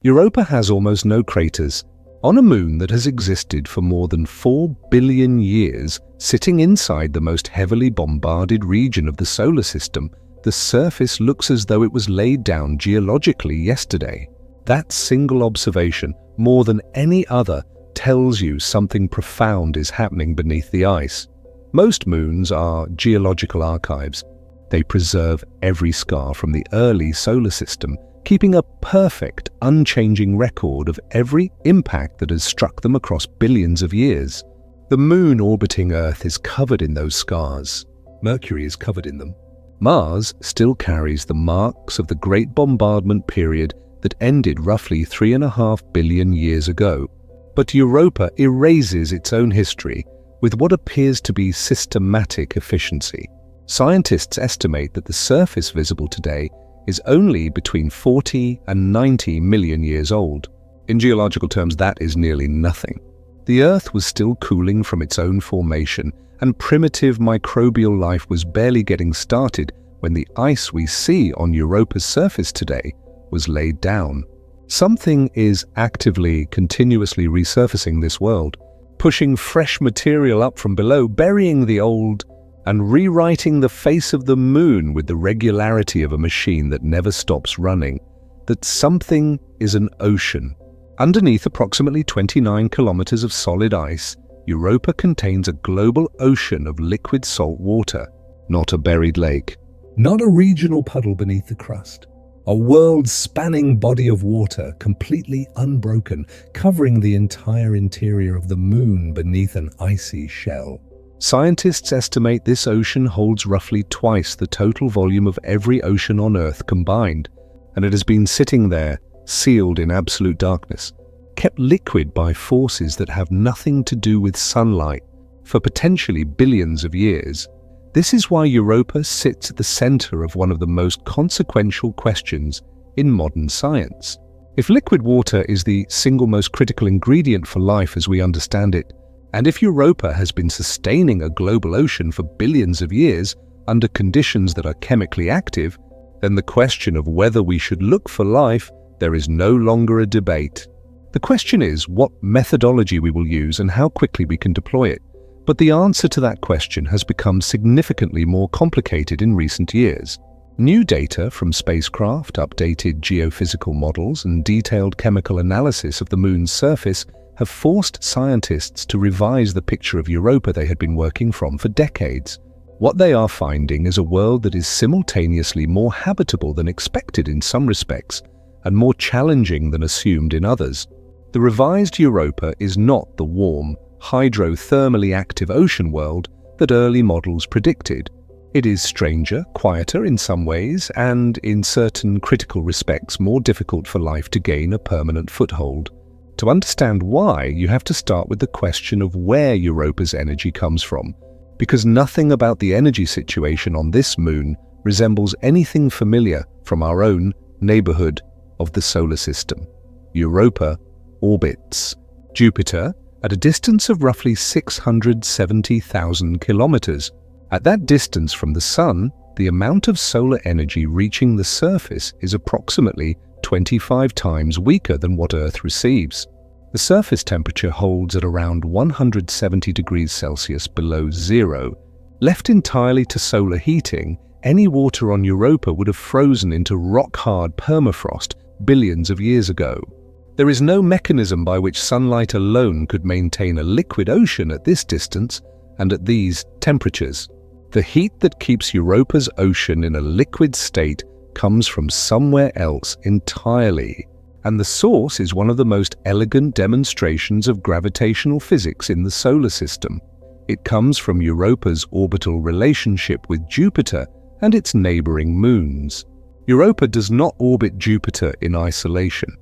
Europa has almost no craters. On a moon that has existed for more than 4 billion years, sitting inside the most heavily bombarded region of the solar system, the surface looks as though it was laid down geologically yesterday. That single observation, more than any other, tells you something profound is happening beneath the ice. Most moons are geological archives. They preserve every scar from the early solar system, keeping a perfect, unchanging record of every impact that has struck them across billions of years. The moon orbiting Earth is covered in those scars. Mercury is covered in them. Mars still carries the marks of the Great Bombardment period that ended roughly 3.5 billion years ago. But Europa erases its own history with what appears to be systematic efficiency. Scientists estimate that the surface visible today is only between 40 and 90 million years old. In geological terms, that is nearly nothing. The Earth was still cooling from its own formation, and primitive microbial life was barely getting started when the ice we see on Europa's surface today was laid down. Something is actively, continuously resurfacing this world, pushing fresh material up from below, burying the old, and rewriting the face of the moon with the regularity of a machine that never stops running. That something is an ocean. Underneath approximately 29 kilometers of solid ice, Europa contains a global ocean of liquid salt water, not a buried lake, not a regional puddle beneath the crust. A world-spanning body of water, completely unbroken, covering the entire interior of the moon beneath an icy shell. Scientists estimate this ocean holds roughly twice the total volume of every ocean on Earth combined, and it has been sitting there, sealed in absolute darkness, kept liquid by forces that have nothing to do with sunlight, for potentially billions of years. This is why Europa sits at the center of one of the most consequential questions in modern science. If liquid water is the single most critical ingredient for life as we understand it, and if Europa has been sustaining a global ocean for billions of years under conditions that are chemically active, then the question of whether we should look for life, there is no longer a debate. The question is what methodology we will use and how quickly we can deploy it. But the answer to that question has become significantly more complicated in recent years. New data from spacecraft, updated geophysical models, and detailed chemical analysis of the moon's surface have forced scientists to revise the picture of Europa they had been working from for decades. What they are finding is a world that is simultaneously more habitable than expected in some respects, and more challenging than assumed in others. The revised Europa is not the warm, hydrothermally active ocean world that early models predicted. It is stranger, quieter in some ways, and in certain critical respects more difficult for life to gain a permanent foothold. To understand why, you have to start with the question of where Europa's energy comes from, because nothing about the energy situation on this moon resembles anything familiar from our own neighborhood of the solar system. Europa orbits Jupiter at a distance of roughly 670,000 kilometers. At that distance from the Sun, the amount of solar energy reaching the surface is approximately 25 times weaker than what Earth receives. The surface temperature holds at around 170 degrees Celsius below zero. Left entirely to solar heating, any water on Europa would have frozen into rock-hard permafrost billions of years ago. There is no mechanism by which sunlight alone could maintain a liquid ocean at this distance and at these temperatures. The heat that keeps Europa's ocean in a liquid state comes from somewhere else entirely, and the source is one of the most elegant demonstrations of gravitational physics in the solar system. It comes from Europa's orbital relationship with Jupiter and its neighboring moons. Europa does not orbit Jupiter in isolation.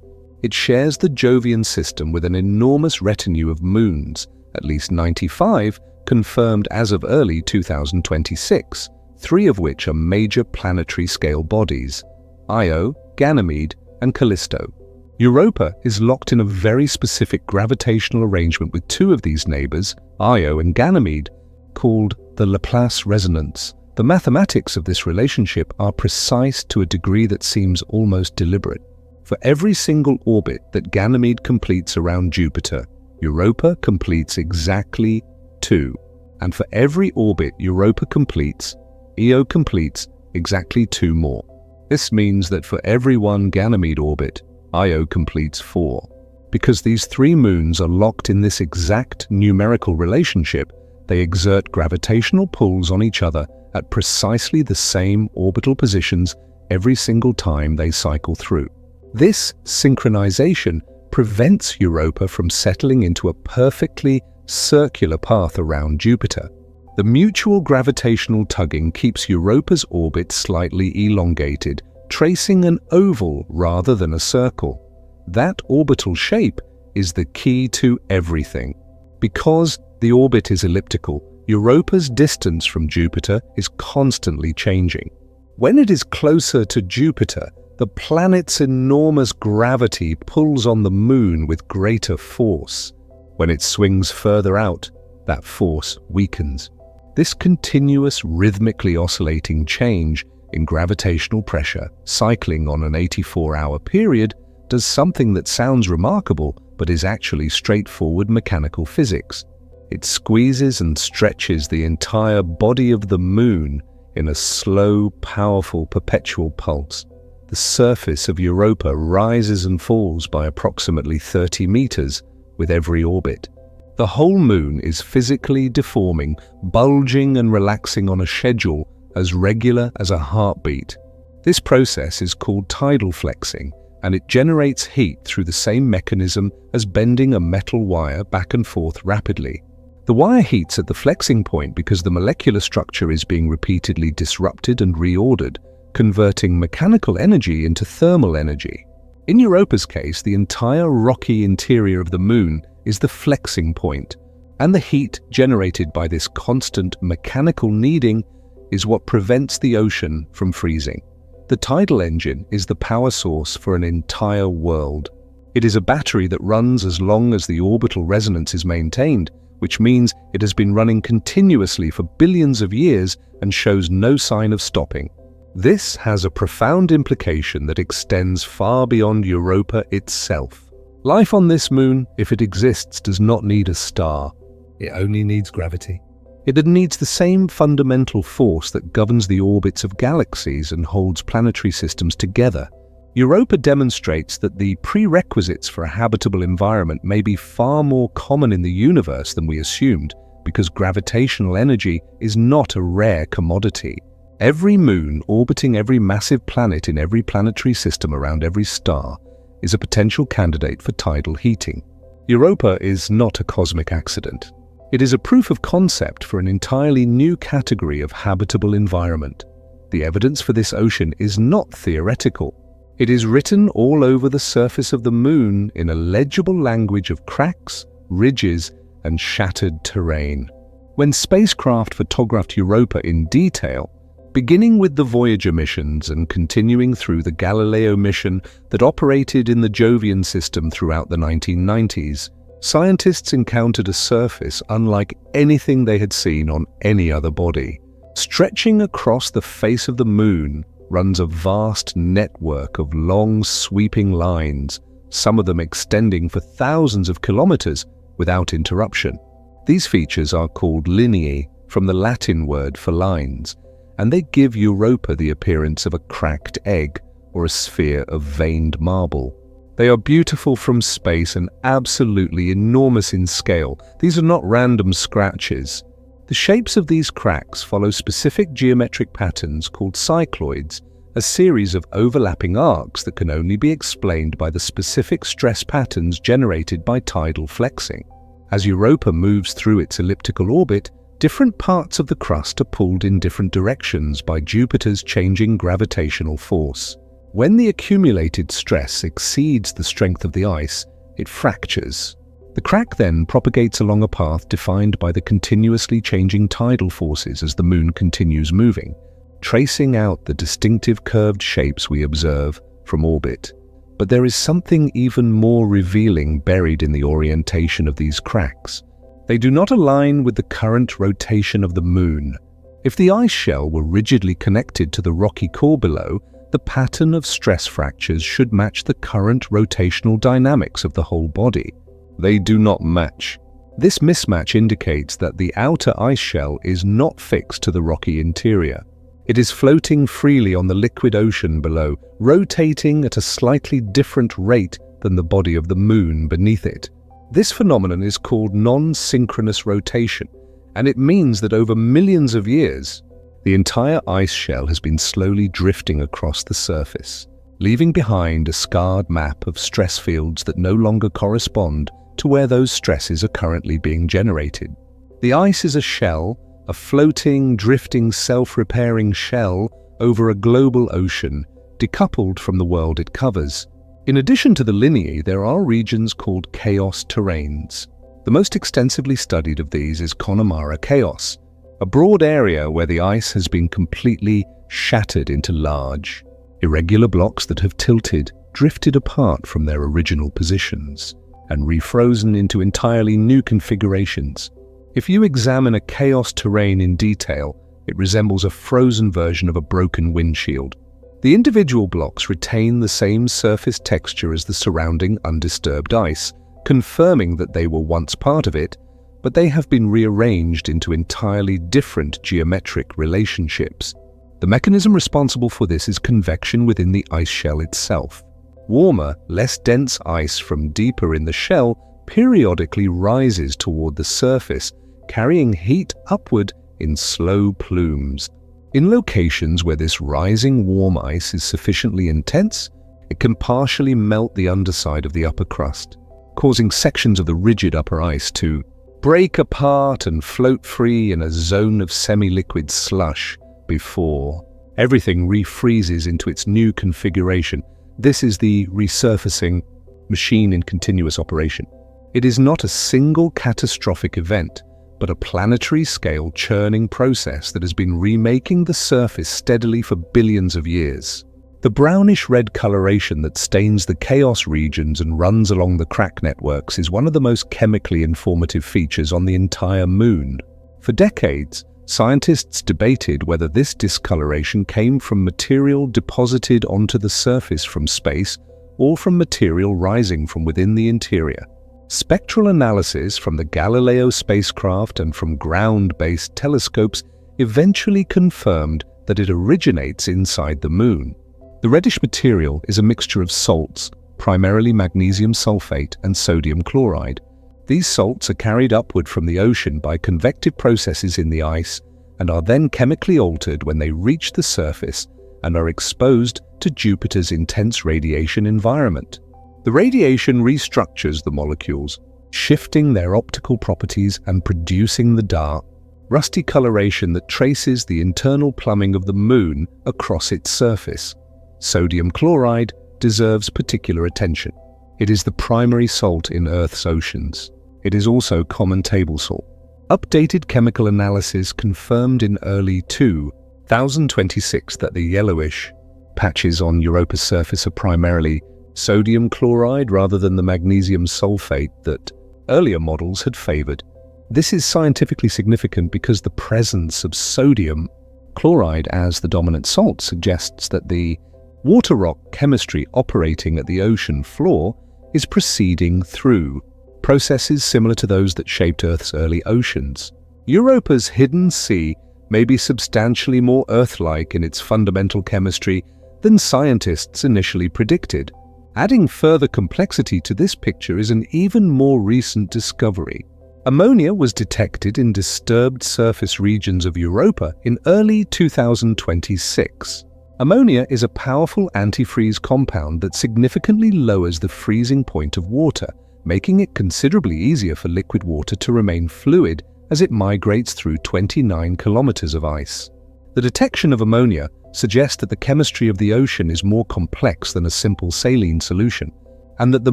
It shares the Jovian system with an enormous retinue of moons, at least 95, confirmed as of early 2026, 3 of which are major planetary-scale bodies: Io, Ganymede, and Callisto. Europa is locked in a very specific gravitational arrangement with 2 of these neighbors, Io and Ganymede, called the Laplace resonance. The mathematics of this relationship are precise to a degree that seems almost deliberate. For every single orbit that Ganymede completes around Jupiter, Europa completes exactly 2. And for every orbit Europa completes, Io completes exactly 2 more. This means that for every one Ganymede orbit, Io completes 4. Because these 3 moons are locked in this exact numerical relationship, they exert gravitational pulls on each other at precisely the same orbital positions every single time they cycle through. This synchronization prevents Europa from settling into a perfectly circular path around Jupiter. The mutual gravitational tugging keeps Europa's orbit slightly elongated, tracing an oval rather than a circle. That orbital shape is the key to everything. Because the orbit is elliptical, Europa's distance from Jupiter is constantly changing. When it is closer to Jupiter, the planet's enormous gravity pulls on the Moon with greater force. When it swings further out, that force weakens. This continuous, rhythmically oscillating change in gravitational pressure, cycling on an 84-hour period, does something that sounds remarkable but is actually straightforward mechanical physics. It squeezes and stretches the entire body of the Moon in a slow, powerful, perpetual pulse. The surface of Europa rises and falls by approximately 30 meters with every orbit. The whole Moon is physically deforming, bulging and relaxing on a schedule as regular as a heartbeat. This process is called tidal flexing, and it generates heat through the same mechanism as bending a metal wire back and forth rapidly. The wire heats at the flexing point because the molecular structure is being repeatedly disrupted and reordered, converting mechanical energy into thermal energy. In Europa's case, the entire rocky interior of the Moon is the flexing point, and the heat generated by this constant mechanical kneading is what prevents the ocean from freezing. The tidal engine is the power source for an entire world. It is a battery that runs as long as the orbital resonance is maintained, which means it has been running continuously for billions of years and shows no sign of stopping. This has a profound implication that extends far beyond Europa itself. Life on this Moon, if it exists, does not need a star. It only needs gravity. It needs the same fundamental force that governs the orbits of galaxies and holds planetary systems together. Europa demonstrates that the prerequisites for a habitable environment may be far more common in the universe than we assumed, because gravitational energy is not a rare commodity. Every moon orbiting every massive planet in every planetary system around every star is a potential candidate for tidal heating. Europa is not a cosmic accident. It is a proof of concept for an entirely new category of habitable environment. The evidence for this ocean is not theoretical. It is written all over the surface of the Moon in a legible language of cracks, ridges, and shattered terrain. When spacecraft photographed Europa in detail, beginning with the Voyager missions and continuing through the Galileo mission that operated in the Jovian system throughout the 1990s, scientists encountered a surface unlike anything they had seen on any other body. Stretching across the face of the Moon runs a vast network of long, sweeping lines, some of them extending for thousands of kilometers without interruption. These features are called lineae, from the Latin word for lines, and they give Europa the appearance of a cracked egg or a sphere of veined marble. They are beautiful from space and absolutely enormous in scale. These are not random scratches. The shapes of these cracks follow specific geometric patterns called cycloids, a series of overlapping arcs that can only be explained by the specific stress patterns generated by tidal flexing. As Europa moves through its elliptical orbit, different parts of the crust are pulled in different directions by Jupiter's changing gravitational force. When the accumulated stress exceeds the strength of the ice, it fractures. The crack then propagates along a path defined by the continuously changing tidal forces as the Moon continues moving, tracing out the distinctive curved shapes we observe from orbit. But there is something even more revealing buried in the orientation of these cracks. They do not align with the current rotation of the Moon. If the ice shell were rigidly connected to the rocky core below, the pattern of stress fractures should match the current rotational dynamics of the whole body. They do not match. This mismatch indicates that the outer ice shell is not fixed to the rocky interior. It is floating freely on the liquid ocean below, rotating at a slightly different rate than the body of the Moon beneath it. This phenomenon is called non-synchronous rotation, and it means that over millions of years, the entire ice shell has been slowly drifting across the surface, leaving behind a scarred map of stress fields that no longer correspond to where those stresses are currently being generated. The ice is a shell, a floating, drifting, self-repairing shell over a global ocean, decoupled from the world it covers. In addition to the lineae, there are regions called chaos terrains. The most extensively studied of these is Connemara Chaos, a broad area where the ice has been completely shattered into large, irregular blocks that have tilted, drifted apart from their original positions, and refrozen into entirely new configurations. If you examine a chaos terrain in detail, it resembles a frozen version of a broken windshield. The individual blocks retain the same surface texture as the surrounding undisturbed ice, confirming that they were once part of it, but they have been rearranged into entirely different geometric relationships. The mechanism responsible for this is convection within the ice shell itself. Warmer, less dense ice from deeper in the shell periodically rises toward the surface, carrying heat upward in slow plumes. In locations where this rising warm ice is sufficiently intense, it can partially melt the underside of the upper crust, causing sections of the rigid upper ice to break apart and float free in a zone of semi-liquid slush before everything refreezes into its new configuration. This is the resurfacing machine in continuous operation. It is not a single catastrophic event, but a planetary-scale churning process that has been remaking the surface steadily for billions of years. The brownish-red coloration that stains the chaos regions and runs along the crack networks is one of the most chemically informative features on the entire Moon. For decades, scientists debated whether this discoloration came from material deposited onto the surface from space or from material rising from within the interior. Spectral analysis from the Galileo spacecraft and from ground-based telescopes eventually confirmed that it originates inside the Moon. The reddish material is a mixture of salts, primarily magnesium sulfate and sodium chloride. These salts are carried upward from the ocean by convective processes in the ice and are then chemically altered when they reach the surface and are exposed to Jupiter's intense radiation environment. The radiation restructures the molecules, shifting their optical properties and producing the dark, rusty coloration that traces the internal plumbing of the Moon across its surface. Sodium chloride deserves particular attention. It is the primary salt in Earth's oceans. It is also common table salt. Updated chemical analysis confirmed in early 2026 that the yellowish patches on Europa's surface are primarily sodium chloride rather than the magnesium sulfate that earlier models had favored. This is scientifically significant because the presence of sodium chloride as the dominant salt suggests that the water rock chemistry operating at the ocean floor is proceeding through processes similar to those that shaped Earth's early oceans. Europa's hidden sea may be substantially more Earth-like in its fundamental chemistry than scientists initially predicted. Adding further complexity to this picture is an even more recent discovery. Ammonia was detected in disturbed surface regions of Europa in early 2026. Ammonia is a powerful antifreeze compound that significantly lowers the freezing point of water, making it considerably easier for liquid water to remain fluid as it migrates through 29 kilometers of ice. The detection of ammonia suggests that the chemistry of the ocean is more complex than a simple saline solution, and that the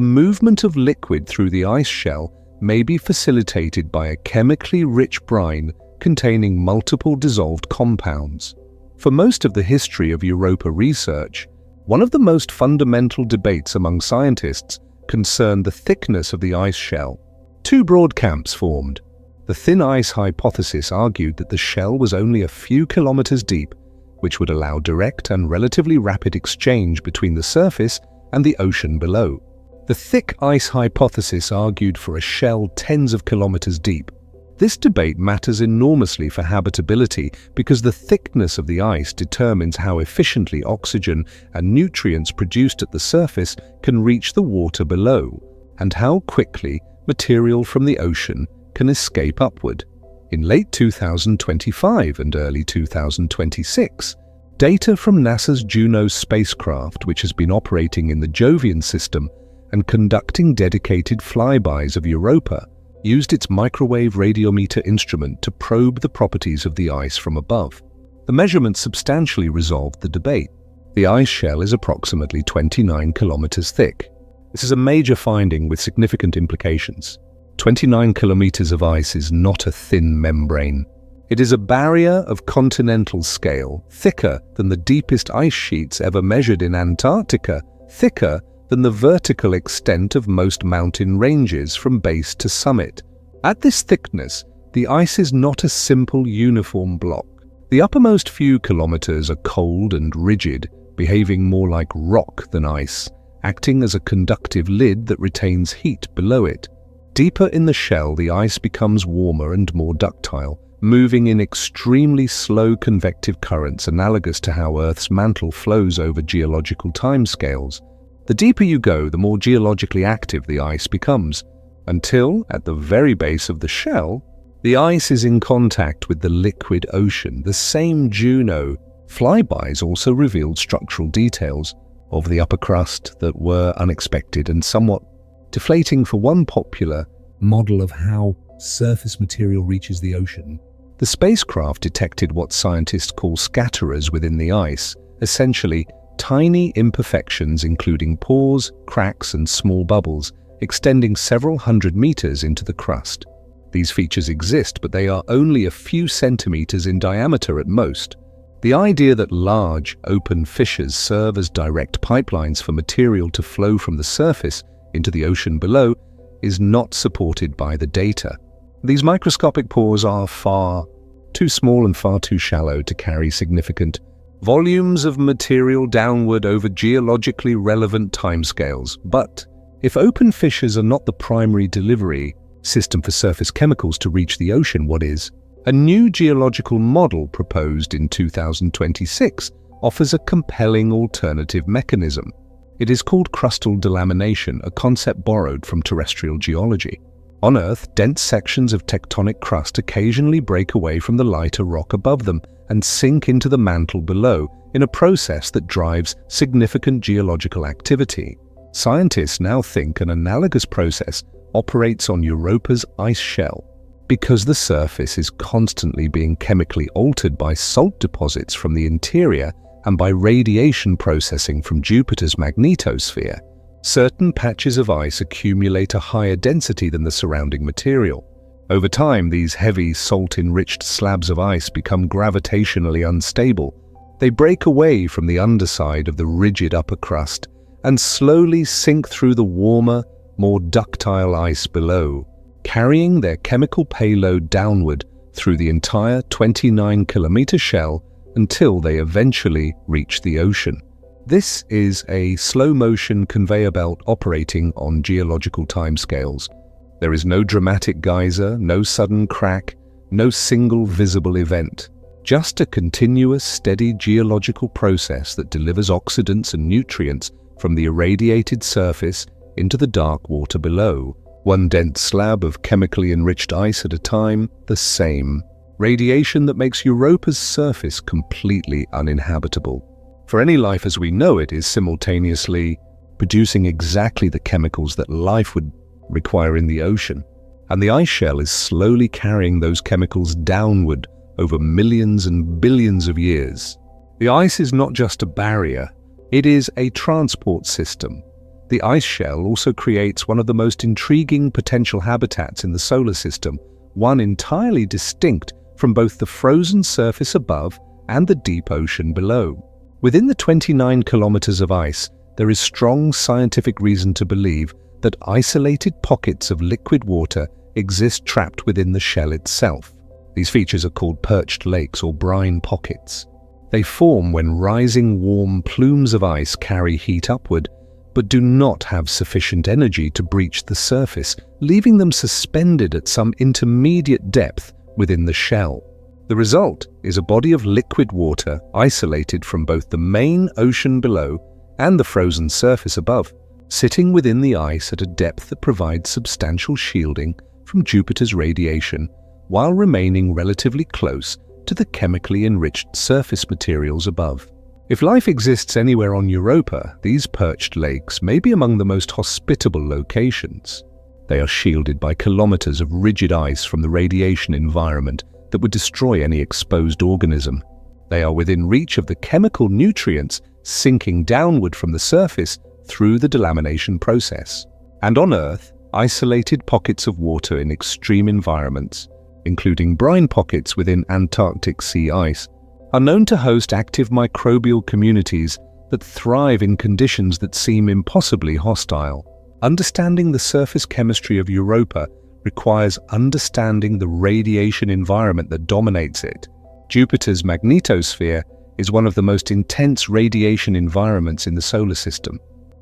movement of liquid through the ice shell may be facilitated by a chemically rich brine containing multiple dissolved compounds. For most of the history of Europa research, one of the most fundamental debates among scientists concerned the thickness of the ice shell. Two broad camps formed. The thin ice hypothesis argued that the shell was only a few kilometers deep, which would allow direct and relatively rapid exchange between the surface and the ocean below. The thick ice hypothesis argued for a shell tens of kilometers deep. This debate matters enormously for habitability because the thickness of the ice determines how efficiently oxygen and nutrients produced at the surface can reach the water below, and how quickly material from the ocean can escape upward. In late 2025 and early 2026, data from NASA's Juno spacecraft, which has been operating in the Jovian system and conducting dedicated flybys of Europa, used its microwave radiometer instrument to probe the properties of the ice from above. The measurements substantially resolved the debate. The ice shell is approximately 29 kilometers thick. This is a major finding with significant implications. 29 kilometers of ice is not a thin membrane. It is a barrier of continental scale, thicker than the deepest ice sheets ever measured in Antarctica, thicker than the vertical extent of most mountain ranges from base to summit. At this thickness, the ice is not a simple uniform block. The uppermost few kilometers are cold and rigid, behaving more like rock than ice, acting as a conductive lid that retains heat below it. Deeper in the shell, the ice becomes warmer and more ductile, moving in extremely slow convective currents analogous to how Earth's mantle flows over geological timescales. The deeper you go, the more geologically active the ice becomes, until, at the very base of the shell, the ice is in contact with the liquid ocean. The same Juno flybys also revealed structural details of the upper crust that were unexpected and somewhat deflating for one popular model of how surface material reaches the ocean. The spacecraft detected what scientists call scatterers within the ice, essentially tiny imperfections including pores, cracks, and small bubbles, extending several hundred meters into the crust. These features exist, but they are only a few centimeters in diameter at most. The idea that large, open fissures serve as direct pipelines for material to flow from the surface into the ocean below is not supported by the data. These microscopic pores are far too small and far too shallow to carry significant volumes of material downward over geologically relevant timescales. But if open fissures are not the primary delivery system for surface chemicals to reach the ocean, what is? A new geological model proposed in 2026 offers a compelling alternative mechanism. It is called crustal delamination, a concept borrowed from terrestrial geology. On Earth, dense sections of tectonic crust occasionally break away from the lighter rock above them and sink into the mantle below in a process that drives significant geological activity. Scientists now think an analogous process operates on Europa's ice shell. Because the surface is constantly being chemically altered by salt deposits from the interior and by radiation processing from Jupiter's magnetosphere, certain patches of ice accumulate a higher density than the surrounding material. Over time, these heavy, salt-enriched slabs of ice become gravitationally unstable. They break away from the underside of the rigid upper crust and slowly sink through the warmer, more ductile ice below, carrying their chemical payload downward through the entire 29-kilometer shell until they eventually reach the ocean. This is a slow-motion conveyor belt operating on geological timescales. There is no dramatic geyser, no sudden crack, no single visible event. Just a continuous, steady geological process that delivers oxidants and nutrients from the irradiated surface into the dark water below. One dense slab of chemically enriched ice at a time, the same. Radiation that makes Europa's surface completely uninhabitable. For any life as we know it is simultaneously producing exactly the chemicals that life would require in the ocean, and the ice shell is slowly carrying those chemicals downward over millions and billions of years. The ice is not just a barrier, it is a transport system. The ice shell also creates one of the most intriguing potential habitats in the solar system, one entirely distinct from both the frozen surface above and the deep ocean below. Within the 29 kilometers of ice, there is strong scientific reason to believe that isolated pockets of liquid water exist trapped within the shell itself. These features are called perched lakes or brine pockets. They form when rising warm plumes of ice carry heat upward, but do not have sufficient energy to breach the surface, leaving them suspended at some intermediate depth within the shell. The result is a body of liquid water isolated from both the main ocean below and the frozen surface above, sitting within the ice at a depth that provides substantial shielding from Jupiter's radiation while remaining relatively close to the chemically enriched surface materials above. If life exists anywhere on Europa, these perched lakes may be among the most hospitable locations. They are shielded by kilometers of rigid ice from the radiation environment that would destroy any exposed organism. They are within reach of the chemical nutrients sinking downward from the surface through the delamination process. And on Earth, isolated pockets of water in extreme environments, including brine pockets within Antarctic sea ice, are known to host active microbial communities that thrive in conditions that seem impossibly hostile. Understanding the surface chemistry of Europa requires understanding the radiation environment that dominates it. Jupiter's magnetosphere is one of the most intense radiation environments in the solar system.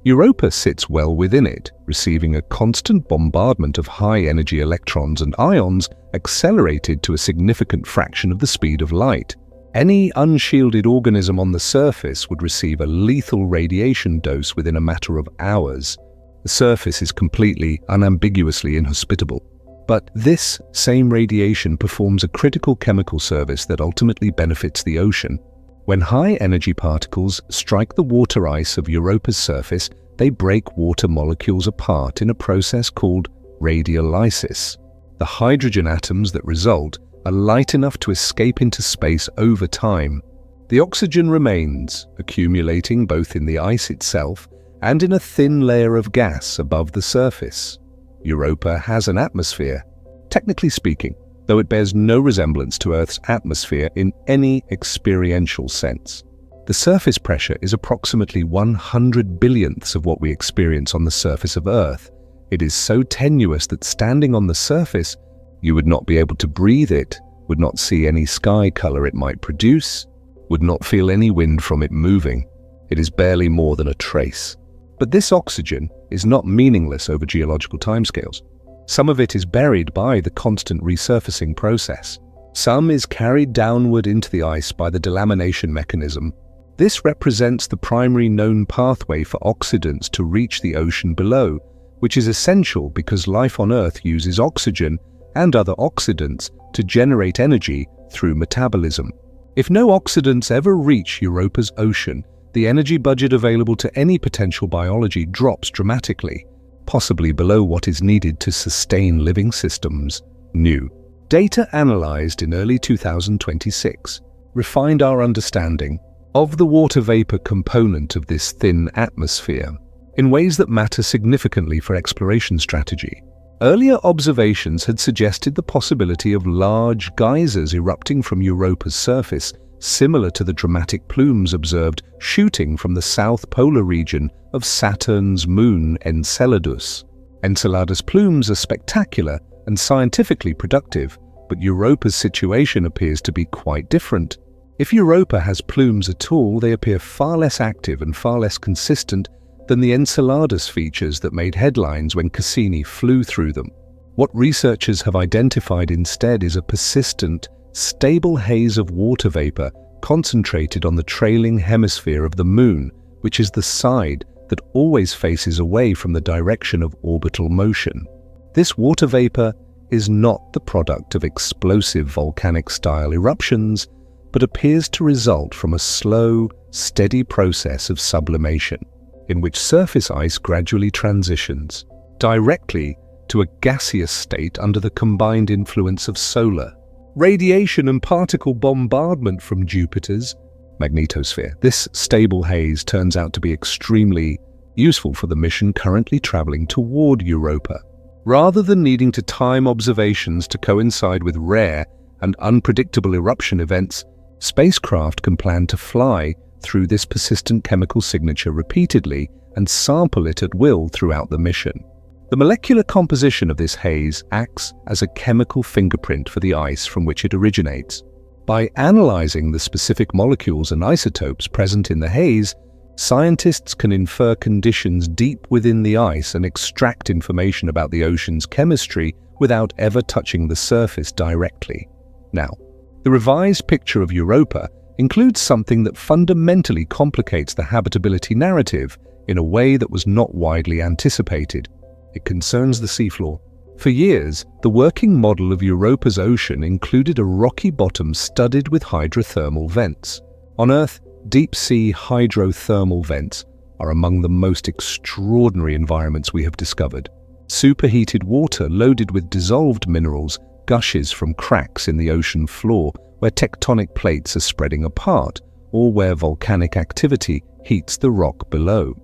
Europa sits well within it, receiving a constant bombardment of high-energy electrons and ions accelerated to a significant fraction of the speed of light. Any unshielded organism on the surface would receive a lethal radiation dose within a matter of hours. The surface is completely, unambiguously inhospitable. But this same radiation performs a critical chemical service that ultimately benefits the ocean. When high-energy particles strike the water ice of Europa's surface, they break water molecules apart in a process called radiolysis. The hydrogen atoms that result are light enough to escape into space over time. The oxygen remains, accumulating both in the ice itself and in a thin layer of gas above the surface. Europa has an atmosphere, technically speaking, though it bears no resemblance to Earth's atmosphere in any experiential sense. The surface pressure is approximately 100 billionths of what we experience on the surface of Earth. It is so tenuous that standing on the surface, you would not be able to breathe it, would not see any sky color it might produce, would not feel any wind from it moving. It is barely more than a trace. But this oxygen is not meaningless over geological timescales. Some of it is buried by the constant resurfacing process. Some is carried downward into the ice by the delamination mechanism. This represents the primary known pathway for oxidants to reach the ocean below, which is essential because life on Earth uses oxygen and other oxidants to generate energy through metabolism. If no oxidants ever reach Europa's ocean, the energy budget available to any potential biology drops dramatically, possibly below what is needed to sustain living systems. New data analyzed in early 2026 refined our understanding of the water vapor component of this thin atmosphere in ways that matter significantly for exploration strategy. Earlier observations had suggested the possibility of large geysers erupting from Europa's surface, similar to the dramatic plumes observed shooting from the south polar region of Saturn's moon Enceladus. Enceladus plumes are spectacular and scientifically productive, but Europa's situation appears to be quite different. If Europa has plumes at all, they appear far less active and far less consistent than the Enceladus features that made headlines when Cassini flew through them. What researchers have identified instead is a persistent, stable haze of water vapor concentrated on the trailing hemisphere of the Moon, which is the side that always faces away from the direction of orbital motion. This water vapor is not the product of explosive volcanic-style eruptions, but appears to result from a slow, steady process of sublimation, in which surface ice gradually transitions directly to a gaseous state under the combined influence of solar, radiation and particle bombardment from Jupiter's magnetosphere. This stable haze turns out to be extremely useful for the mission currently traveling toward Europa. Rather than needing to time observations to coincide with rare and unpredictable eruption events, spacecraft can plan to fly through this persistent chemical signature repeatedly and sample it at will throughout the mission. The molecular composition of this haze acts as a chemical fingerprint for the ice from which it originates. By analyzing the specific molecules and isotopes present in the haze, scientists can infer conditions deep within the ice and extract information about the ocean's chemistry without ever touching the surface directly. Now, the revised picture of Europa includes something that fundamentally complicates the habitability narrative in a way that was not widely anticipated. It concerns the seafloor. For years, the working model of Europa's ocean included a rocky bottom studded with hydrothermal vents. On Earth, deep-sea hydrothermal vents are among the most extraordinary environments we have discovered. Superheated water loaded with dissolved minerals gushes from cracks in the ocean floor where tectonic plates are spreading apart or where volcanic activity heats the rock below.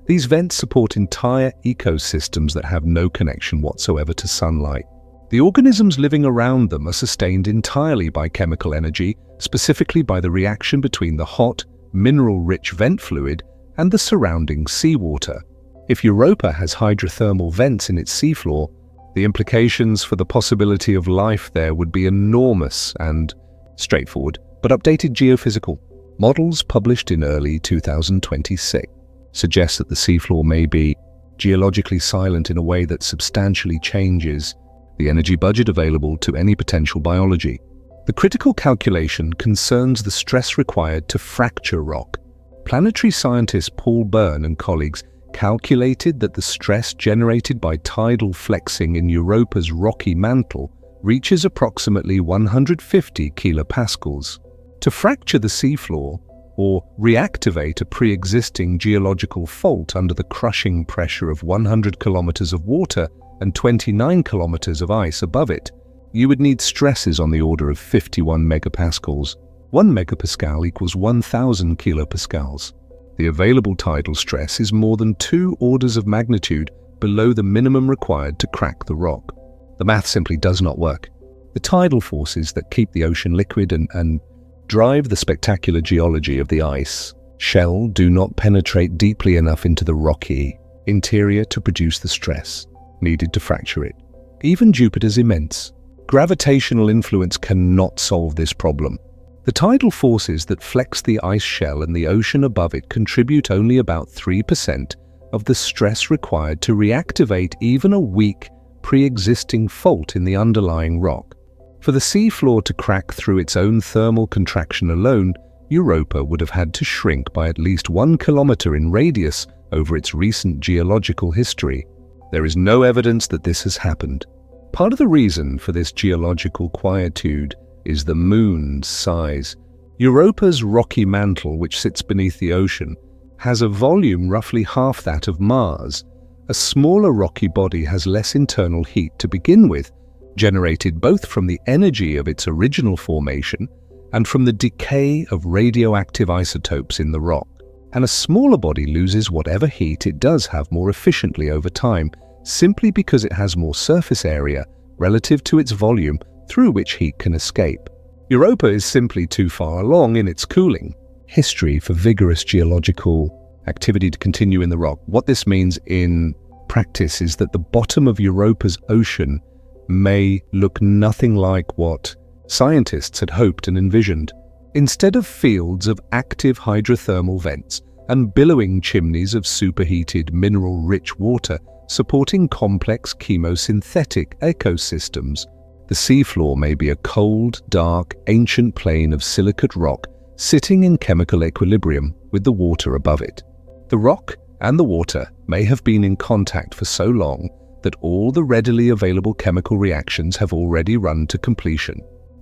These vents support entire ecosystems that have no connection whatsoever to sunlight. The organisms living around them are sustained entirely by chemical energy, specifically by the reaction between the hot, mineral-rich vent fluid and the surrounding seawater. If Europa has hydrothermal vents in its seafloor, the implications for the possibility of life there would be enormous and straightforward, but updated geophysical models published in early 2026 suggest that the seafloor may be geologically silent in a way that substantially changes the energy budget available to any potential biology. The critical calculation concerns the stress required to fracture rock. Planetary scientist Paul Byrne and colleagues calculated that the stress generated by tidal flexing in Europa's rocky mantle reaches approximately 150 kilopascals. To fracture the seafloor, or reactivate a pre-existing geological fault under the crushing pressure of 100 kilometers of water and 29 kilometers of ice above it, you would need stresses on the order of 51 megapascals. 1 megapascal equals 1,000 kilopascals. The available tidal stress is more than 2 orders of magnitude below the minimum required to crack the rock. The math simply does not work. The tidal forces that keep the ocean liquid and drive the spectacular geology of the ice shell do not penetrate deeply enough into the rocky interior to produce the stress needed to fracture it. Even Jupiter's immense gravitational influence cannot solve this problem. The tidal forces that flex the ice shell and the ocean above it contribute only about 3% of the stress required to reactivate even a weak, pre-existing fault in the underlying rock. For the seafloor to crack through its own thermal contraction alone, Europa would have had to shrink by at least 1 kilometer in radius over its recent geological history. There is no evidence that this has happened. Part of the reason for this geological quietude is the moon's size. Europa's rocky mantle, which sits beneath the ocean, has a volume roughly half that of Mars. A smaller rocky body has less internal heat to begin with, generated both from the energy of its original formation and from the decay of radioactive isotopes in the rock. And a smaller body loses whatever heat it does have more efficiently over time, simply because it has more surface area relative to its volume through which heat can escape. Europa is simply too far along in its cooling history for vigorous geological activity to continue in the rock. What this means in practice is that the bottom of Europa's ocean may look nothing like what scientists had hoped and envisioned. Instead of fields of active hydrothermal vents and billowing chimneys of superheated mineral-rich water supporting complex chemosynthetic ecosystems, the seafloor may be a cold, dark, ancient plain of silicate rock sitting in chemical equilibrium with the water above it. The rock and the water may have been in contact for so long that all the readily available chemical reactions have already run to completion.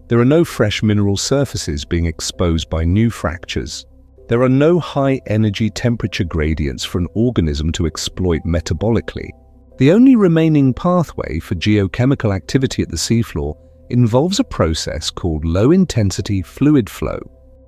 There are no fresh mineral surfaces being exposed by new fractures. There are no high-energy temperature gradients for an organism to exploit metabolically. The only remaining pathway for geochemical activity at the seafloor involves a process called low-intensity fluid flow,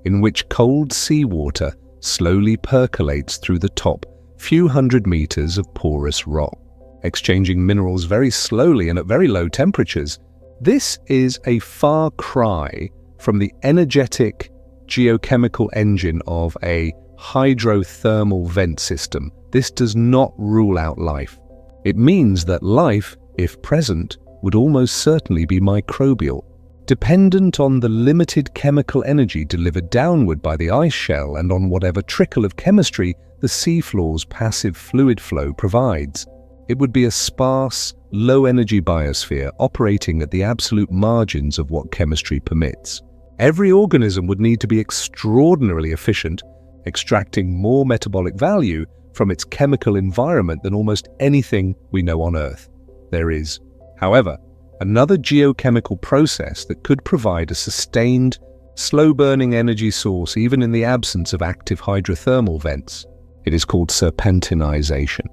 in which cold seawater slowly percolates through the top few hundred meters of porous rock, exchanging minerals very slowly and at very low temperatures. This is a far cry from the energetic geochemical engine of a hydrothermal vent system. This does not rule out life. It means that life, if present, would almost certainly be microbial. Dependent on the limited chemical energy delivered downward by the ice shell and on whatever trickle of chemistry the seafloor's passive fluid flow provides. It would be a sparse, low-energy biosphere operating at the absolute margins of what chemistry permits. Every organism would need to be extraordinarily efficient, extracting more metabolic value from its chemical environment than almost anything we know on Earth. There is, however, another geochemical process that could provide a sustained, slow-burning energy source even in the absence of active hydrothermal vents. It is called serpentinization.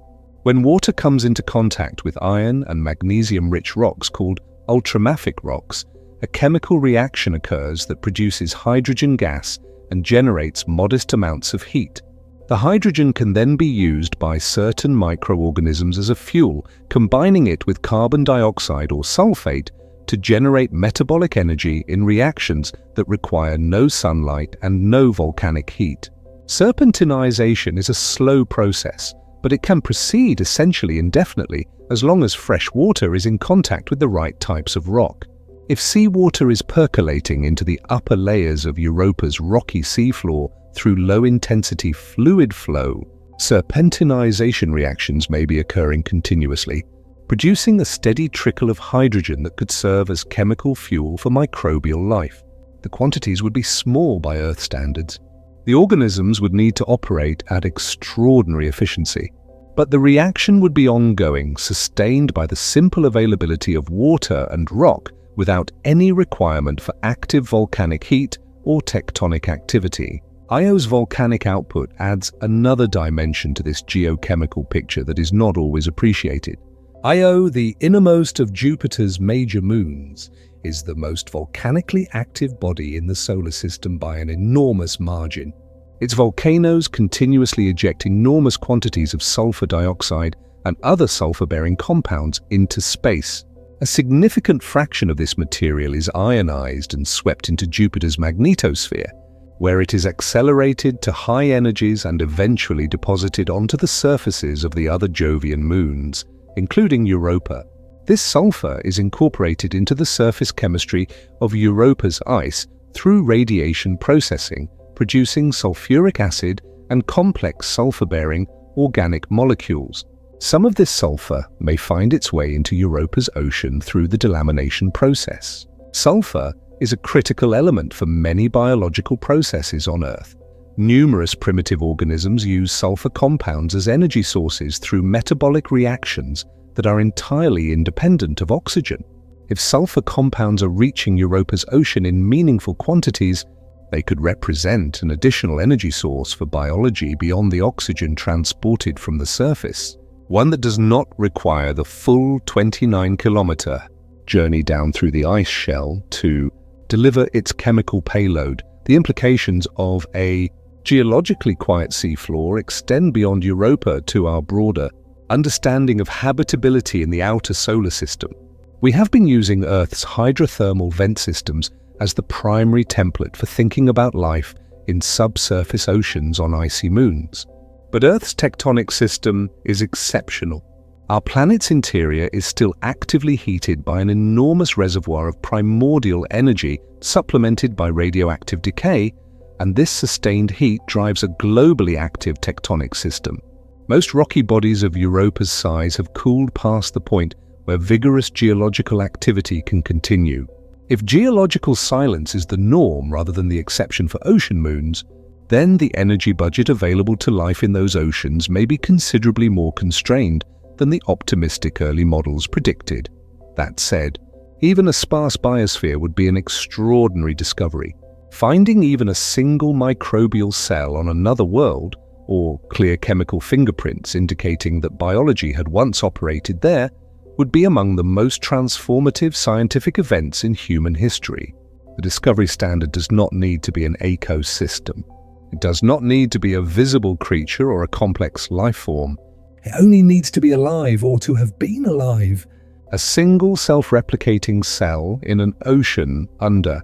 When water comes into contact with iron and magnesium-rich rocks called ultramafic rocks, a chemical reaction occurs that produces hydrogen gas and generates modest amounts of heat. The hydrogen can then be used by certain microorganisms as a fuel, combining it with carbon dioxide or sulfate to generate metabolic energy in reactions that require no sunlight and no volcanic heat. Serpentinization is a slow process, but it can proceed essentially indefinitely as long as fresh water is in contact with the right types of rock. If seawater is percolating into the upper layers of Europa's rocky seafloor through low-intensity fluid flow, serpentinization reactions may be occurring continuously, producing a steady trickle of hydrogen that could serve as chemical fuel for microbial life. The quantities would be small by Earth standards. The organisms would need to operate at extraordinary efficiency, but the reaction would be ongoing, sustained by the simple availability of water and rock without any requirement for active volcanic heat or tectonic activity. Io's volcanic output adds another dimension to this geochemical picture that is not always appreciated. Io, the innermost of Jupiter's major moons, is the most volcanically active body in the solar system by an enormous margin. Its volcanoes continuously eject enormous quantities of sulfur dioxide and other sulfur-bearing compounds into space. A significant fraction of this material is ionized and swept into Jupiter's magnetosphere, where it is accelerated to high energies and eventually deposited onto the surfaces of the other Jovian moons, including Europa. This sulfur is incorporated into the surface chemistry of Europa's ice through radiation processing, producing sulfuric acid and complex sulfur-bearing organic molecules. Some of this sulfur may find its way into Europa's ocean through the delamination process. Sulfur is a critical element for many biological processes on Earth. Numerous primitive organisms use sulfur compounds as energy sources through metabolic reactions that are entirely independent of oxygen. If sulfur compounds are reaching Europa's ocean in meaningful quantities, they could represent an additional energy source for biology beyond the oxygen transported from the surface, one that does not require the full 29-kilometer journey down through the ice shell to deliver its chemical payload. The implications of a geologically quiet seafloor extend beyond Europa to our broader understanding of habitability in the outer solar system. We have been using Earth's hydrothermal vent systems as the primary template for thinking about life in subsurface oceans on icy moons. But Earth's tectonic system is exceptional. Our planet's interior is still actively heated by an enormous reservoir of primordial energy supplemented by radioactive decay, and this sustained heat drives a globally active tectonic system. Most rocky bodies of Europa's size have cooled past the point where vigorous geological activity can continue. If geological silence is the norm rather than the exception for ocean moons, then the energy budget available to life in those oceans may be considerably more constrained than the optimistic early models predicted. That said, even a sparse biosphere would be an extraordinary discovery. Finding even a single microbial cell on another world, or clear chemical fingerprints indicating that biology had once operated there, would be among the most transformative scientific events in human history. The discovery standard does not need to be an ecosystem. It does not need to be a visible creature or a complex life form. It only needs to be alive or to have been alive. A single self-replicating cell in an ocean under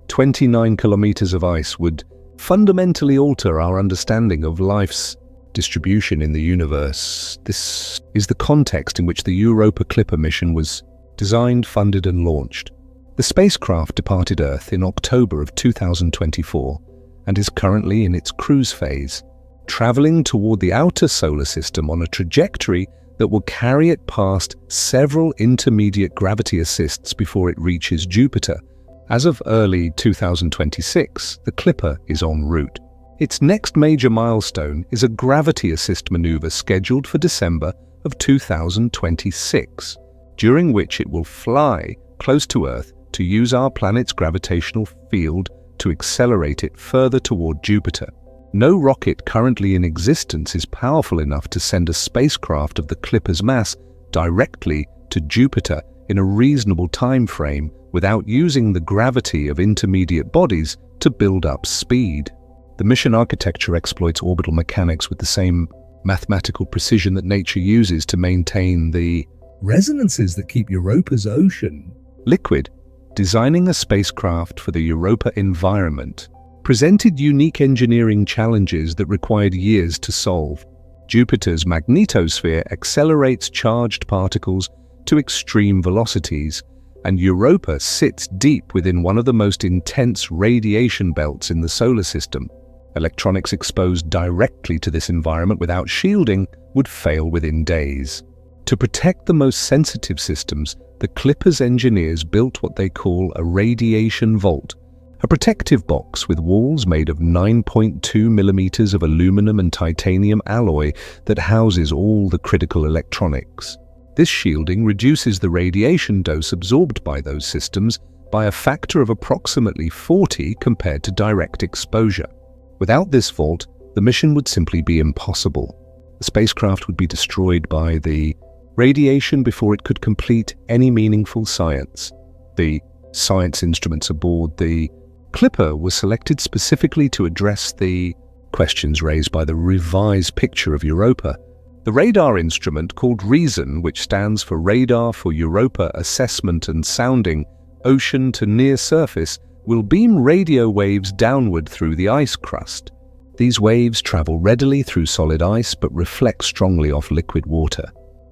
29 kilometers of ice would fundamentally alter our understanding of life's distribution in the universe. This is the context in which the Europa Clipper mission was designed, funded and launched. The spacecraft departed Earth in October of 2024 and is currently in its cruise phase, traveling toward the outer solar system on a trajectory that will carry it past several intermediate gravity assists before it reaches Jupiter. As of early 2026, the Clipper is en route. Its next major milestone is a gravity assist maneuver scheduled for December of 2026, during which it will fly close to Earth to use our planet's gravitational field to accelerate it further toward Jupiter. No rocket currently in existence is powerful enough to send a spacecraft of the Clipper's mass directly to Jupiter in a reasonable time frame without using the gravity of intermediate bodies to build up speed. The mission architecture exploits orbital mechanics with the same mathematical precision that nature uses to maintain the resonances that keep Europa's ocean liquid. Designing a spacecraft for the Europa environment presented unique engineering challenges that required years to solve. Jupiter's magnetosphere accelerates charged particles to extreme velocities, and Europa sits deep within one of the most intense radiation belts in the solar system. Electronics exposed directly to this environment without shielding would fail within days. To protect the most sensitive systems, the Clipper's engineers built what they call a radiation vault, a protective box with walls made of 9.2 millimeters of aluminum and titanium alloy that houses all the critical electronics. This shielding reduces the radiation dose absorbed by those systems by a factor of approximately 40 compared to direct exposure. Without this vault, the mission would simply be impossible. The spacecraft would be destroyed by the radiation before it could complete any meaningful science. The science instruments aboard the Clipper were selected specifically to address the questions raised by the revised picture of Europa. The radar instrument called REASON, which stands for Radar for Europa Assessment and Sounding, Ocean to Near Surface, will beam radio waves downward through the ice crust. These waves travel readily through solid ice but reflect strongly off liquid water.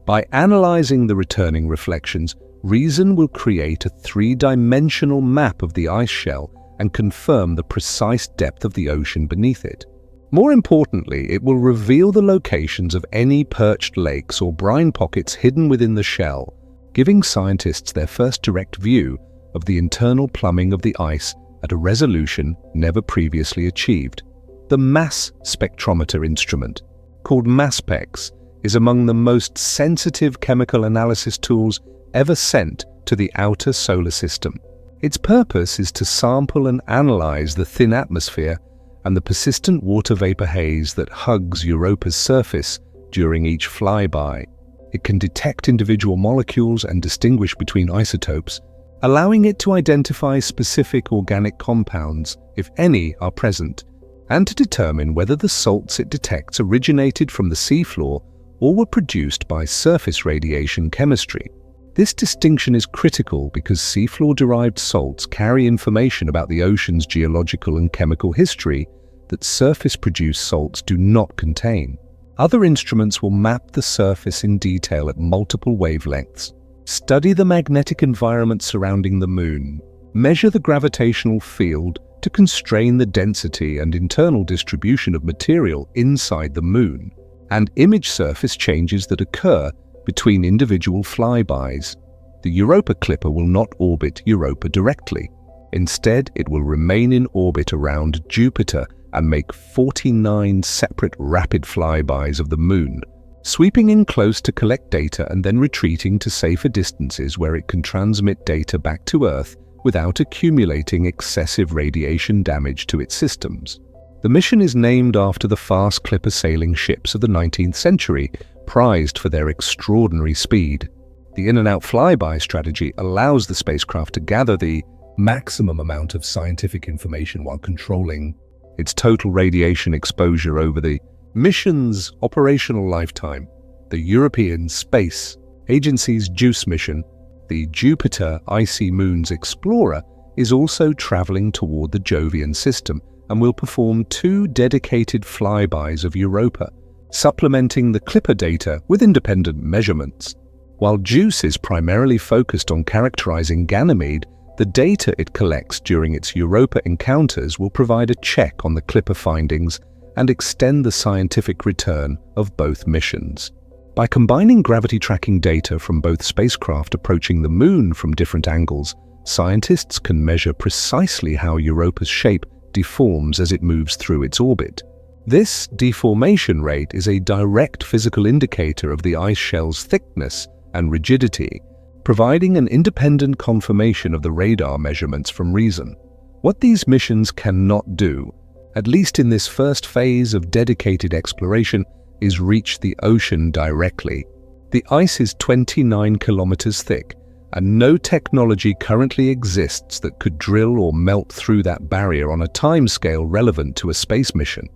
By analyzing the returning reflections, REASON will create a three-dimensional map of the ice shell and confirm the precise depth of the ocean beneath it. More importantly, it will reveal the locations of any perched lakes or brine pockets hidden within the shell, giving scientists their first direct view of the internal plumbing of the ice at a resolution never previously achieved. The mass spectrometer instrument, called MASSPEX, is among the most sensitive chemical analysis tools ever sent to the outer solar system. Its purpose is to sample and analyze the thin atmosphere and the persistent water vapor haze that hugs Europa's surface during each flyby. It can detect individual molecules and distinguish between isotopes, allowing it to identify specific organic compounds, if any are present, and to determine whether the salts it detects originated from the seafloor or were produced by surface radiation chemistry. This distinction is critical because seafloor-derived salts carry information about the ocean's geological and chemical history that surface-produced salts do not contain. Other instruments will map the surface in detail at multiple wavelengths, study the magnetic environment surrounding the Moon, measure the gravitational field to constrain the density and internal distribution of material inside the Moon, and image surface changes that occur between individual flybys. The Europa Clipper will not orbit Europa directly. Instead, it will remain in orbit around Jupiter and make 49 separate rapid flybys of the Moon, sweeping in close to collect data and then retreating to safer distances where it can transmit data back to Earth without accumulating excessive radiation damage to its systems. The mission is named after the fast clipper sailing ships of the 19th century, prized for their extraordinary speed. The in-and-out flyby strategy allows the spacecraft to gather the maximum amount of scientific information while controlling its total radiation exposure over the mission's operational lifetime. The European Space Agency's JUICE mission, the Jupiter Icy Moons Explorer, is also traveling toward the Jovian system and will perform 2 dedicated flybys of Europa, supplementing the Clipper data with independent measurements. While JUICE is primarily focused on characterizing Ganymede, The data it collects during its Europa encounters will provide a check on the Clipper findings and extend the scientific return of both missions. By combining gravity tracking data from both spacecraft approaching the Moon from different angles, scientists can measure precisely how Europa's shape deforms as it moves through its orbit. This deformation rate is a direct physical indicator of the ice shell's thickness and rigidity, providing an independent confirmation of the radar measurements from reason. What these missions cannot do, at least in this first phase of dedicated exploration, is reach the ocean directly. The ice is 29 kilometers thick, and no technology currently exists that could drill or melt through that barrier on a timescale relevant to a space mission.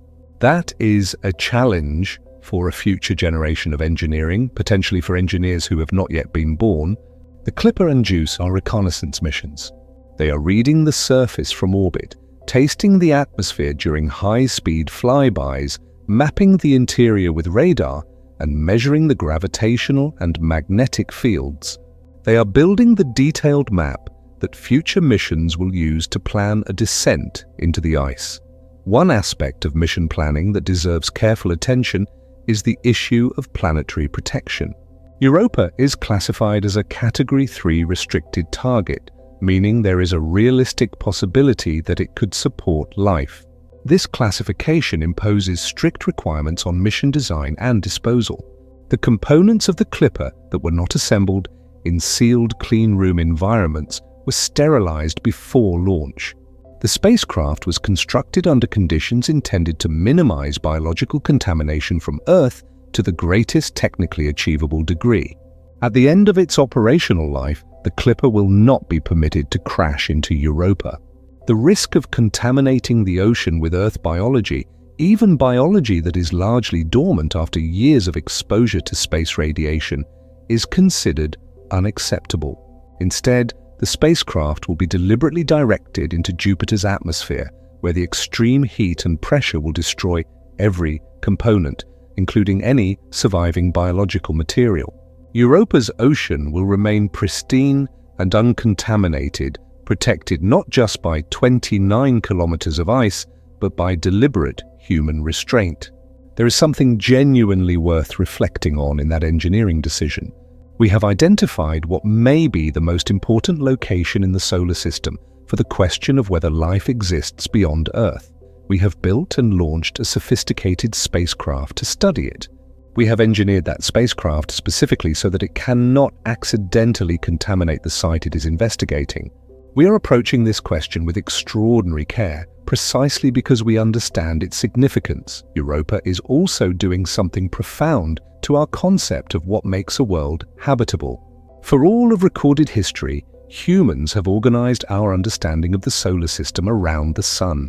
That is a challenge for a future generation of engineering, potentially for engineers who have not yet been born. The Clipper and JUICE are reconnaissance missions. They are reading the surface from orbit, tasting the atmosphere during high-speed flybys, mapping the interior with radar, and measuring the gravitational and magnetic fields. They are building the detailed map that future missions will use to plan a descent into the ice. One aspect of mission planning that deserves careful attention is the issue of planetary protection. Europa is classified as a Category 3 restricted target, meaning there is a realistic possibility that it could support life. This classification imposes strict requirements on mission design and disposal. The components of the Clipper that were not assembled in sealed clean room environments were sterilized before launch. The spacecraft was constructed under conditions intended to minimize biological contamination from Earth to the greatest technically achievable degree. At the end of its operational life, the Clipper will not be permitted to crash into Europa. The risk of contaminating the ocean with Earth biology, even biology that is largely dormant after years of exposure to space radiation, is considered unacceptable. Instead, the spacecraft will be deliberately directed into Jupiter's atmosphere, where the extreme heat and pressure will destroy every component, including any surviving biological material. Europa's ocean will remain pristine and uncontaminated, protected not just by 29 kilometers of ice, but by deliberate human restraint. There is something genuinely worth reflecting on in that engineering decision. We have identified what may be the most important location in the solar system for the question of whether life exists beyond Earth. We have built and launched a sophisticated spacecraft to study it. We have engineered that spacecraft specifically so that it cannot accidentally contaminate the site it is investigating. We are approaching this question with extraordinary care, precisely because we understand its significance. Europa is also doing something profound to our concept of what makes a world habitable. For all of recorded history, humans have organized our understanding of the solar system around the sun.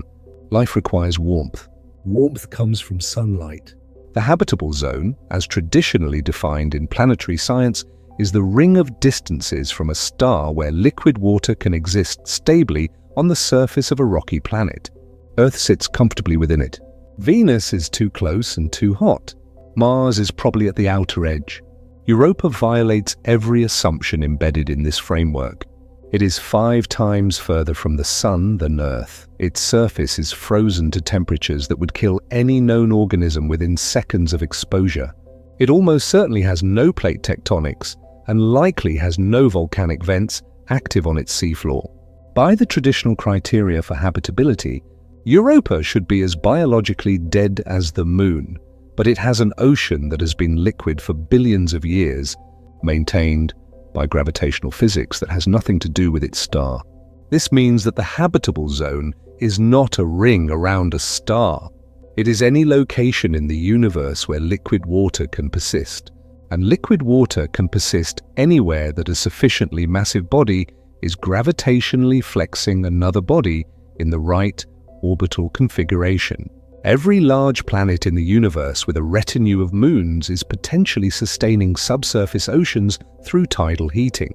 Life requires warmth. Warmth comes from sunlight. The habitable zone, as traditionally defined in planetary science, is the ring of distances from a star where liquid water can exist stably on the surface of a rocky planet. Earth sits comfortably within it. Venus is too close and too hot. Mars is probably at the outer edge. Europa violates every assumption embedded in this framework. It is 5 times further from the Sun than Earth. Its surface is frozen to temperatures that would kill any known organism within seconds of exposure. It almost certainly has no plate tectonics and likely has no volcanic vents active on its seafloor. By the traditional criteria for habitability, Europa should be as biologically dead as the Moon, but it has an ocean that has been liquid for billions of years, maintained by gravitational physics that has nothing to do with its star. This means that the habitable zone is not a ring around a star. It is any location in the universe where liquid water can persist. And liquid water can persist anywhere that a sufficiently massive body is gravitationally flexing another body in the right orbital configuration. Every large planet in the universe with a retinue of moons is potentially sustaining subsurface oceans through tidal heating.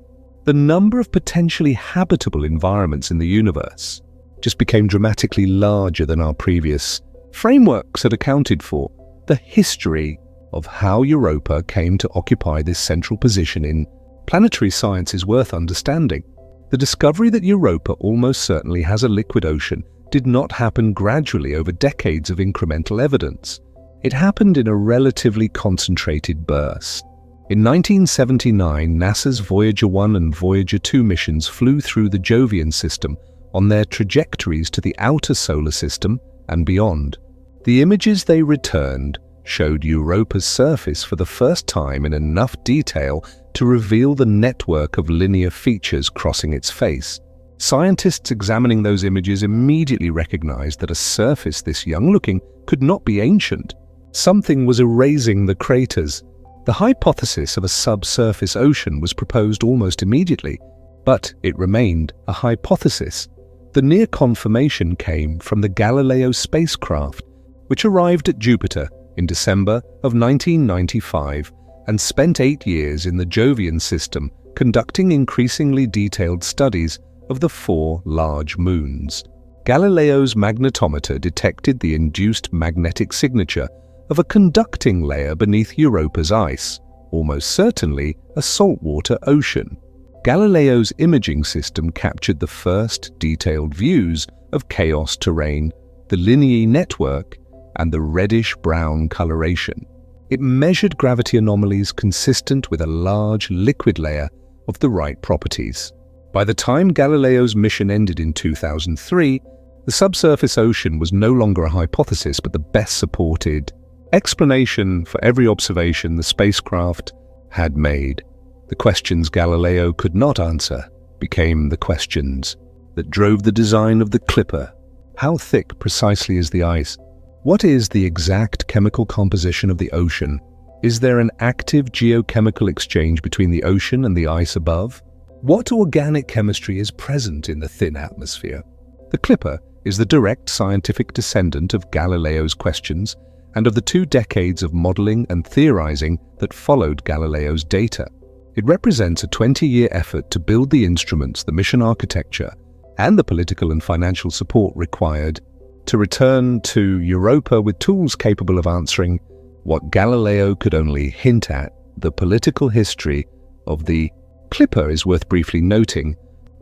The number of potentially habitable environments in the universe just became dramatically larger than our previous frameworks had accounted for. The history of how Europa came to occupy this central position in planetary science is worth understanding. The discovery that Europa almost certainly has a liquid ocean did not happen gradually over decades of incremental evidence. It happened in a relatively concentrated burst. In 1979, NASA's Voyager 1 and Voyager 2 missions flew through the Jovian system on their trajectories to the outer solar system and beyond. The images they returned showed Europa's surface for the first time in enough detail to reveal the network of linear features crossing its face. Scientists examining those images immediately recognized that a surface this young-looking could not be ancient. Something was erasing the craters. The hypothesis of a subsurface ocean was proposed almost immediately, but it remained a hypothesis. The near confirmation came from the Galileo spacecraft, which arrived at Jupiter in December of 1995 and spent 8 years in the Jovian system conducting increasingly detailed studies of the 4 large moons. Galileo's magnetometer detected the induced magnetic signature of a conducting layer beneath Europa's ice, almost certainly a saltwater ocean. Galileo's imaging system captured the first detailed views of chaos terrain, the linear network, and the reddish-brown coloration. It measured gravity anomalies consistent with a large liquid layer of the right properties. By the time Galileo's mission ended in 2003, the subsurface ocean was no longer a hypothesis but the best supported explanation for every observation the spacecraft had made. The questions Galileo could not answer became the questions that drove the design of the Clipper. How thick precisely is the ice? What is the exact chemical composition of the ocean? Is there an active geochemical exchange between the ocean and the ice above? What organic chemistry is present in the thin atmosphere? The Clipper is the direct scientific descendant of Galileo's questions and of the 2 decades of modeling and theorizing that followed Galileo's data. It represents a 20-year effort to build the instruments, the mission architecture, and the political and financial support required to return to Europa with tools capable of answering what Galileo could only hint at. The political history of the Clipper is worth briefly noting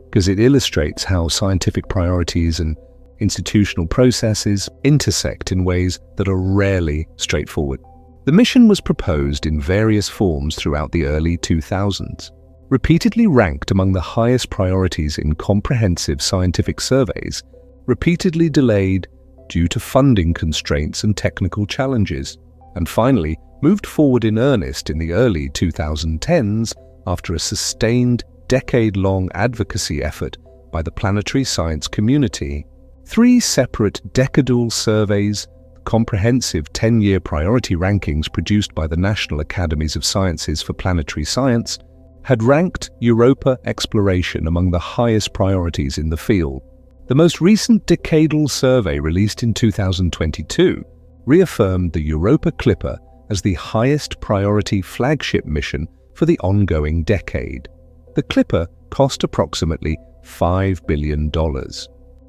because it illustrates how scientific priorities and institutional processes intersect in ways that are rarely straightforward. The mission was proposed in various forms throughout the early 2000s, repeatedly ranked among the highest priorities in comprehensive scientific surveys, repeatedly delayed due to funding constraints and technical challenges, and finally moved forward in earnest in the early 2010s after a sustained decade-long advocacy effort by the planetary science community. 3 separate decadal surveys, comprehensive 10-year priority rankings produced by the National Academies of Sciences for Planetary Science, had ranked Europa exploration among the highest priorities in the field. The most recent decadal survey released in 2022 reaffirmed the Europa Clipper as the highest priority flagship mission for the ongoing decade. The Clipper cost approximately $5 billion.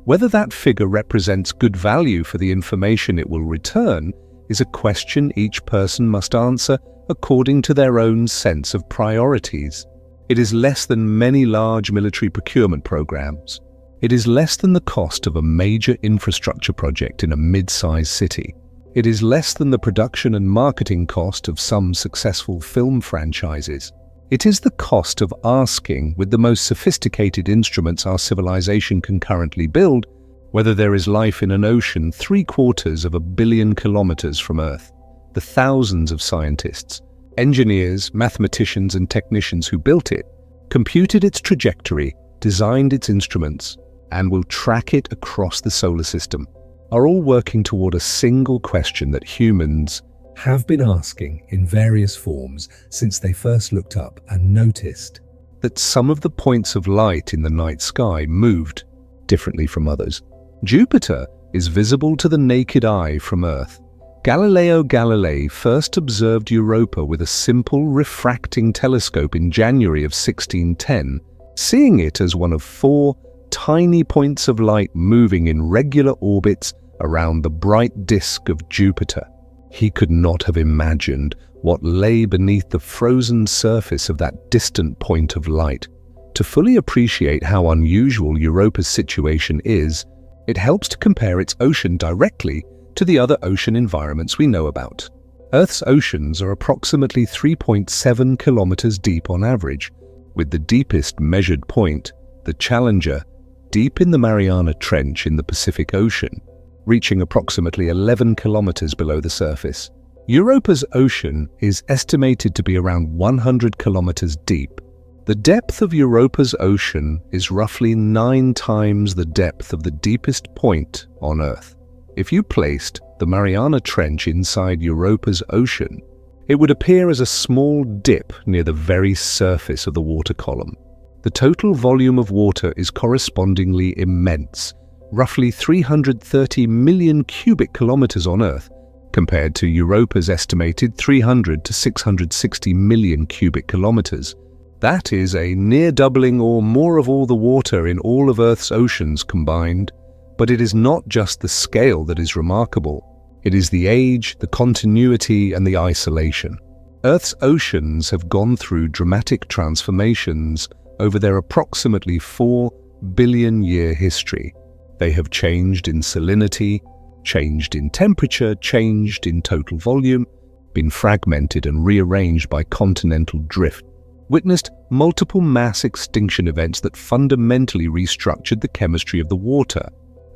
Whether that figure represents good value for the information it will return is a question each person must answer according to their own sense of priorities. It is less than many large military procurement programs. It is less than the cost of a major infrastructure project in a mid-sized city. It is less than the production and marketing cost of some successful film franchises. It is the cost of asking, with the most sophisticated instruments our civilization can currently build, whether there is life in an ocean 750 million kilometers from Earth. The thousands of scientists, engineers, mathematicians, and technicians who built it, computed its trajectory, designed its instruments, and will track it across the solar system, are all working toward a single question that humans have been asking in various forms since they first looked up and noticed that some of the points of light in the night sky moved differently from others. Jupiter is visible to the naked eye from Earth. Galileo Galilei first observed Europa with a simple refracting telescope in January of 1610, seeing it as one of 4 tiny points of light moving in regular orbits around the bright disk of Jupiter. He could not have imagined what lay beneath the frozen surface of that distant point of light. To fully appreciate how unusual Europa's situation is, it helps to compare its ocean directly to the other ocean environments we know about. Earth's oceans are approximately 3.7 kilometers deep on average, with the deepest measured point, the Challenger, deep in the Mariana Trench in the Pacific Ocean, reaching approximately 11 kilometers below the surface. Europa's ocean is estimated to be around 100 kilometers deep. The depth of Europa's ocean is roughly 9 times the depth of the deepest point on Earth. If you placed the Mariana Trench inside Europa's ocean, it would appear as a small dip near the very surface of the water column. The total volume of water is correspondingly immense, roughly 330 million cubic kilometers on Earth, compared to Europa's estimated 300 to 660 million cubic kilometers. That is a near doubling or more of all the water in all of Earth's oceans combined. But it is not just the scale that is remarkable. It is the age, the continuity, and the isolation. Earth's oceans have gone through dramatic transformations over their approximately 4 billion year history. They have changed in salinity, changed in temperature, changed in total volume, been fragmented and rearranged by continental drift, witnessed multiple mass extinction events that fundamentally restructured the chemistry of the water,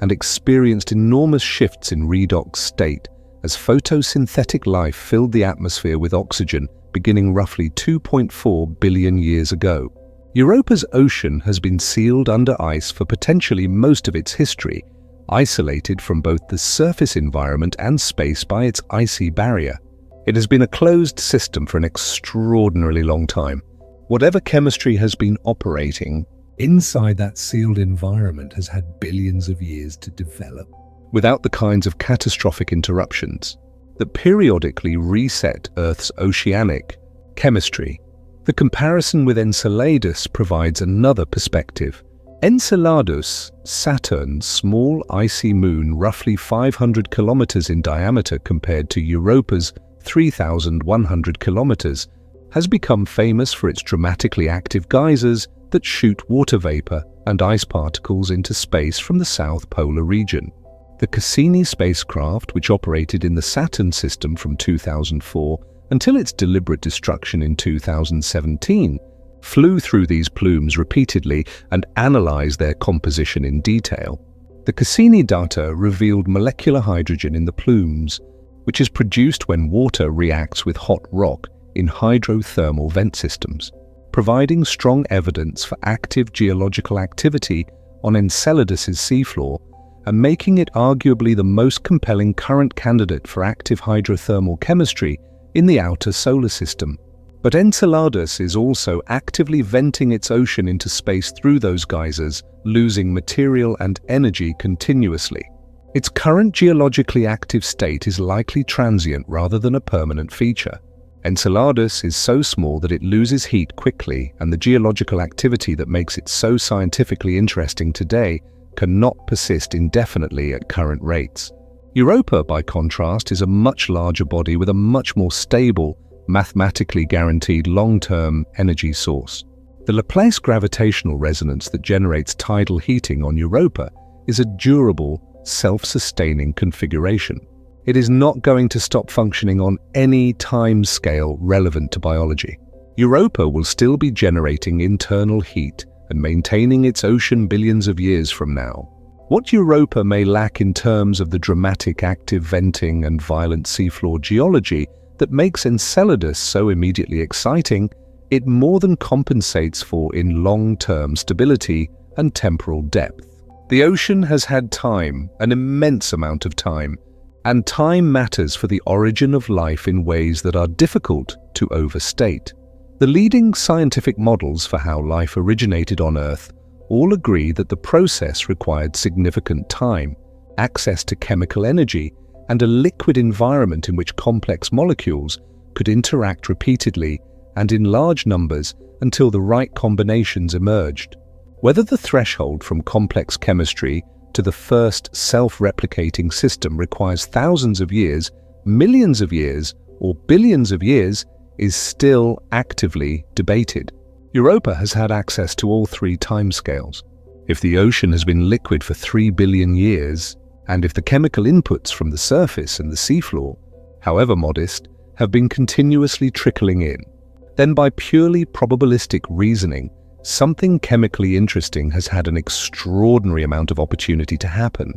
and experienced enormous shifts in redox state as photosynthetic life filled the atmosphere with oxygen beginning roughly 2.4 billion years ago. Europa's ocean has been sealed under ice for potentially most of its history, isolated from both the surface environment and space by its icy barrier. It has been a closed system for an extraordinarily long time. Whatever chemistry has been operating inside that sealed environment has had billions of years to develop, without the kinds of catastrophic interruptions that periodically reset Earth's oceanic chemistry. The comparison with Enceladus provides another perspective. Enceladus, Saturn's small icy moon roughly 500 kilometers in diameter compared to Europa's 3,100 kilometers, has become famous for its dramatically active geysers that shoot water vapor and ice particles into space from the South Polar region. The Cassini spacecraft, which operated in the Saturn system from 2004 until its deliberate destruction in 2017, flew through these plumes repeatedly and analyzed their composition in detail. The Cassini data revealed molecular hydrogen in the plumes, which is produced when water reacts with hot rock in hydrothermal vent systems, providing strong evidence for active geological activity on Enceladus's seafloor and making it arguably the most compelling current candidate for active hydrothermal chemistry in the outer solar system. But Enceladus is also actively venting its ocean into space through those geysers, losing material and energy continuously. Its current geologically active state is likely transient rather than a permanent feature. Enceladus is so small that it loses heat quickly, and the geological activity that makes it so scientifically interesting today cannot persist indefinitely at current rates. Europa, by contrast, is a much larger body with a much more stable, mathematically guaranteed long-term energy source. The Laplace gravitational resonance that generates tidal heating on Europa is a durable, self-sustaining configuration. It is not going to stop functioning on any time scale relevant to biology. Europa will still be generating internal heat and maintaining its ocean billions of years from now. What Europa may lack in terms of the dramatic active venting and violent seafloor geology that makes Enceladus so immediately exciting, it more than compensates for in long-term stability and temporal depth. The ocean has had time, an immense amount of time, and time matters for the origin of life in ways that are difficult to overstate. The leading scientific models for how life originated on Earth all agree that the process required significant time, access to chemical energy, and a liquid environment in which complex molecules could interact repeatedly and in large numbers until the right combinations emerged. Whether the threshold from complex chemistry to the first self-replicating system requires thousands of years, millions of years, or billions of years is still actively debated. Europa has had access to all three timescales. If the ocean has been liquid for 3 billion years, and if the chemical inputs from the surface and the seafloor, however modest, have been continuously trickling in, then by purely probabilistic reasoning, something chemically interesting has had an extraordinary amount of opportunity to happen.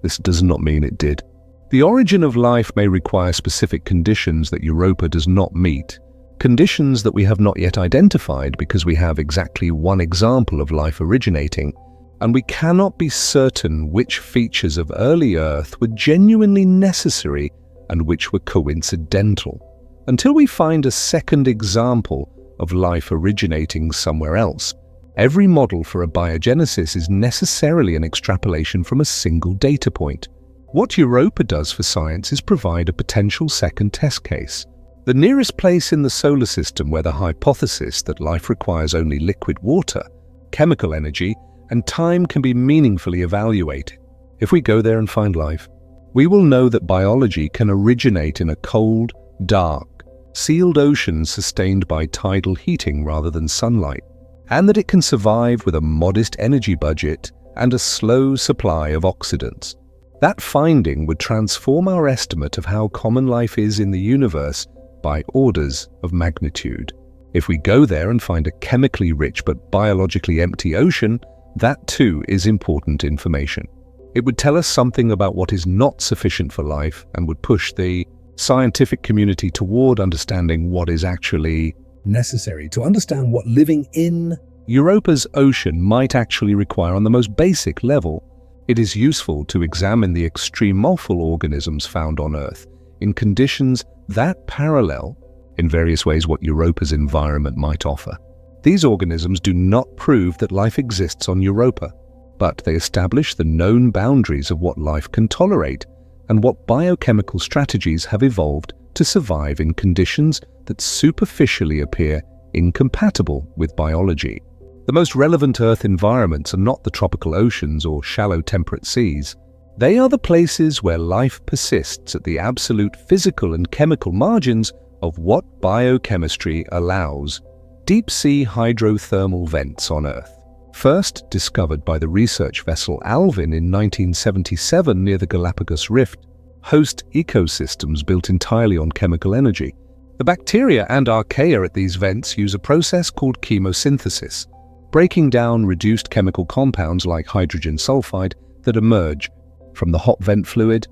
This does not mean it did. The origin of life may require specific conditions that Europa does not meet, conditions that we have not yet identified because we have exactly one example of life originating, and we cannot be certain which features of early Earth were genuinely necessary and which were coincidental, until we find a second example of life originating somewhere else. Every model for a biogenesis is necessarily an extrapolation from a single data point. What Europa does for science is provide a potential second test case. The nearest place in the solar system where the hypothesis that life requires only liquid water, chemical energy, and time can be meaningfully evaluated. If we go there and find life, we will know that biology can originate in a cold, dark, sealed ocean sustained by tidal heating rather than sunlight, and that it can survive with a modest energy budget and a slow supply of oxidants. That finding would transform our estimate of how common life is in the universe by orders of magnitude. If we go there and find a chemically rich but biologically empty ocean, that too is important information. It would tell us something about what is not sufficient for life and would push the scientific community toward understanding what is actually necessary to understand what living in Europa's ocean might actually require on the most basic level. It is useful to examine the extremophile organisms found on Earth in conditions that parallel, in various ways, what Europa's environment might offer. These organisms do not prove that life exists on Europa, but they establish the known boundaries of what life can tolerate and what biochemical strategies have evolved to survive in conditions that superficially appear incompatible with biology. The most relevant Earth environments are not the tropical oceans or shallow temperate seas. They are the places where life persists at the absolute physical and chemical margins of what biochemistry allows. Deep-sea hydrothermal vents on Earth, first discovered by the research vessel Alvin in 1977 near the Galapagos Rift, host ecosystems built entirely on chemical energy. The bacteria and archaea at these vents use a process called chemosynthesis, breaking down reduced chemical compounds like hydrogen sulfide that emerge from the hot vent fluid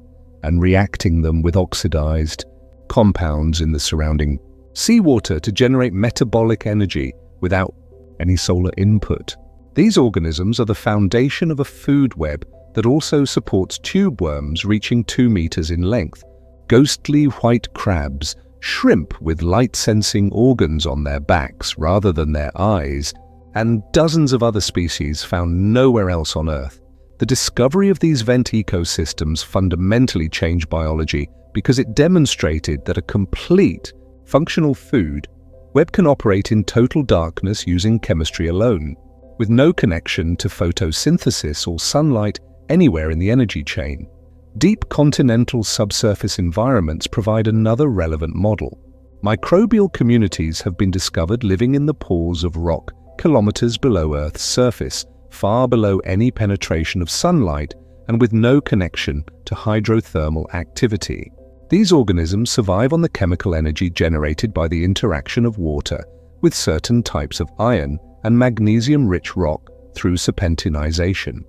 and reacting them with oxidized compounds in the surrounding seawater to generate metabolic energy without any solar input. These organisms are the foundation of a food web that also supports tube worms reaching 2 meters in length, ghostly white crabs, shrimp with light-sensing organs on their backs rather than their eyes, and dozens of other species found nowhere else on Earth. The discovery of these vent ecosystems fundamentally changed biology because it demonstrated that a complete, functional food web can operate in total darkness using chemistry alone, with no connection to photosynthesis or sunlight anywhere in the energy chain. Deep continental subsurface environments provide another relevant model. Microbial communities have been discovered living in the pores of rock kilometers below Earth's surface, far below any penetration of sunlight and with no connection to hydrothermal activity. These organisms survive on the chemical energy generated by the interaction of water with certain types of iron and magnesium-rich rock through serpentinization.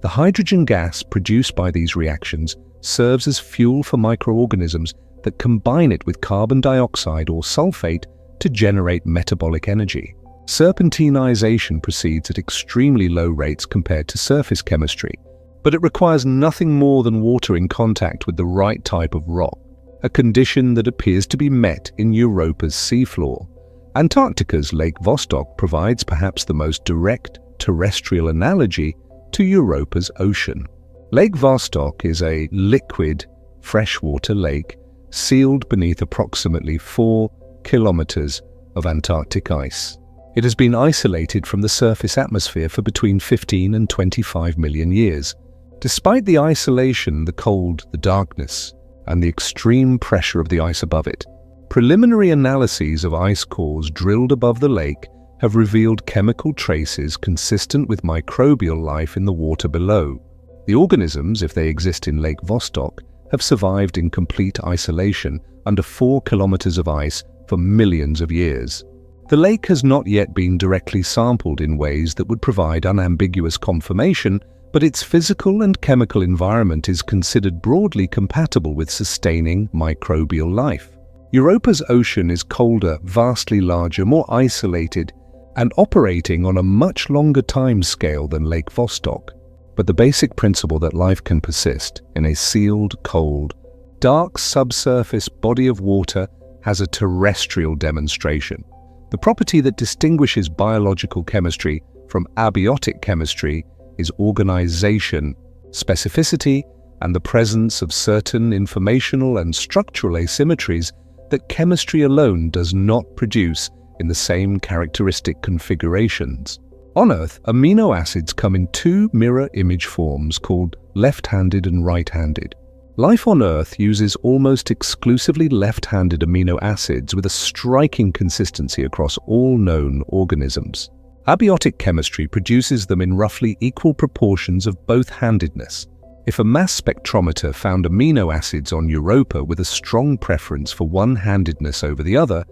The hydrogen gas produced by these reactions serves as fuel for microorganisms that combine it with carbon dioxide or sulfate to generate metabolic energy. Serpentinization proceeds at extremely low rates compared to surface chemistry, but it requires nothing more than water in contact with the right type of rock, a condition that appears to be met in Europa's seafloor. Antarctica's Lake Vostok provides perhaps the most direct terrestrial analogy to Europa's ocean. Lake Vostok is a liquid, freshwater lake sealed beneath approximately 4 kilometers of Antarctic ice. It has been isolated from the surface atmosphere for between 15 and 25 million years. Despite the isolation, the cold, the darkness, and the extreme pressure of the ice above it, preliminary analyses of ice cores drilled above the lake have revealed chemical traces consistent with microbial life in the water below. The organisms, if they exist in Lake Vostok, have survived in complete isolation under 4 kilometers of ice for millions of years. The lake has not yet been directly sampled in ways that would provide unambiguous confirmation, but its physical and chemical environment is considered broadly compatible with sustaining microbial life. Europa's ocean is colder, vastly larger, more isolated, and operating on a much longer time scale than Lake Vostok. But the basic principle that life can persist in a sealed, cold, dark subsurface body of water has a terrestrial demonstration. The property that distinguishes biological chemistry from abiotic chemistry is organization, specificity, and the presence of certain informational and structural asymmetries that chemistry alone does not produce in the same characteristic configurations. On Earth, amino acids come in 2 mirror image forms called left-handed and right-handed. Life on Earth uses almost exclusively left-handed amino acids with a striking consistency across all known organisms. Abiotic chemistry produces them in roughly equal proportions of both-handedness. If a mass spectrometer found amino acids on Europa with a strong preference for one-handedness over the other,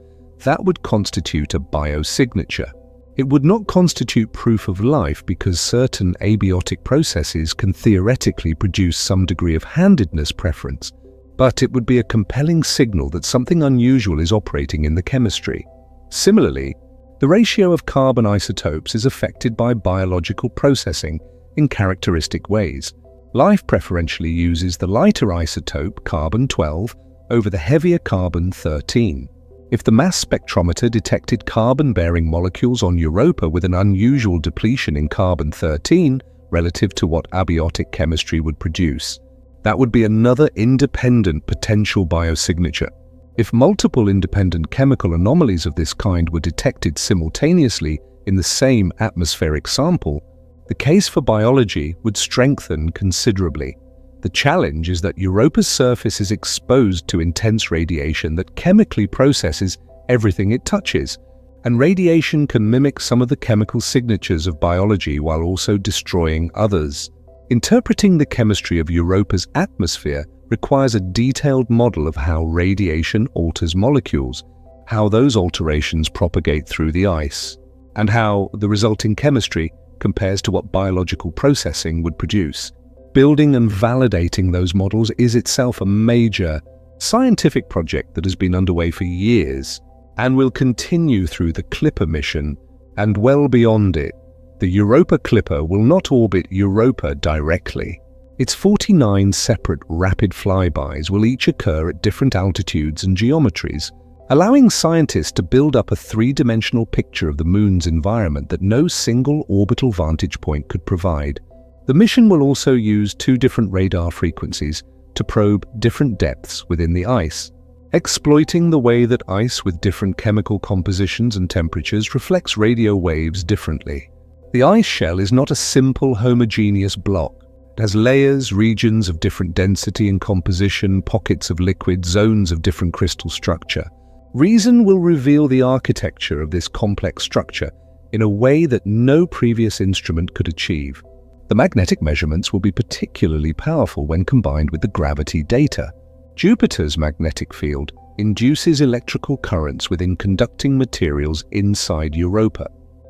that would constitute a biosignature. It would not constitute proof of life because certain abiotic processes can theoretically produce some degree of handedness preference, but it would be a compelling signal that something unusual is operating in the chemistry. Similarly, the ratio of carbon isotopes is affected by biological processing in characteristic ways. Life preferentially uses the lighter isotope carbon-12 over the heavier carbon-13. If the mass spectrometer detected carbon-bearing molecules on Europa with an unusual depletion in carbon-13 relative to what abiotic chemistry would produce, that would be another independent potential biosignature. If multiple independent chemical anomalies of this kind were detected simultaneously in the same atmospheric sample, the case for biology would strengthen considerably. The challenge is that Europa's surface is exposed to intense radiation that chemically processes everything it touches, and radiation can mimic some of the chemical signatures of biology while also destroying others. Interpreting the chemistry of Europa's atmosphere requires a detailed model of how radiation alters molecules, how those alterations propagate through the ice, and how the resulting chemistry compares to what biological processing would produce. Building and validating those models is itself a major scientific project that has been underway for years and will continue through the Clipper mission and well beyond it. The Europa Clipper will not orbit Europa directly. Its 49 separate rapid flybys will each occur at different altitudes and geometries, allowing scientists to build up a 3-dimensional picture of the Moon's environment that no single orbital vantage point could provide. The mission will also use 2 different radar frequencies to probe different depths within the ice, exploiting the way that ice with different chemical compositions and temperatures reflects radio waves differently. The ice shell is not a simple homogeneous block. It has layers, regions of different density and composition, pockets of liquid, zones of different crystal structure. Reason will reveal the architecture of this complex structure in a way that no previous instrument could achieve. The magnetic measurements will be particularly powerful when combined with the gravity data. Jupiter's magnetic field induces electrical currents within conducting materials inside Europa.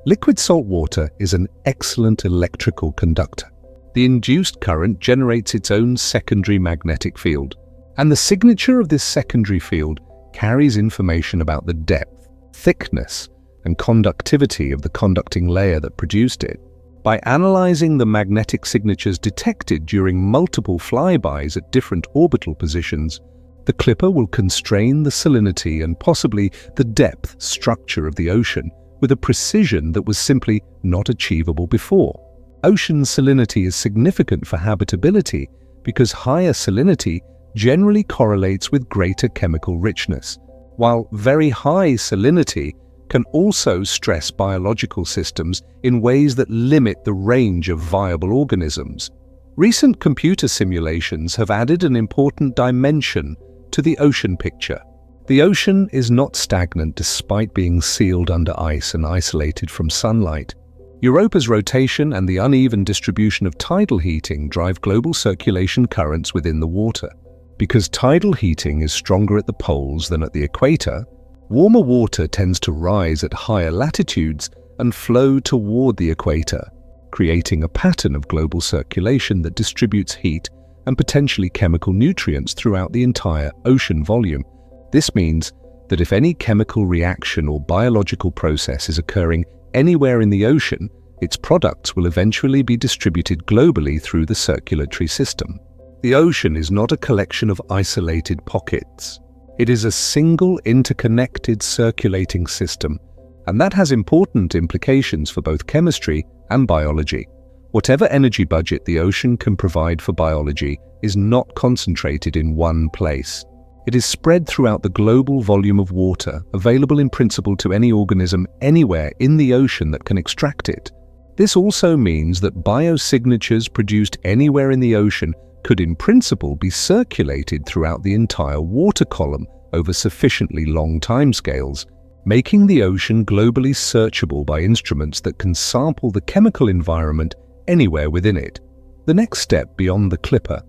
Liquid salt water is an excellent electrical conductor. The induced current generates its own secondary magnetic field, and the signature of this secondary field carries information about the depth, thickness, and conductivity of the conducting layer that produced it. By analyzing the magnetic signatures detected during multiple flybys at different orbital positions, the Clipper will constrain the salinity and possibly the depth structure of the ocean with a precision that was simply not achievable before. Ocean salinity is significant for habitability because higher salinity generally correlates with greater chemical richness, while very high salinity can also stress biological systems in ways that limit the range of viable organisms. Recent computer simulations have added an important dimension to the ocean picture. The ocean is not stagnant despite being sealed under ice and isolated from sunlight. Europa's rotation and the uneven distribution of tidal heating drive global circulation currents within the water. Because tidal heating is stronger at the poles than at the equator, warmer water tends to rise at higher latitudes and flow toward the equator, creating a pattern of global circulation that distributes heat and potentially chemical nutrients throughout the entire ocean volume. This means that if any chemical reaction or biological process is occurring anywhere in the ocean, its products will eventually be distributed globally through the circulatory system. The ocean is not a collection of isolated pockets. It is a single interconnected circulating system, and that has important implications for both chemistry and biology. Whatever energy budget the ocean can provide for biology is not concentrated in one place. It is spread throughout the global volume of water, available in principle to any organism anywhere in the ocean that can extract it. This also means that biosignatures produced anywhere in the ocean could in principle be circulated throughout the entire water column over sufficiently long timescales, making the ocean globally searchable by instruments that can sample the chemical environment anywhere within it. The next step beyond the clipper,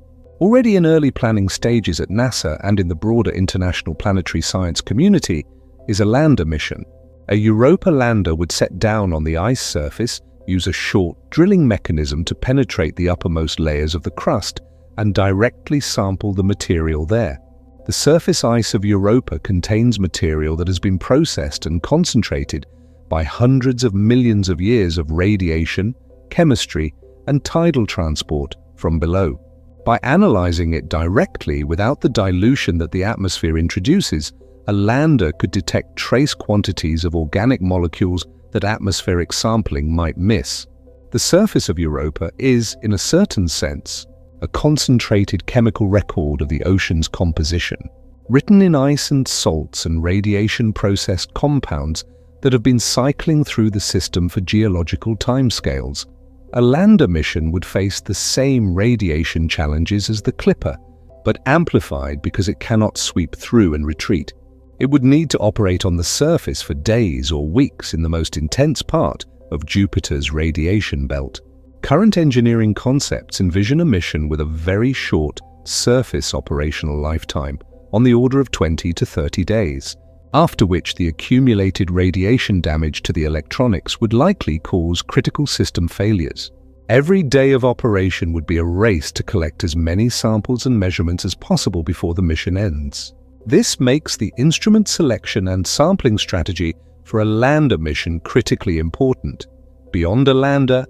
already in early planning stages at NASA and in the broader international planetary science community, is a lander mission. A Europa lander would set down on the ice surface, use a short drilling mechanism to penetrate the uppermost layers of the crust, and directly sample the material there. The surface ice of Europa contains material that has been processed and concentrated by hundreds of millions of years of radiation, chemistry, and tidal transport from below. By analyzing it directly without the dilution that the atmosphere introduces, a lander could detect trace quantities of organic molecules that atmospheric sampling might miss. The surface of Europa is, in a certain sense, a concentrated chemical record of the ocean's composition, written in ice and salts and radiation-processed compounds that have been cycling through the system for geological timescales. A lander mission would face the same radiation challenges as the clipper, but amplified because it cannot sweep through and retreat. It would need to operate on the surface for days or weeks in the most intense part of Jupiter's radiation belt. Current engineering concepts envision a mission with a very short surface operational lifetime, on the order of 20 to 30 days, after which the accumulated radiation damage to the electronics would likely cause critical system failures. Every day of operation would be a race to collect as many samples and measurements as possible before the mission ends. This makes the instrument selection and sampling strategy for a lander mission critically important. Beyond a lander,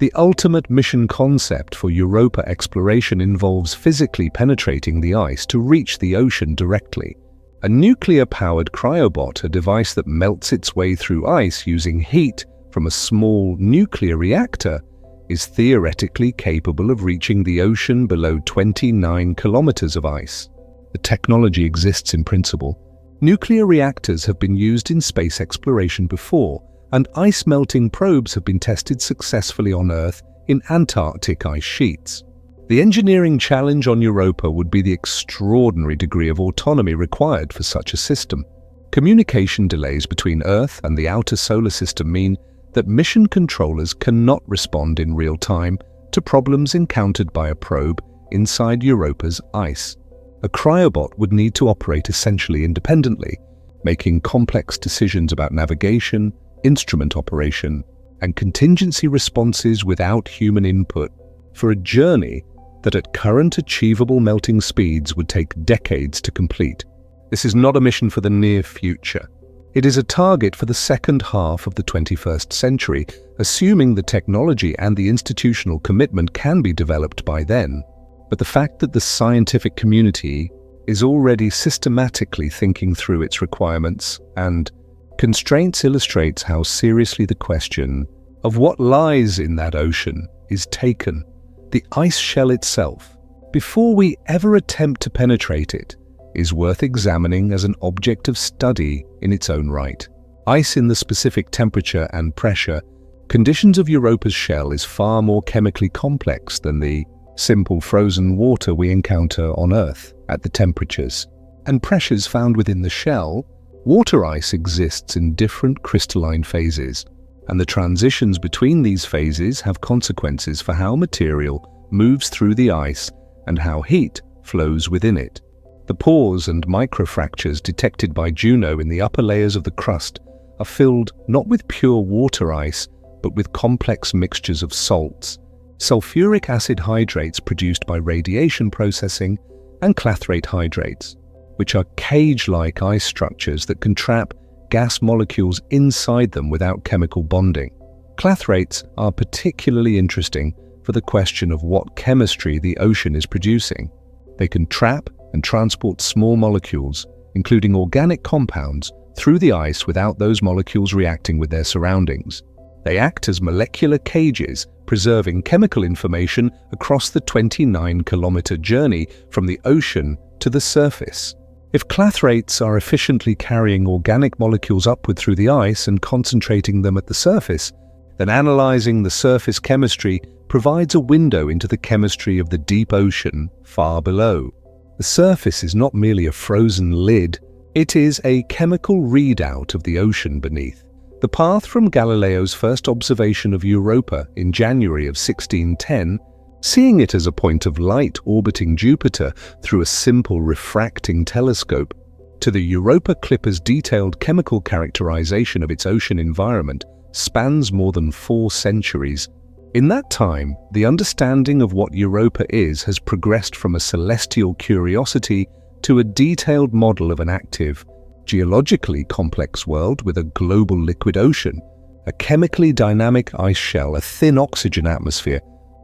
the ultimate mission concept for Europa exploration involves physically penetrating the ice to reach the ocean directly. A nuclear-powered cryobot, a device that melts its way through ice using heat from a small nuclear reactor, is theoretically capable of reaching the ocean below 29 kilometers of ice. The technology exists in principle. Nuclear reactors have been used in space exploration before, and ice-melting probes have been tested successfully on Earth in Antarctic ice sheets. The engineering challenge on Europa would be the extraordinary degree of autonomy required for such a system. Communication delays between Earth and the outer solar system mean that mission controllers cannot respond in real time to problems encountered by a probe inside Europa's ice. A cryobot would need to operate essentially independently, making complex decisions about navigation, instrument operation, and contingency responses without human input, for a journey that at current achievable melting speeds would take decades to complete. This is not a mission for the near future. It is a target for the second half of the 21st century, assuming the technology and the institutional commitment can be developed by then. But the fact that the scientific community is already systematically thinking through its requirements and constraints illustrates how seriously the question of what lies in that ocean is taken. The ice shell itself, before we ever attempt to penetrate it, is worth examining as an object of study in its own right. Ice in the specific temperature and pressure conditions of Europa's shell is far more chemically complex than the simple frozen water we encounter on Earth at the temperatures. and pressures found within the shell, water ice exists in different crystalline phases, and the transitions between these phases have consequences for how material moves through the ice and how heat flows within it. The pores and microfractures detected by Juno in the upper layers of the crust are filled not with pure water ice, but with complex mixtures of salts, sulfuric acid hydrates produced by radiation processing, and clathrate hydrates, which are cage-like ice structures that can trap gas molecules inside them without chemical bonding. Clathrates are particularly interesting for the question of what chemistry the ocean is producing. They can trap and transport small molecules, including organic compounds, through the ice without those molecules reacting with their surroundings. They act as molecular cages, preserving chemical information across the 29-kilometer journey from the ocean to the surface. If clathrates are efficiently carrying organic molecules upward through the ice and concentrating them at the surface, then analyzing the surface chemistry provides a window into the chemistry of the deep ocean far below. The surface is not merely a frozen lid, it is a chemical readout of the ocean beneath. The path from Galileo's first observation of Europa in January of 1610, seeing it as a point of light orbiting Jupiter through a simple refracting telescope, to the Europa Clipper's detailed chemical characterization of its ocean environment, spans more than 4 centuries. In that time, the understanding of what Europa is has progressed from a celestial curiosity to a detailed model of an active, geologically complex world with a global liquid ocean, a chemically dynamic ice shell, a thin oxygen atmosphere,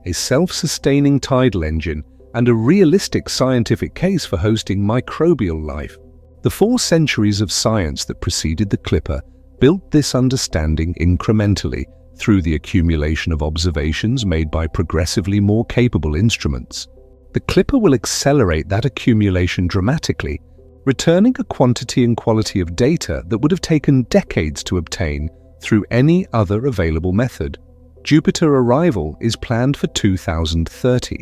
a self-sustaining tidal engine, and a realistic scientific case for hosting microbial life. The 4 centuries of science that preceded the Clipper built this understanding incrementally through the accumulation of observations made by progressively more capable instruments. The Clipper will accelerate that accumulation dramatically, returning a quantity and quality of data that would have taken decades to obtain through any other available method. Jupiter arrival is planned for 2030.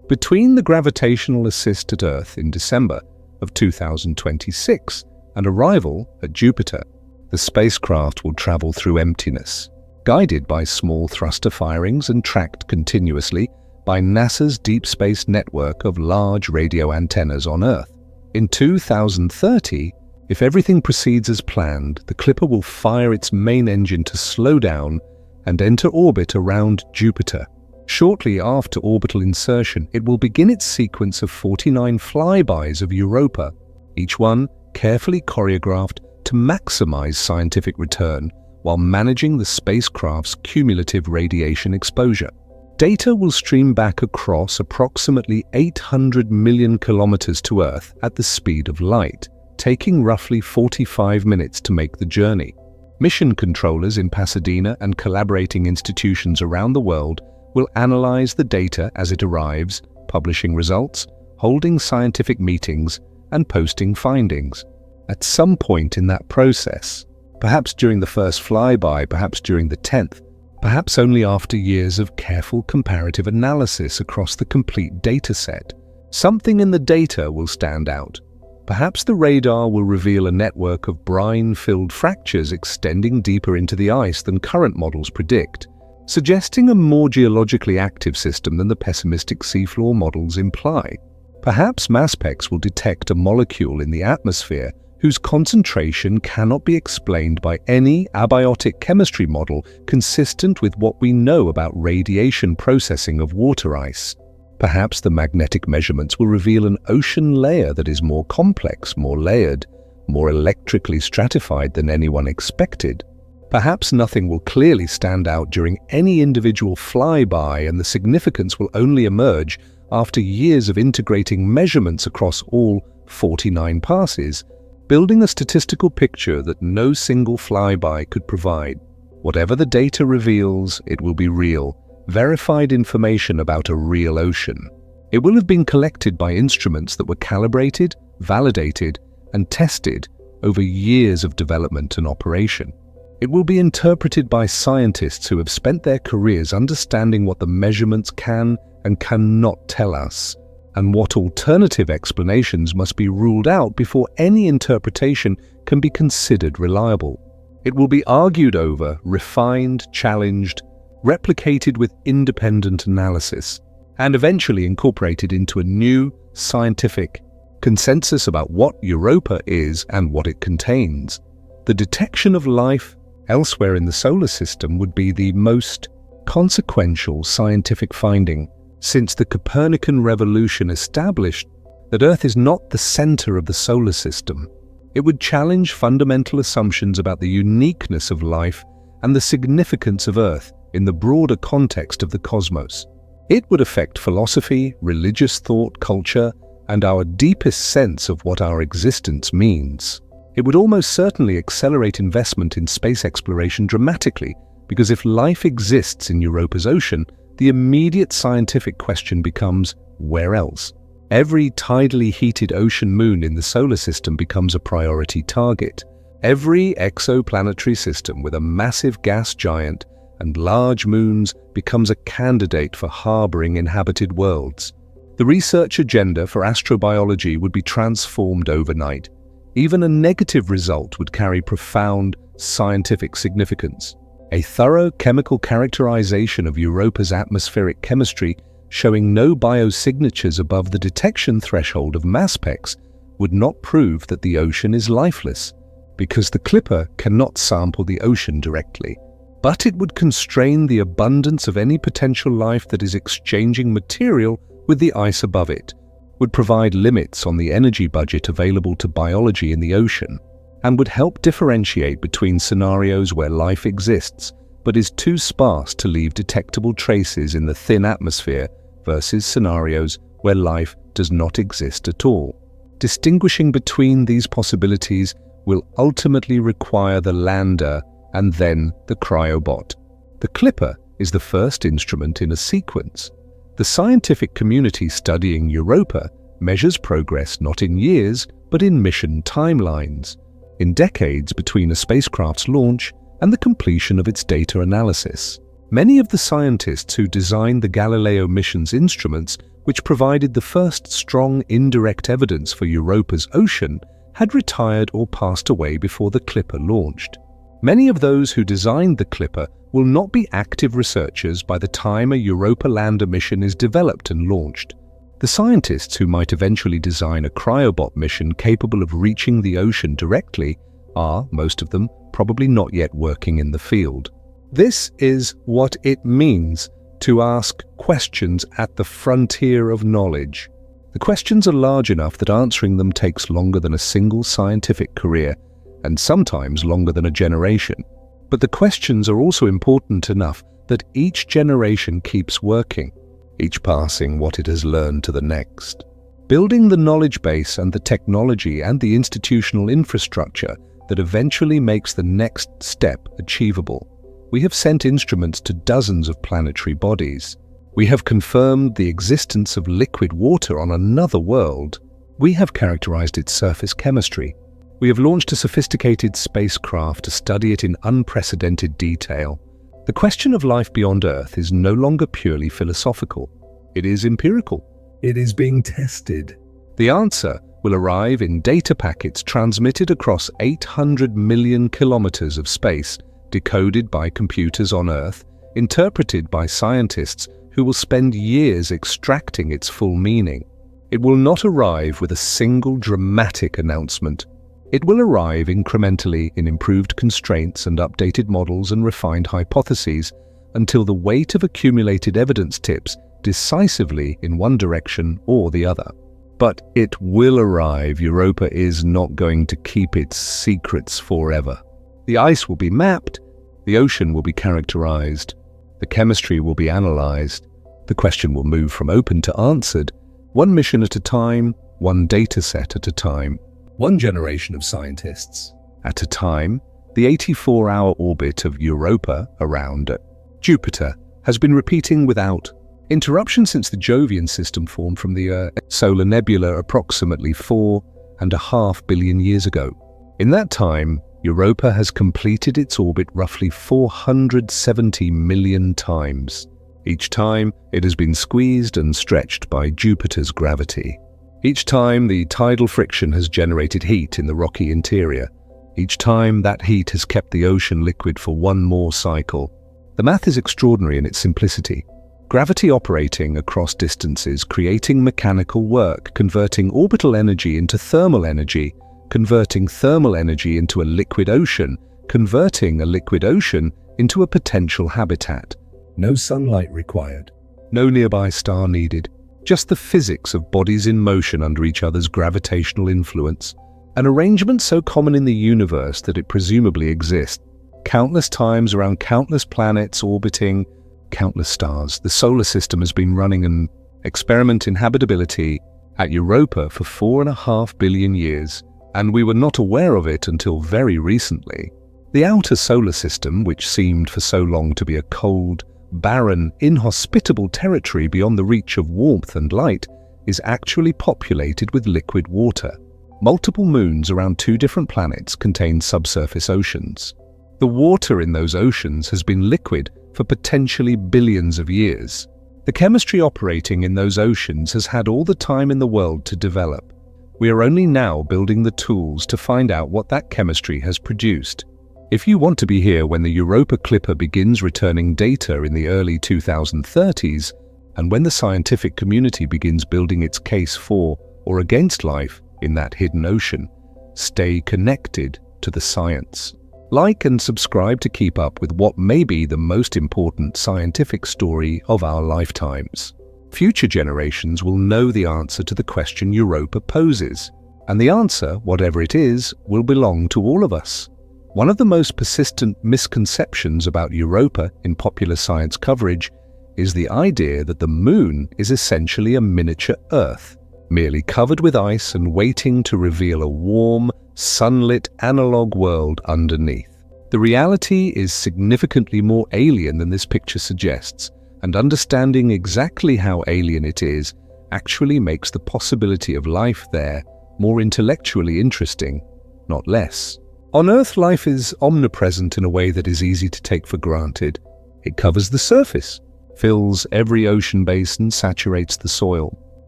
Between the gravitational assist at Earth in December of 2026 and arrival at Jupiter, the spacecraft will travel through emptiness, guided by small thruster firings and tracked continuously by NASA's Deep Space network of large radio antennas on Earth. In 2030, if everything proceeds as planned, the Clipper will fire its main engine to slow down and enter orbit around Jupiter. Shortly after orbital insertion, it will begin its sequence of 49 flybys of Europa, each one carefully choreographed to maximize scientific return while managing the spacecraft's cumulative radiation exposure. Data will stream back across approximately 800 million kilometers to Earth at the speed of light, taking roughly 45 minutes to make the journey. Mission controllers in Pasadena and collaborating institutions around the world will analyze the data as it arrives, publishing results, holding scientific meetings, and posting findings. At some point in that process, perhaps during the first flyby, perhaps during the 10th, perhaps only after years of careful comparative analysis across the complete dataset, something in the data will stand out. Perhaps the radar will reveal a network of brine-filled fractures extending deeper into the ice than current models predict, suggesting a more geologically active system than the pessimistic seafloor models imply. Perhaps MASSPEX will detect a molecule in the atmosphere whose concentration cannot be explained by any abiotic chemistry model consistent with what we know about radiation processing of water ice. Perhaps the magnetic measurements will reveal an ocean layer that is more complex, more layered, more electrically stratified than anyone expected. Perhaps nothing will clearly stand out during any individual flyby, and the significance will only emerge after years of integrating measurements across all 49 passes, building a statistical picture that no single flyby could provide. Whatever the data reveals, it will be real, verified information about a real ocean. It will have been collected by instruments that were calibrated, validated, and tested over years of development and operation. It will be interpreted by scientists who have spent their careers understanding what the measurements can and cannot tell us, and what alternative explanations must be ruled out before any interpretation can be considered reliable. It will be argued over, refined, challenged, replicated with independent analysis, and eventually incorporated into a new scientific consensus about what Europa is and what it contains. The detection of life elsewhere in the solar system would be the most consequential scientific finding, since the Copernican revolution established that Earth is not the center of the solar system. It would challenge fundamental assumptions about the uniqueness of life and the significance of Earth in the broader context of the cosmos. It would affect philosophy, religious thought, culture, and our deepest sense of what our existence means. It would almost certainly accelerate investment in space exploration dramatically, because if life exists in Europa's ocean, the immediate scientific question becomes, where else? Every tidally heated ocean moon in the solar system becomes a priority target. Every exoplanetary system with a massive gas giant and large moons becomes a candidate for harboring inhabited worlds. The research agenda for astrobiology would be transformed overnight. Even a negative result would carry profound scientific significance. A thorough chemical characterization of Europa's atmospheric chemistry showing no biosignatures above the detection threshold of MASPEX would not prove that the ocean is lifeless, because the clipper cannot sample the ocean directly. But it would constrain the abundance of any potential life that is exchanging material with the ice above it, would provide limits on the energy budget available to biology in the ocean, and would help differentiate between scenarios where life exists but is too sparse to leave detectable traces in the thin atmosphere versus scenarios where life does not exist at all. Distinguishing between these possibilities will ultimately require the lander and then the cryobot. The clipper is the first instrument in a sequence. The scientific community studying Europa measures progress not in years but in mission timelines, in decades between a spacecraft's launch and the completion of its data analysis. Many of the scientists who designed the Galileo mission's instruments, which provided the first strong indirect evidence for Europa's ocean, had retired or passed away before the Clipper launched. Many of those who designed the Clipper will not be active researchers by the time a Europa lander mission is developed and launched. The scientists who might eventually design a cryobot mission capable of reaching the ocean directly are, most of them, probably not yet working in the field. This is what it means to ask questions at the frontier of knowledge. The questions are large enough that answering them takes longer than a single scientific career, and sometimes longer than a generation. But the questions are also important enough that each generation keeps working, each passing what it has learned to the next. Building the knowledge base and the technology and the institutional infrastructure that eventually makes the next step achievable. We have sent instruments to dozens of planetary bodies. We have confirmed the existence of liquid water on another world. We have characterized its surface chemistry. We have launched a sophisticated spacecraft to study it in unprecedented detail. The question of life beyond Earth is no longer purely philosophical. It is empirical. It is being tested. The answer will arrive in data packets transmitted across 800 million kilometers of space, decoded by computers on Earth, interpreted by scientists who will spend years extracting its full meaning. It will not arrive with a single dramatic announcement. It will arrive incrementally in improved constraints and updated models and refined hypotheses until the weight of accumulated evidence tips decisively in one direction or the other. But it will arrive. Europa is not going to keep its secrets forever. The ice will be mapped, the ocean will be characterized, the chemistry will be analyzed, the question will move from open to answered, one mission at a time, one data set at a time, one generation of scientists at a time. The 84-hour orbit of Europa around Jupiter has been repeating without interruption since the Jovian system formed from the solar nebula approximately 4.5 billion years ago. In that time, Europa has completed its orbit roughly 470 million times. Each time, it has been squeezed and stretched by Jupiter's gravity. Each time, the tidal friction has generated heat in the rocky interior. Each time, that heat has kept the ocean liquid for one more cycle. The math is extraordinary in its simplicity. Gravity operating across distances, creating mechanical work, converting orbital energy into thermal energy, converting thermal energy into a liquid ocean, converting a liquid ocean into a potential habitat. No sunlight required. No nearby star needed. Just the physics of bodies in motion under each other's gravitational influence. An arrangement so common in the universe that it presumably exists. Countless times around countless planets orbiting countless stars. The solar system has been running an experiment in habitability at Europa for 4.5 billion years, and we were not aware of it until very recently. The outer solar system, which seemed for so long to be a cold, barren, inhospitable territory beyond the reach of warmth and light, is actually populated with liquid water. Multiple moons around 2 different planets contain subsurface oceans. The water in those oceans has been liquid for potentially billions of years. The chemistry operating in those oceans has had all the time in the world to develop. We are only now building the tools to find out what that chemistry has produced. If you want to be here when the Europa Clipper begins returning data in the early 2030s, and when the scientific community begins building its case for or against life in that hidden ocean, stay connected to the science. Like and subscribe to keep up with what may be the most important scientific story of our lifetimes. Future generations will know the answer to the question Europa poses, and the answer, whatever it is, will belong to all of us. One of the most persistent misconceptions about Europa in popular science coverage is the idea that the Moon is essentially a miniature Earth, merely covered with ice and waiting to reveal a warm, sunlit analog world underneath. The reality is significantly more alien than this picture suggests, and understanding exactly how alien it is actually makes the possibility of life there more intellectually interesting, not less. On Earth, life is omnipresent in a way that is easy to take for granted. It covers the surface, fills every ocean basin, saturates the soil,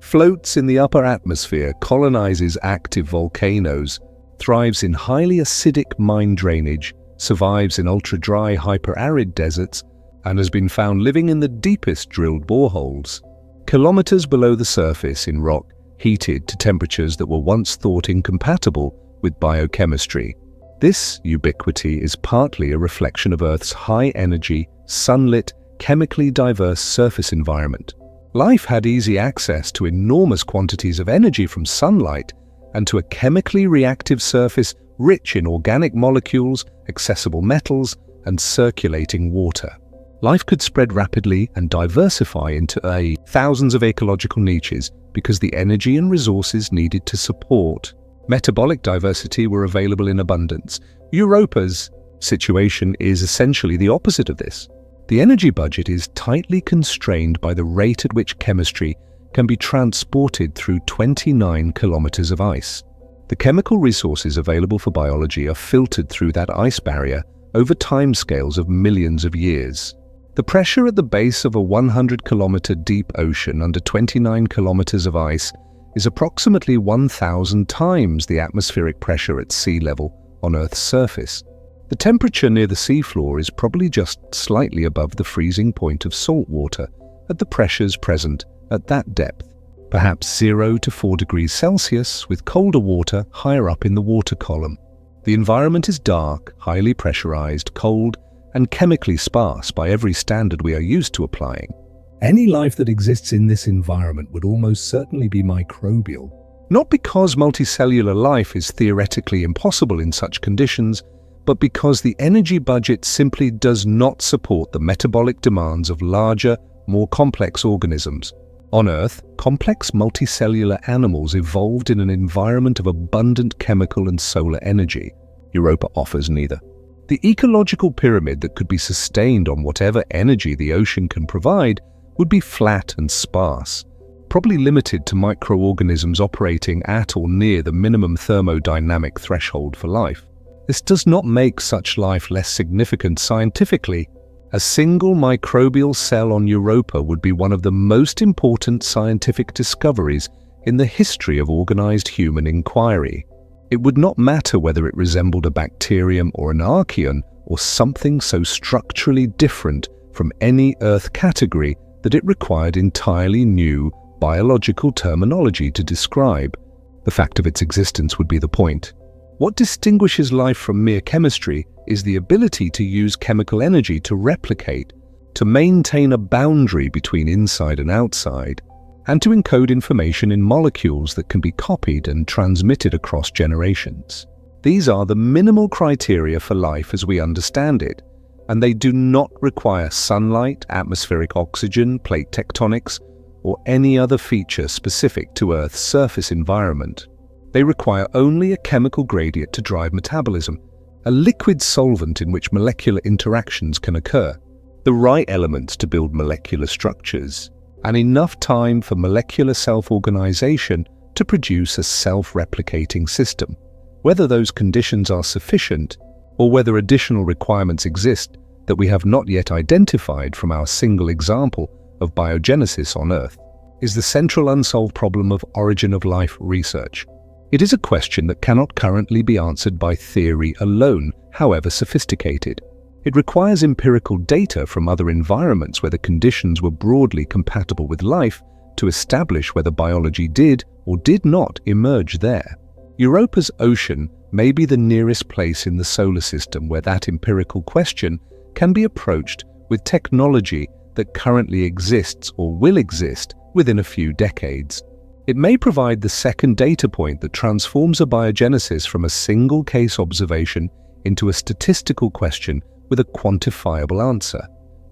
floats in the upper atmosphere, colonizes active volcanoes, thrives in highly acidic mine drainage, survives in ultra-dry, hyper-arid deserts, and has been found living in the deepest drilled boreholes, kilometers below the surface in rock heated to temperatures that were once thought incompatible with biochemistry. This ubiquity is partly a reflection of Earth's high-energy, sunlit, chemically diverse surface environment. Life had easy access to enormous quantities of energy from sunlight and to a chemically reactive surface rich in organic molecules, accessible metals, and circulating water. Life could spread rapidly and diversify into thousands of ecological niches because the energy and resources needed to support metabolic diversity were available in abundance. Europa's situation is essentially the opposite of this. The energy budget is tightly constrained by the rate at which chemistry can be transported through 29 kilometers of ice. The chemical resources available for biology are filtered through that ice barrier over timescales of millions of years. The pressure at the base of a 100-kilometer deep ocean under 29 kilometers of ice is approximately 1,000 times the atmospheric pressure at sea level on Earth's surface. The temperature near the seafloor is probably just slightly above the freezing point of salt water at the pressures present at that depth, perhaps 0 to 4 degrees Celsius, with colder water higher up in the water column. The environment is dark, highly pressurized, cold, and chemically sparse by every standard we are used to applying. Any life that exists in this environment would almost certainly be microbial. Not because multicellular life is theoretically impossible in such conditions, but because the energy budget simply does not support the metabolic demands of larger, more complex organisms. On Earth, complex multicellular animals evolved in an environment of abundant chemical and solar energy. Europa offers neither. The ecological pyramid that could be sustained on whatever energy the ocean can provide would be flat and sparse, probably limited to microorganisms operating at or near the minimum thermodynamic threshold for life. This does not make such life less significant scientifically. A single microbial cell on Europa would be one of the most important scientific discoveries in the history of organized human inquiry. It would not matter whether it resembled a bacterium or an archaeon or something so structurally different from any Earth category that it required entirely new biological terminology to describe. The fact of its existence would be the point. What distinguishes life from mere chemistry is the ability to use chemical energy to replicate, to maintain a boundary between inside and outside, and to encode information in molecules that can be copied and transmitted across generations. These are the minimal criteria for life as we understand it, and they do not require sunlight, atmospheric oxygen, plate tectonics, or any other feature specific to Earth's surface environment. They require only a chemical gradient to drive metabolism, a liquid solvent in which molecular interactions can occur, the right elements to build molecular structures, and enough time for molecular self-organization to produce a self-replicating system. Whether those conditions are sufficient, or whether additional requirements exist that we have not yet identified from our single example of biogenesis on Earth, is the central unsolved problem of origin of life research. It is a question that cannot currently be answered by theory alone, however sophisticated. It requires empirical data from other environments where the conditions were broadly compatible with life to establish whether biology did or did not emerge there. Europa's ocean may be the nearest place in the solar system where that empirical question can be approached with technology that currently exists or will exist within a few decades. It may provide the second data point that transforms a biogenesis from a single case observation into a statistical question with a quantifiable answer.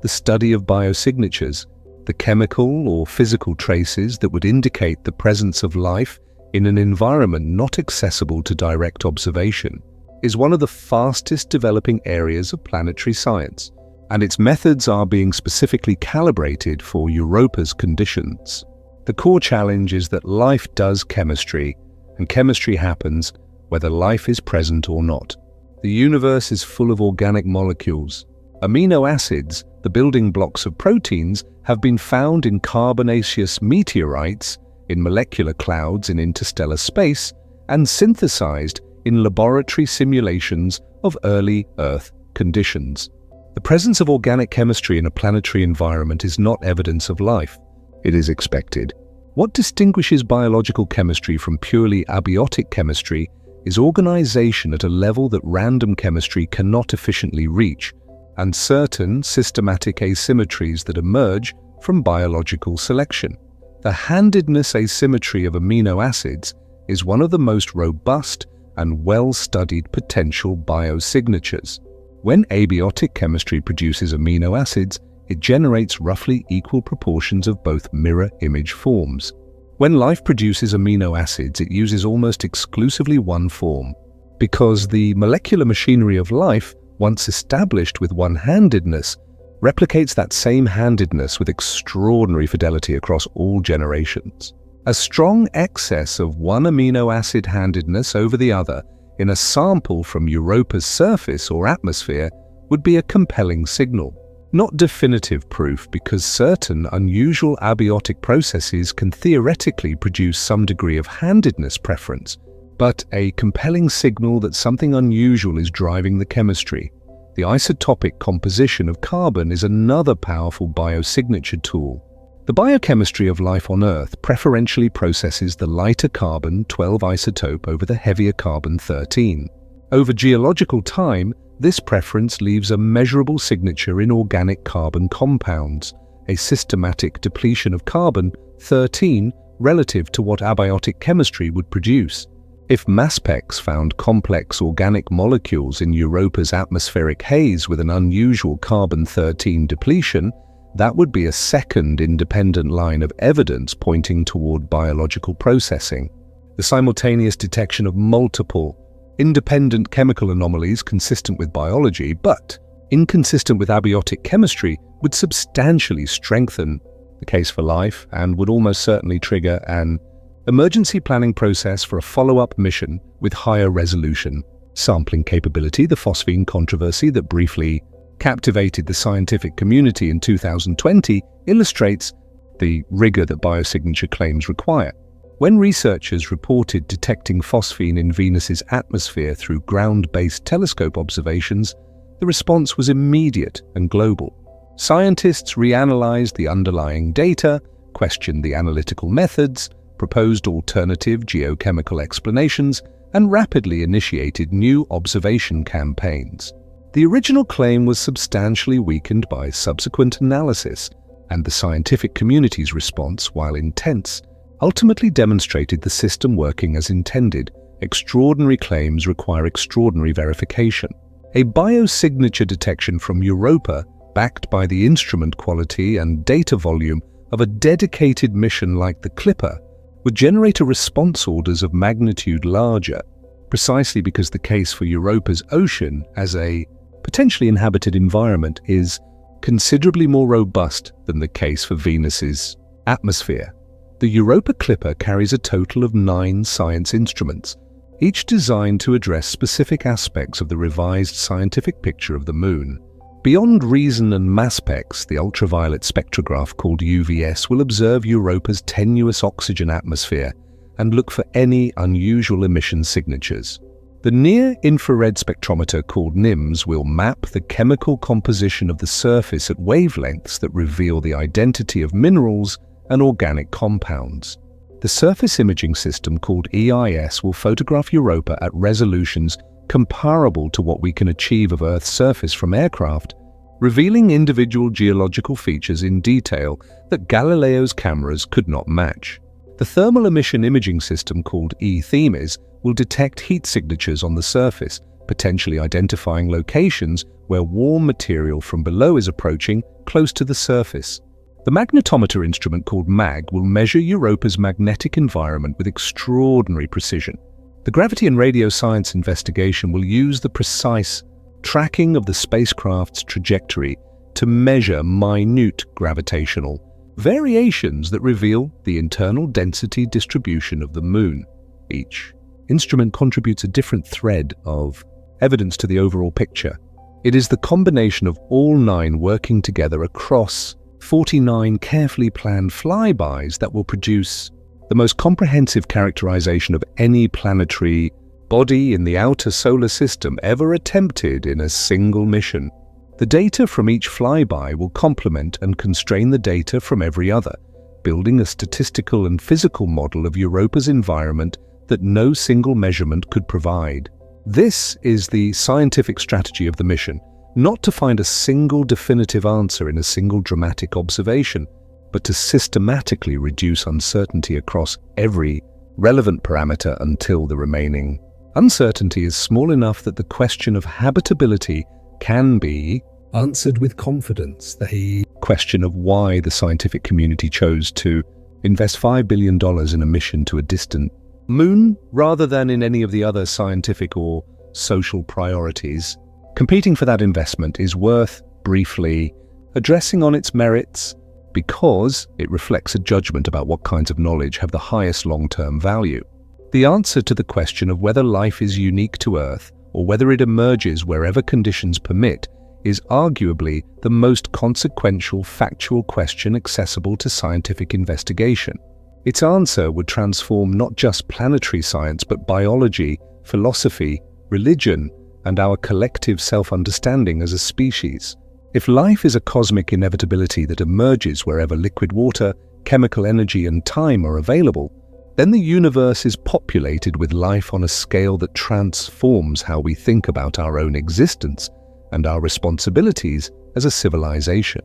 The study of biosignatures, the chemical or physical traces that would indicate the presence of life in an environment not accessible to direct observation, is one of the fastest developing areas of planetary science, and its methods are being specifically calibrated for Europa's conditions. The core challenge is that life does chemistry, and chemistry happens whether life is present or not. The universe is full of organic molecules. Amino acids, the building blocks of proteins, have been found in carbonaceous meteorites, in molecular clouds in interstellar space, and synthesized in laboratory simulations of early Earth conditions. The presence of organic chemistry in a planetary environment is not evidence of life. It is expected. What distinguishes biological chemistry from purely abiotic chemistry is organization at a level that random chemistry cannot efficiently reach, and certain systematic asymmetries that emerge from biological selection. The handedness asymmetry of amino acids is one of the most robust and well-studied potential biosignatures. When abiotic chemistry produces amino acids, it generates roughly equal proportions of both mirror image forms. When life produces amino acids, it uses almost exclusively one form. Because the molecular machinery of life, once established with one-handedness, replicates that same handedness with extraordinary fidelity across all generations. A strong excess of one amino acid handedness over the other in a sample from Europa's surface or atmosphere would be a compelling signal. Not definitive proof, because certain unusual abiotic processes can theoretically produce some degree of handedness preference, but a compelling signal that something unusual is driving the chemistry. The isotopic composition of carbon is another powerful biosignature tool. The biochemistry of life on Earth preferentially processes the lighter carbon 12 isotope over the heavier carbon 13. Over geological time, this preference leaves a measurable signature in organic carbon compounds, a systematic depletion of carbon 13 relative to what abiotic chemistry would produce. If mass specs found complex organic molecules in Europa's atmospheric haze with an unusual carbon 13 depletion, that would be a second independent line of evidence pointing toward biological processing. The simultaneous detection of multiple, independent chemical anomalies consistent with biology, but inconsistent with abiotic chemistry, would substantially strengthen the case for life and would almost certainly trigger an emergency planning process for a follow-up mission with higher resolution. Sampling capability, the phosphine controversy that briefly captivated the scientific community in 2020 illustrates the rigor that biosignature claims require. When researchers reported detecting phosphine in Venus's atmosphere through ground-based telescope observations, the response was immediate and global. Scientists reanalyzed the underlying data, questioned the analytical methods, proposed alternative geochemical explanations, and rapidly initiated new observation campaigns. The original claim was substantially weakened by subsequent analysis, and the scientific community's response, while intense, ultimately demonstrated the system working as intended. Extraordinary claims require extraordinary verification. A biosignature detection from Europa, backed by the instrument quality and data volume of a dedicated mission like the Clipper, would generate a response orders of magnitude larger, precisely because the case for Europa's ocean as a potentially inhabited environment is considerably more robust than the case for Venus's atmosphere. The Europa Clipper carries a total of 9 science instruments, each designed to address specific aspects of the revised scientific picture of the Moon. Beyond reason and maspex, the ultraviolet spectrograph called UVS will observe Europa's tenuous oxygen atmosphere and look for any unusual emission signatures. The near-infrared spectrometer called NIMS will map the chemical composition of the surface at wavelengths that reveal the identity of minerals and organic compounds. The surface imaging system called EIS will photograph Europa at resolutions comparable to what we can achieve of Earth's surface from aircraft, revealing individual geological features in detail that Galileo's cameras could not match. The thermal emission imaging system called ETHEMIS will detect heat signatures on the surface, potentially identifying locations where warm material from below is approaching close to the surface. The magnetometer instrument called MAG will measure Europa's magnetic environment with extraordinary precision. The gravity and radio science investigation will use the precise tracking of the spacecraft's trajectory to measure minute gravitational variations that reveal the internal density distribution of the Moon. Each instrument contributes a different thread of evidence to the overall picture. It is the combination of all 9 working together across 49 carefully planned flybys that will produce the most comprehensive characterization of any planetary body in the outer solar system ever attempted in a single mission. The data from each flyby will complement and constrain the data from every other, building a statistical and physical model of Europa's environment that no single measurement could provide. This is the scientific strategy of the mission, not to find a single definitive answer in a single dramatic observation, but to systematically reduce uncertainty across every relevant parameter until the remaining uncertainty is small enough that the question of habitability can be answered with confidence. The question of why the scientific community chose to invest $5 billion in a mission to a distant moon rather than in any of the other scientific or social priorities competing for that investment is worth briefly addressing on its merits because it reflects a judgment about what kinds of knowledge have the highest long-term value. The answer to the question of whether life is unique to Earth or whether it emerges wherever conditions permit is arguably the most consequential factual question accessible to scientific investigation. Its answer would transform not just planetary science but biology, philosophy, religion, and our collective self-understanding as a species. If life is a cosmic inevitability that emerges wherever liquid water, chemical energy, and time are available, then the universe is populated with life on a scale that transforms how we think about our own existence and our responsibilities as a civilization.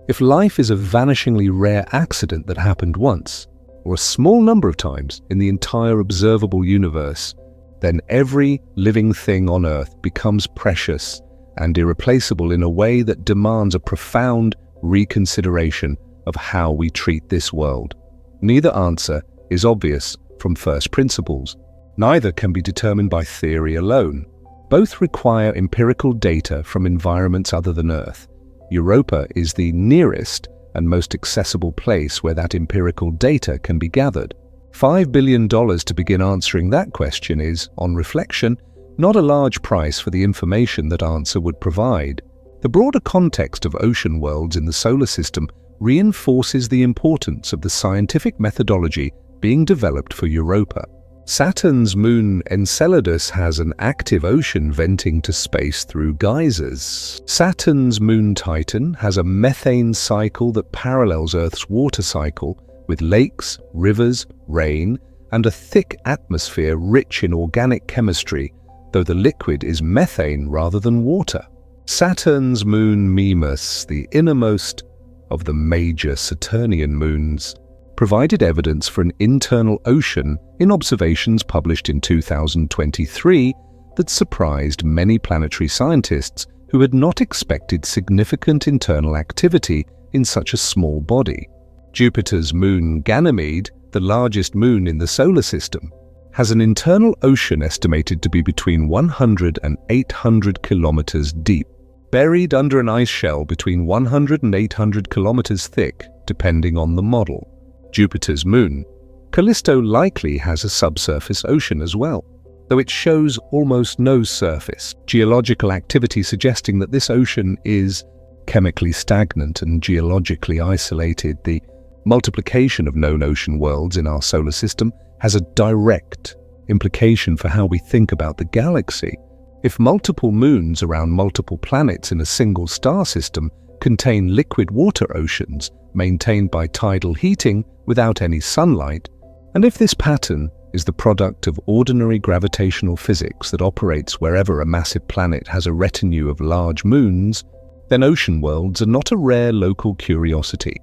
If life is a vanishingly rare accident that happened once, or a small number of times in the entire observable universe, then every living thing on Earth becomes precious and irreplaceable in a way that demands a profound reconsideration of how we treat this world. Neither answer is obvious from first principles. Neither can be determined by theory alone. Both require empirical data from environments other than Earth. Europa is the nearest and most accessible place where that empirical data can be gathered. $5 billion to begin answering that question is, on reflection, not a large price for the information that answer would provide. The broader context of ocean worlds in the solar system reinforces the importance of the scientific methodology being developed for Europa. Saturn's moon Enceladus has an active ocean venting to space through geysers. Saturn's moon Titan has a methane cycle that parallels Earth's water cycle, with lakes, rivers, rain, and a thick atmosphere rich in organic chemistry, though the liquid is methane rather than water. Saturn's moon Mimas, the innermost of the major Saturnian moons, provided evidence for an internal ocean in observations published in 2023 that surprised many planetary scientists who had not expected significant internal activity in such a small body. Jupiter's moon Ganymede, the largest moon in the solar system, has an internal ocean estimated to be between 100 and 800 kilometers deep, buried under an ice shell between 100 and 800 kilometers thick, depending on the model. Jupiter's moon, Callisto, likely has a subsurface ocean as well, though it shows almost no surface, geological activity suggesting that this ocean is chemically stagnant and geologically isolated. The multiplication of known ocean worlds in our solar system has a direct implication for how we think about the galaxy. If multiple moons around multiple planets in a single star system contain liquid water oceans maintained by tidal heating without any sunlight, and if this pattern is the product of ordinary gravitational physics that operates wherever a massive planet has a retinue of large moons, then ocean worlds are not a rare local curiosity.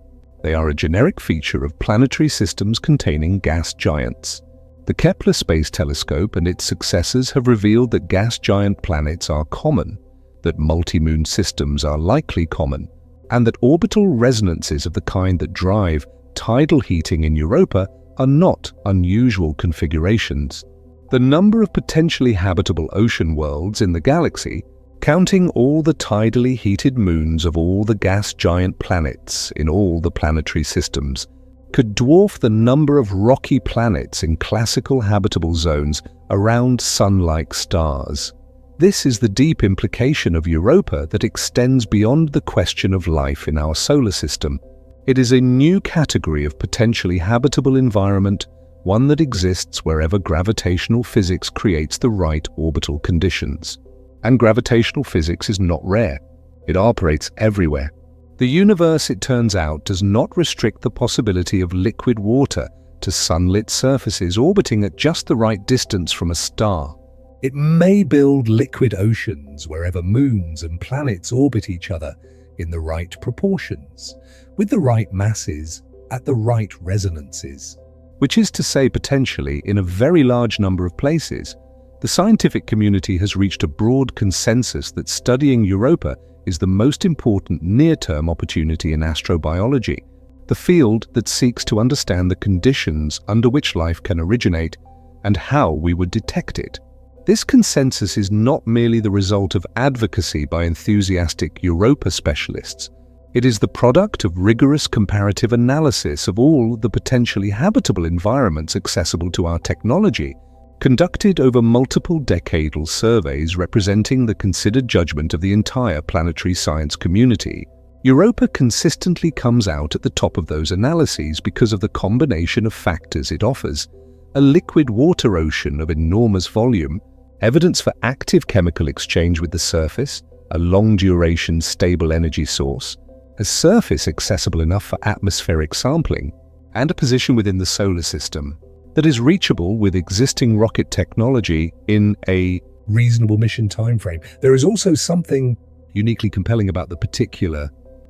They are a generic feature of planetary systems containing gas giants. The Kepler Space Telescope and its successors have revealed that gas giant planets are common, that multi-moon systems are likely common, and that orbital resonances of the kind that drive tidal heating in Europa are not unusual configurations. The number of potentially habitable ocean worlds in the galaxy, counting all the tidally heated moons of all the gas giant planets in all the planetary systems, could dwarf the number of rocky planets in classical habitable zones around sun-like stars. This is the deep implication of Europa that extends beyond the question of life in our solar system. It is a new category of potentially habitable environment, one that exists wherever gravitational physics creates the right orbital conditions. And gravitational physics is not rare. It operates everywhere. The universe, it turns out, does not restrict the possibility of liquid water to sunlit surfaces orbiting at just the right distance from a star. It may build liquid oceans wherever moons and planets orbit each other in the right proportions, with the right masses at the right resonances. Which is to say, potentially, in a very large number of places. The scientific community has reached a broad consensus that studying Europa is the most important near-term opportunity in astrobiology, the field that seeks to understand the conditions under which life can originate and how we would detect it. This consensus is not merely the result of advocacy by enthusiastic Europa specialists. It is the product of rigorous comparative analysis of all the potentially habitable environments accessible to our technology, conducted over multiple decadal surveys representing the considered judgment of the entire planetary science community. Europa consistently comes out at the top of those analyses because of the combination of factors it offers: a liquid water ocean of enormous volume, evidence for active chemical exchange with the surface, a long-duration stable energy source, a surface accessible enough for atmospheric sampling, and a position within the solar system that is reachable with existing rocket technology in a reasonable mission timeframe. There is also something uniquely compelling about the particular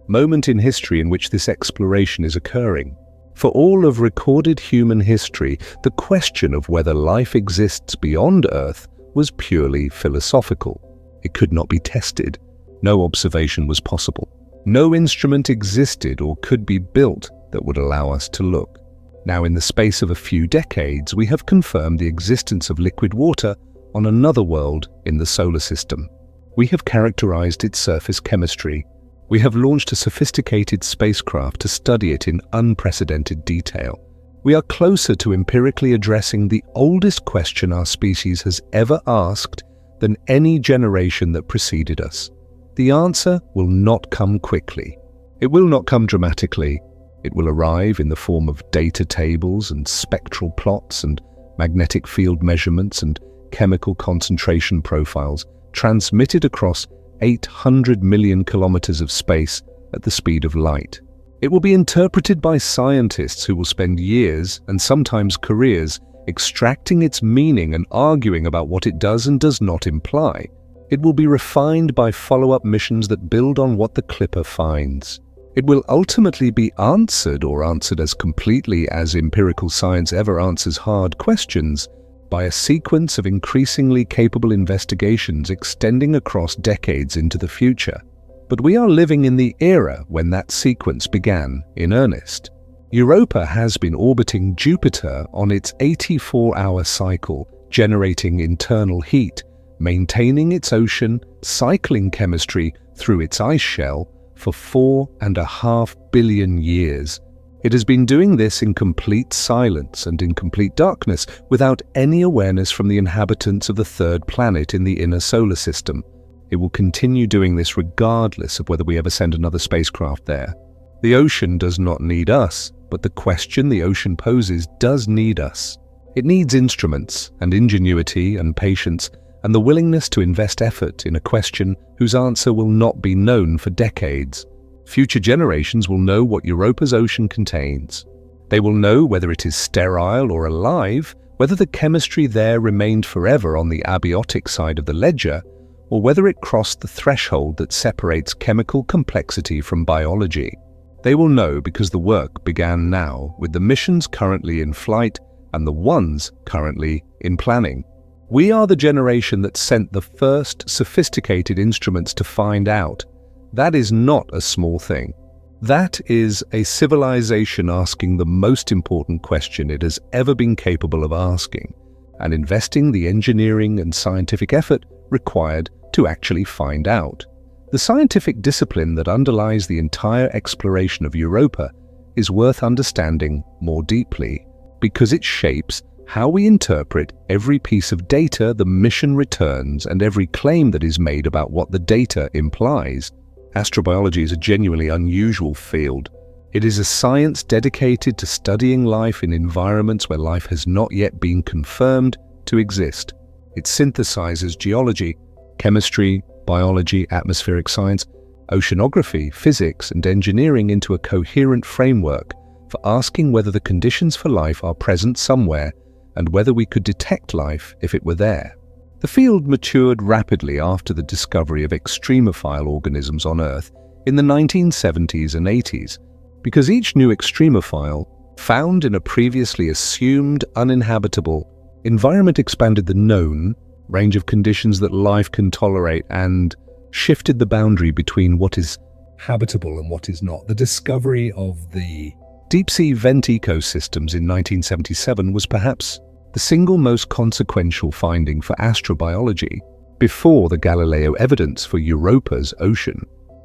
moment in history in which this exploration is occurring. For all of recorded human history, the question of whether life exists beyond Earth was purely philosophical. It could not be tested. No observation was possible. No instrument existed or could be built that would allow us to look. Now, in the space of a few decades, we have confirmed the existence of liquid water on another world in the solar system. We have characterized its surface chemistry. We have launched a sophisticated spacecraft to study it in unprecedented detail. We are closer to empirically addressing the oldest question our species has ever asked than any generation that preceded us. The answer will not come quickly. It will not come dramatically. It will arrive in the form of data tables and spectral plots and magnetic field measurements and chemical concentration profiles transmitted across 800 million kilometers of space at the speed of light. It will be interpreted by scientists who will spend years and sometimes careers extracting its meaning and arguing about what it does and does not imply. It will be refined by follow-up missions that build on what the Clipper finds. It will ultimately be answered, or answered as completely as empirical science ever answers hard questions, by a sequence of increasingly capable investigations extending across decades into the future. But we are living in the era when that sequence began in earnest. Europa has been orbiting Jupiter on its 84-hour cycle, generating internal heat, maintaining its ocean, cycling chemistry through its ice shell for 4.5 billion years. It has been doing this in complete silence and in complete darkness, without any awareness from the inhabitants of the third planet in the inner solar system. It will continue doing this regardless of whether we ever send another spacecraft there. The ocean does not need us, but the question the ocean poses does need us. It needs instruments and ingenuity and patience and the willingness to invest effort in a question whose answer will not be known for decades. Future generations will know what Europa's ocean contains. They will know whether it is sterile or alive, whether the chemistry there remained forever on the abiotic side of the ledger, or whether it crossed the threshold that separates chemical complexity from biology. They will know because the work began now, with the missions currently in flight and the ones currently in planning. We are the generation that sent the first sophisticated instruments to find out. That is not a small thing. That is a civilization asking the most important question it has ever been capable of asking, and investing the engineering and scientific effort required to actually find out. The scientific discipline that underlies the entire exploration of Europa is worth understanding more deeply, because it shapes how we interpret every piece of data the mission returns and every claim that is made about what the data implies. Astrobiology is a genuinely unusual field. It is a science dedicated to studying life in environments where life has not yet been confirmed to exist. It synthesizes geology, chemistry, biology, atmospheric science, oceanography, physics, and engineering into a coherent framework for asking whether the conditions for life are present somewhere and whether we could detect life if it were there. The field matured rapidly after the discovery of extremophile organisms on Earth in the 1970s and 80s, because each new extremophile, found in a previously assumed uninhabitable environment, expanded the known range of conditions that life can tolerate and shifted the boundary between what is habitable and what is not. The discovery of the deep-sea vent ecosystems in 1977 was perhaps the single most consequential finding for astrobiology before the Galileo evidence for Europa's ocean.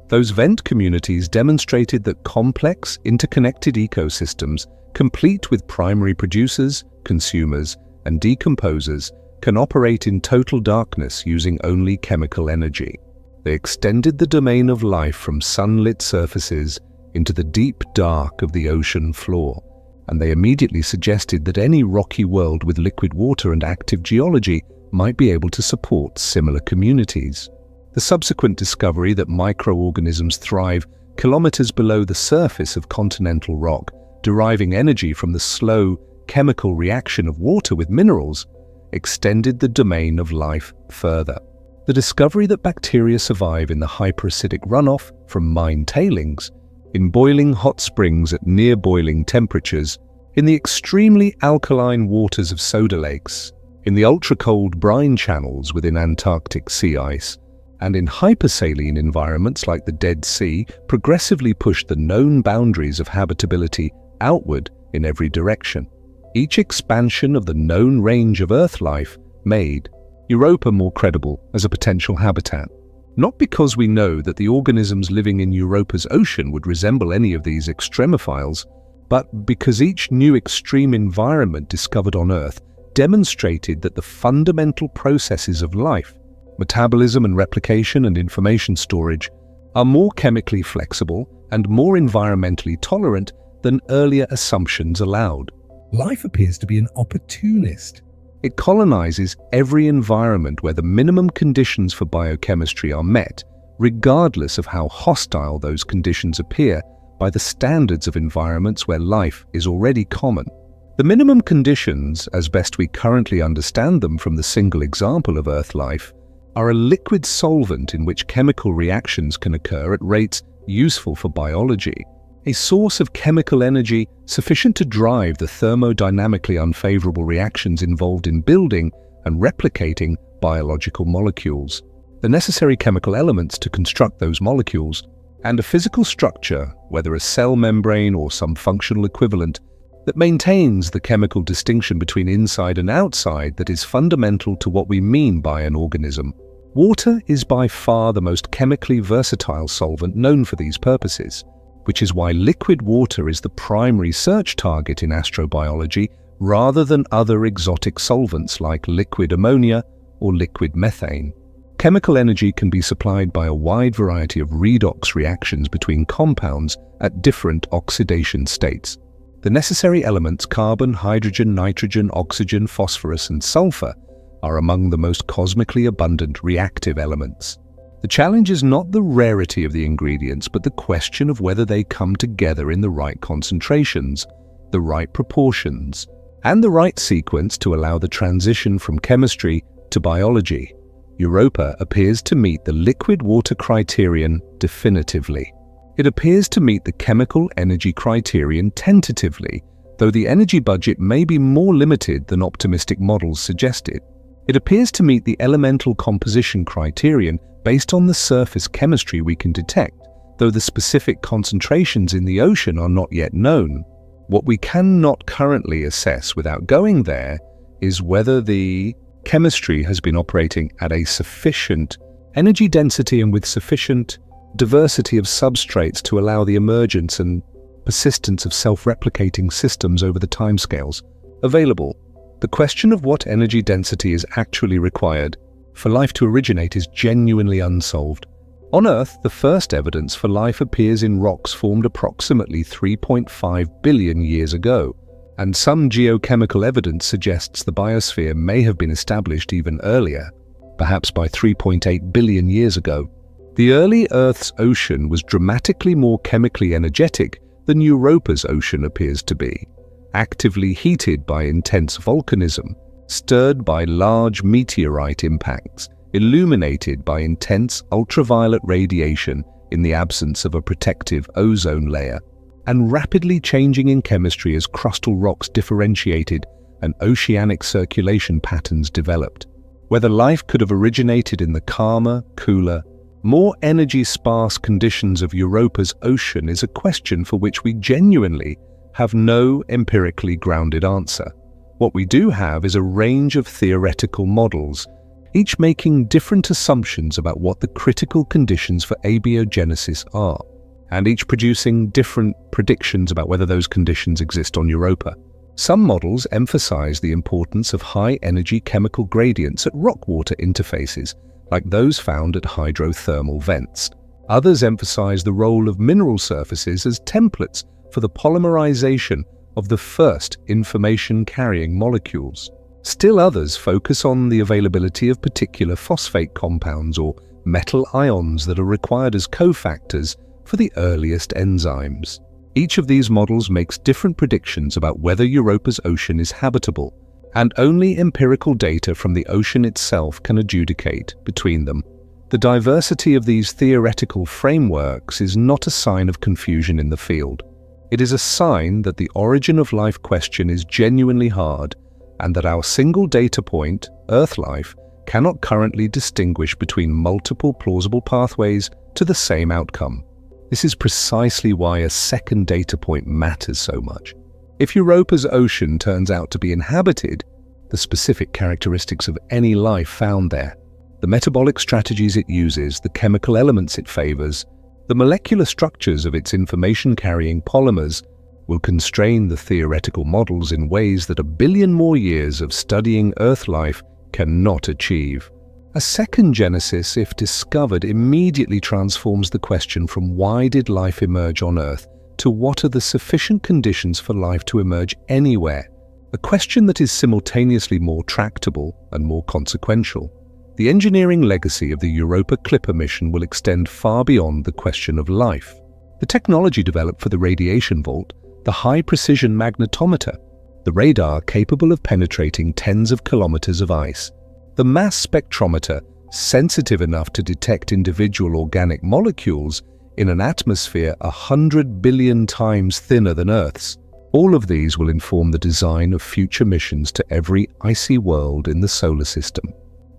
Those vent communities demonstrated that complex, interconnected ecosystems, complete with primary producers, consumers, and decomposers, can operate in total darkness using only chemical energy. They extended the domain of life from sunlit surfaces into the deep dark of the ocean floor, and they immediately suggested that any rocky world with liquid water and active geology might be able to support similar communities. The subsequent discovery that microorganisms thrive kilometers below the surface of continental rock, deriving energy from the slow chemical reaction of water with minerals, extended the domain of life further. The discovery that bacteria survive in the hyperacidic runoff from mine tailings, in boiling hot springs at near-boiling temperatures, in the extremely alkaline waters of soda lakes, in the ultra-cold brine channels within Antarctic sea ice, and in hypersaline environments like the Dead Sea, progressively pushed the known boundaries of habitability outward in every direction. Each expansion of the known range of Earth life made Europa more credible as a potential habitat. Not because we know that the organisms living in Europa's ocean would resemble any of these extremophiles, but because each new extreme environment discovered on Earth demonstrated that the fundamental processes of life metabolism and replication and information storage, are more chemically flexible and more environmentally tolerant than earlier assumptions allowed. Life appears to be an opportunist. It colonizes every environment where the minimum conditions for biochemistry are met, regardless of how hostile those conditions appear by the standards of environments where life is already common. The minimum conditions, as best we currently understand them from the single example of Earth life, are a liquid solvent in which chemical reactions can occur at rates useful for biology, a source of chemical energy sufficient to drive the thermodynamically unfavorable reactions involved in building and replicating biological molecules, the necessary chemical elements to construct those molecules, and a physical structure, whether a cell membrane or some functional equivalent, that maintains the chemical distinction between inside and outside that is fundamental to what we mean by an organism. Water is by far the most chemically versatile solvent known for these purposes, which is why liquid water is the primary search target in astrobiology rather than other exotic solvents like liquid ammonia or liquid methane. Chemical energy can be supplied by a wide variety of redox reactions between compounds at different oxidation states. The necessary elements carbon, hydrogen, nitrogen, oxygen, phosphorus, and sulfur are among the most cosmically abundant reactive elements. The challenge is not the rarity of the ingredients, but the question of whether they come together in the right concentrations, the right proportions, and the right sequence to allow the transition from chemistry to biology. Europa appears to meet the liquid water criterion definitively. It appears to meet the chemical energy criterion tentatively, though the energy budget may be more limited than optimistic models suggested. It appears to meet the elemental composition criterion based on the surface chemistry we can detect, though the specific concentrations in the ocean are not yet known. What we cannot currently assess without going there is whether the chemistry has been operating at a sufficient energy density and with sufficient diversity of substrates to allow the emergence and persistence of self-replicating systems over the timescales available. The question of what energy density is actually required for life to originate is genuinely unsolved. On Earth, the first evidence for life appears in rocks formed approximately 3.5 billion years ago, and some geochemical evidence suggests the biosphere may have been established even earlier, perhaps by 3.8 billion years ago. The early Earth's ocean was dramatically more chemically energetic than Europa's ocean appears to be, actively heated by intense volcanism, stirred by large meteorite impacts, illuminated by intense ultraviolet radiation in the absence of a protective ozone layer, and rapidly changing in chemistry as crustal rocks differentiated and oceanic circulation patterns developed. Whether life could have originated in the calmer, cooler, more energy-sparse conditions of Europa's ocean is a question for which we genuinely have no empirically grounded answer. What we do have is a range of theoretical models, each making different assumptions about what the critical conditions for abiogenesis are, and each producing different predictions about whether those conditions exist on Europa. Some models emphasize the importance of high-energy chemical gradients at rock-water interfaces, like those found at hydrothermal vents. Others emphasize the role of mineral surfaces as templates for the polymerization of the first information-carrying molecules. Still others focus on the availability of particular phosphate compounds or metal ions that are required as cofactors for the earliest enzymes. Each of these models makes different predictions about whether Europa's ocean is habitable, and only empirical data from the ocean itself can adjudicate between them. The diversity of these theoretical frameworks is not a sign of confusion in the field. It is a sign that the origin of life question is genuinely hard, and that our single data point, Earth life, cannot currently distinguish between multiple plausible pathways to the same outcome. This is precisely why a second data point matters so much. If Europa's ocean turns out to be inhabited, the specific characteristics of any life found there, the metabolic strategies it uses, the chemical elements it favors, the molecular structures of its information-carrying polymers will constrain the theoretical models in ways that a billion more years of studying Earth life cannot achieve. A second genesis, if discovered, immediately transforms the question from why did life emerge on Earth to what are the sufficient conditions for life to emerge anywhere, a question that is simultaneously more tractable and more consequential. The engineering legacy of the Europa Clipper mission will extend far beyond the question of life. The technology developed for the radiation vault, the high-precision magnetometer, the radar capable of penetrating tens of kilometers of ice, the mass spectrometer sensitive enough to detect individual organic molecules in an atmosphere 100 billion times thinner than Earth's. All of these will inform the design of future missions to every icy world in the solar system.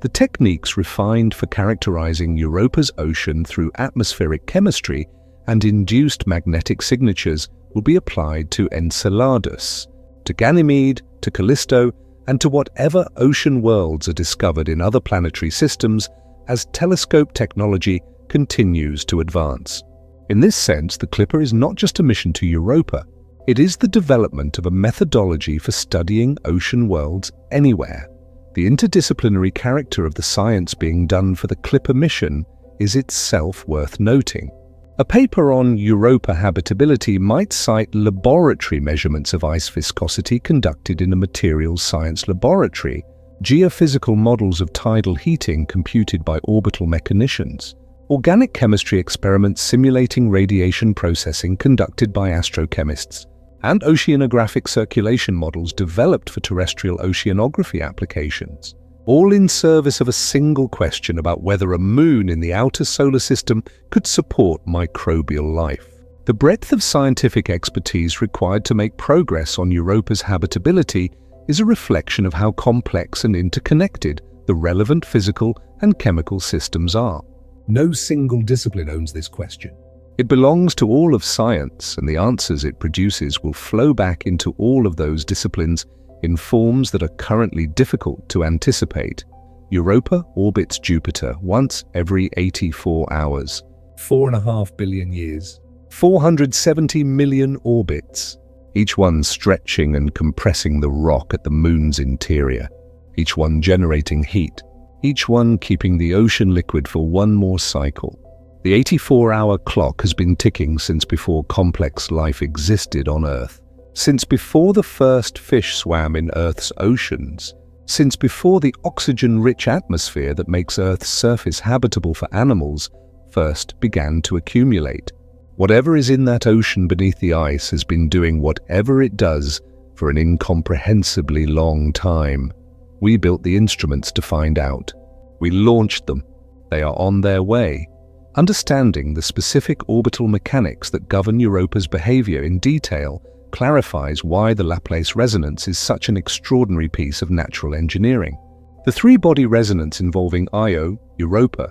The techniques refined for characterizing Europa's ocean through atmospheric chemistry and induced magnetic signatures will be applied to Enceladus, to Ganymede, to Callisto, and to whatever ocean worlds are discovered in other planetary systems as telescope technology continues to advance. In this sense, the Clipper is not just a mission to Europa, it is the development of a methodology for studying ocean worlds anywhere. The interdisciplinary character of the science being done for the Clipper mission is itself worth noting. A paper on Europa habitability might cite laboratory measurements of ice viscosity conducted in a materials science laboratory, geophysical models of tidal heating computed by orbital mechanicians, organic chemistry experiments simulating radiation processing conducted by astrochemists, and oceanographic circulation models developed for terrestrial oceanography applications, all in service of a single question about whether a moon in the outer solar system could support microbial life. The breadth of scientific expertise required to make progress on Europa's habitability is a reflection of how complex and interconnected the relevant physical and chemical systems are. No single discipline owns this question. It belongs to all of science, and the answers it produces will flow back into all of those disciplines in forms that are currently difficult to anticipate. Europa orbits Jupiter once every 84 hours, 4.5 billion years, 470 million orbits, each one stretching and compressing the rock at the moon's interior, each one generating heat, each one keeping the ocean liquid for one more cycle. The 84-hour clock has been ticking since before complex life existed on Earth, since before the first fish swam in Earth's oceans, since before the oxygen-rich atmosphere that makes Earth's surface habitable for animals first began to accumulate. Whatever is in that ocean beneath the ice has been doing whatever it does for an incomprehensibly long time. We built the instruments to find out. We launched them. They are on their way. Understanding the specific orbital mechanics that govern Europa's behavior in detail clarifies why the Laplace resonance is such an extraordinary piece of natural engineering. The three-body resonance involving Io, Europa,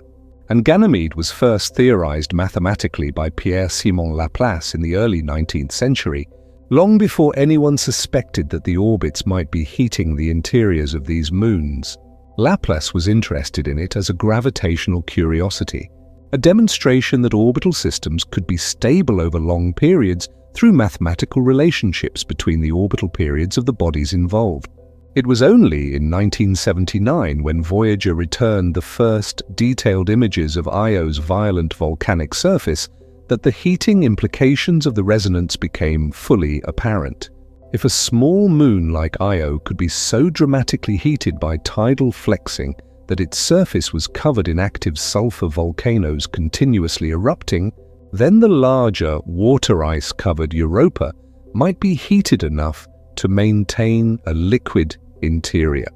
and Ganymede was first theorized mathematically by Pierre-Simon Laplace in the early 19th century, long before anyone suspected that the orbits might be heating the interiors of these moons. Laplace was interested in it as a gravitational curiosity, a demonstration that orbital systems could be stable over long periods through mathematical relationships between the orbital periods of the bodies involved. It was only in 1979 when Voyager returned the first detailed images of Io's violent volcanic surface that the heating implications of the resonance became fully apparent. If a small moon like Io could be so dramatically heated by tidal flexing that its surface was covered in active sulfur volcanoes continuously erupting, then the larger water ice-covered Europa might be heated enough to maintain a liquid interior.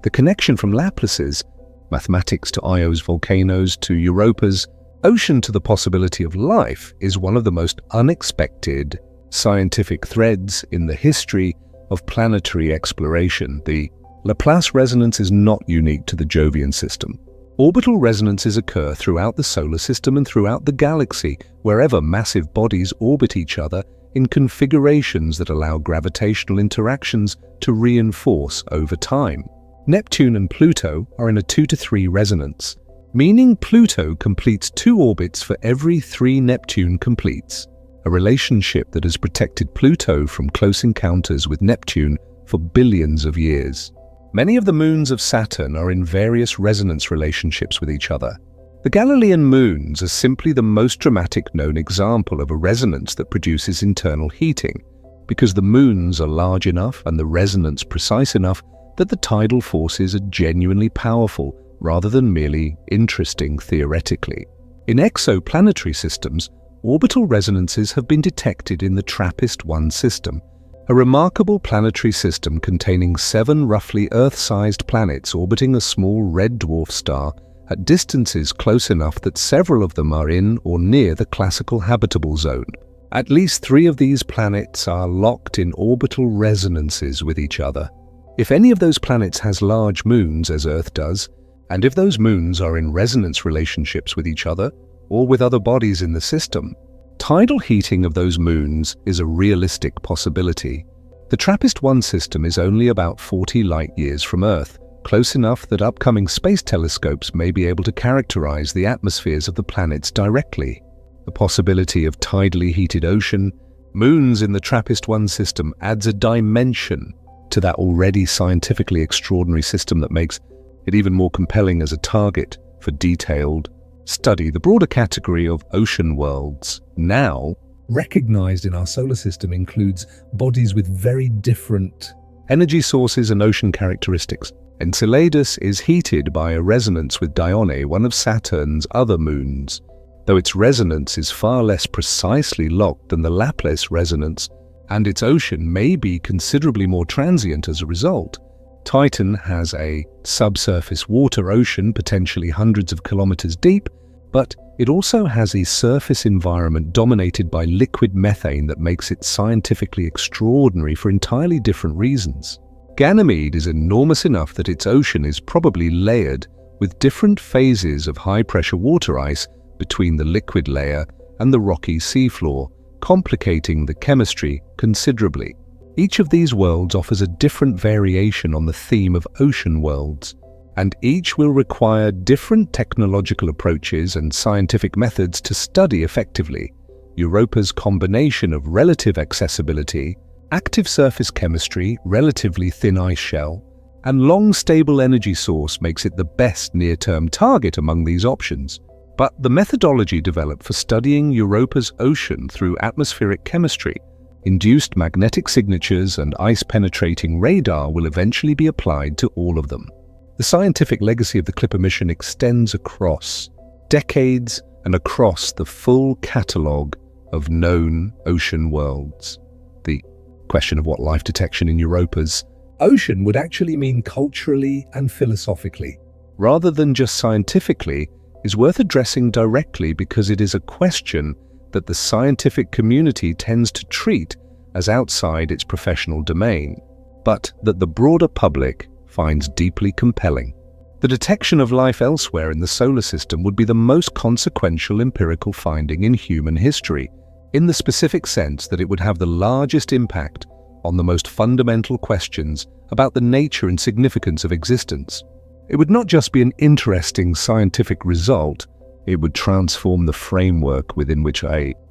The connection from Laplace's mathematics to Io's volcanoes to Europa's ocean to the possibility of life is one of the most unexpected scientific threads in the history of planetary exploration. The Laplace resonance is not unique to the Jovian system. Orbital resonances occur throughout the solar system and throughout the galaxy, wherever massive bodies orbit each other in configurations that allow gravitational interactions to reinforce over time. Neptune and Pluto are in a 2-to-3 resonance, meaning Pluto completes 2 orbits for every 3 Neptune completes, a relationship that has protected Pluto from close encounters with Neptune for billions of years. Many of the moons of Saturn are in various resonance relationships with each other. The Galilean moons are simply the most dramatic known example of a resonance that produces internal heating, because the moons are large enough and the resonance precise enough that the tidal forces are genuinely powerful rather than merely interesting theoretically. In exoplanetary systems, orbital resonances have been detected in the TRAPPIST-1 system, a remarkable planetary system containing 7 roughly Earth-sized planets orbiting a small red dwarf star at distances close enough that several of them are in or near the classical habitable zone. At least 3 of these planets are locked in orbital resonances with each other. If any of those planets has large moons, as Earth does, and if those moons are in resonance relationships with each other or with other bodies in the system, tidal heating of those moons is a realistic possibility. The TRAPPIST-1 system is only about 40 light-years from Earth, close enough that upcoming space telescopes may be able to characterize the atmospheres of the planets directly. The possibility of tidally heated ocean, moons in the TRAPPIST-1 system adds a dimension to that already scientifically extraordinary system that makes it even more compelling as a target for detailed study. The broader category of ocean worlds, now recognized in our solar system, includes bodies with very different energy sources and ocean characteristics. Enceladus is heated by a resonance with Dione, one of Saturn's other moons. Though its resonance is far less precisely locked than the Laplace resonance, and its ocean may be considerably more transient as a result. Titan has a subsurface water ocean, potentially hundreds of kilometers deep, but it also has a surface environment dominated by liquid methane that makes it scientifically extraordinary for entirely different reasons. Ganymede is enormous enough that its ocean is probably layered with different phases of high-pressure water ice between the liquid layer and the rocky seafloor, complicating the chemistry considerably. Each of these worlds offers a different variation on the theme of ocean worlds, and each will require different technological approaches and scientific methods to study effectively. Europa's combination of relative accessibility, active surface chemistry, relatively thin ice shell, and long stable energy source makes it the best near-term target among these options. But the methodology developed for studying Europa's ocean through atmospheric chemistry, induced magnetic signatures and ice-penetrating radar will eventually be applied to all of them. The scientific legacy of the Clipper mission extends across decades and across the full catalogue of known ocean worlds. The question of what life detection in Europa's ocean would actually mean culturally and philosophically, rather than just scientifically, is worth addressing directly because it is a question that the scientific community tends to treat as outside its professional domain, but that the broader public finds deeply compelling. The detection of life elsewhere in the solar system would be the most consequential empirical finding in human history, in the specific sense that it would have the largest impact on the most fundamental questions about the nature and significance of existence. It would not just be an interesting scientific result, it would transform the framework within which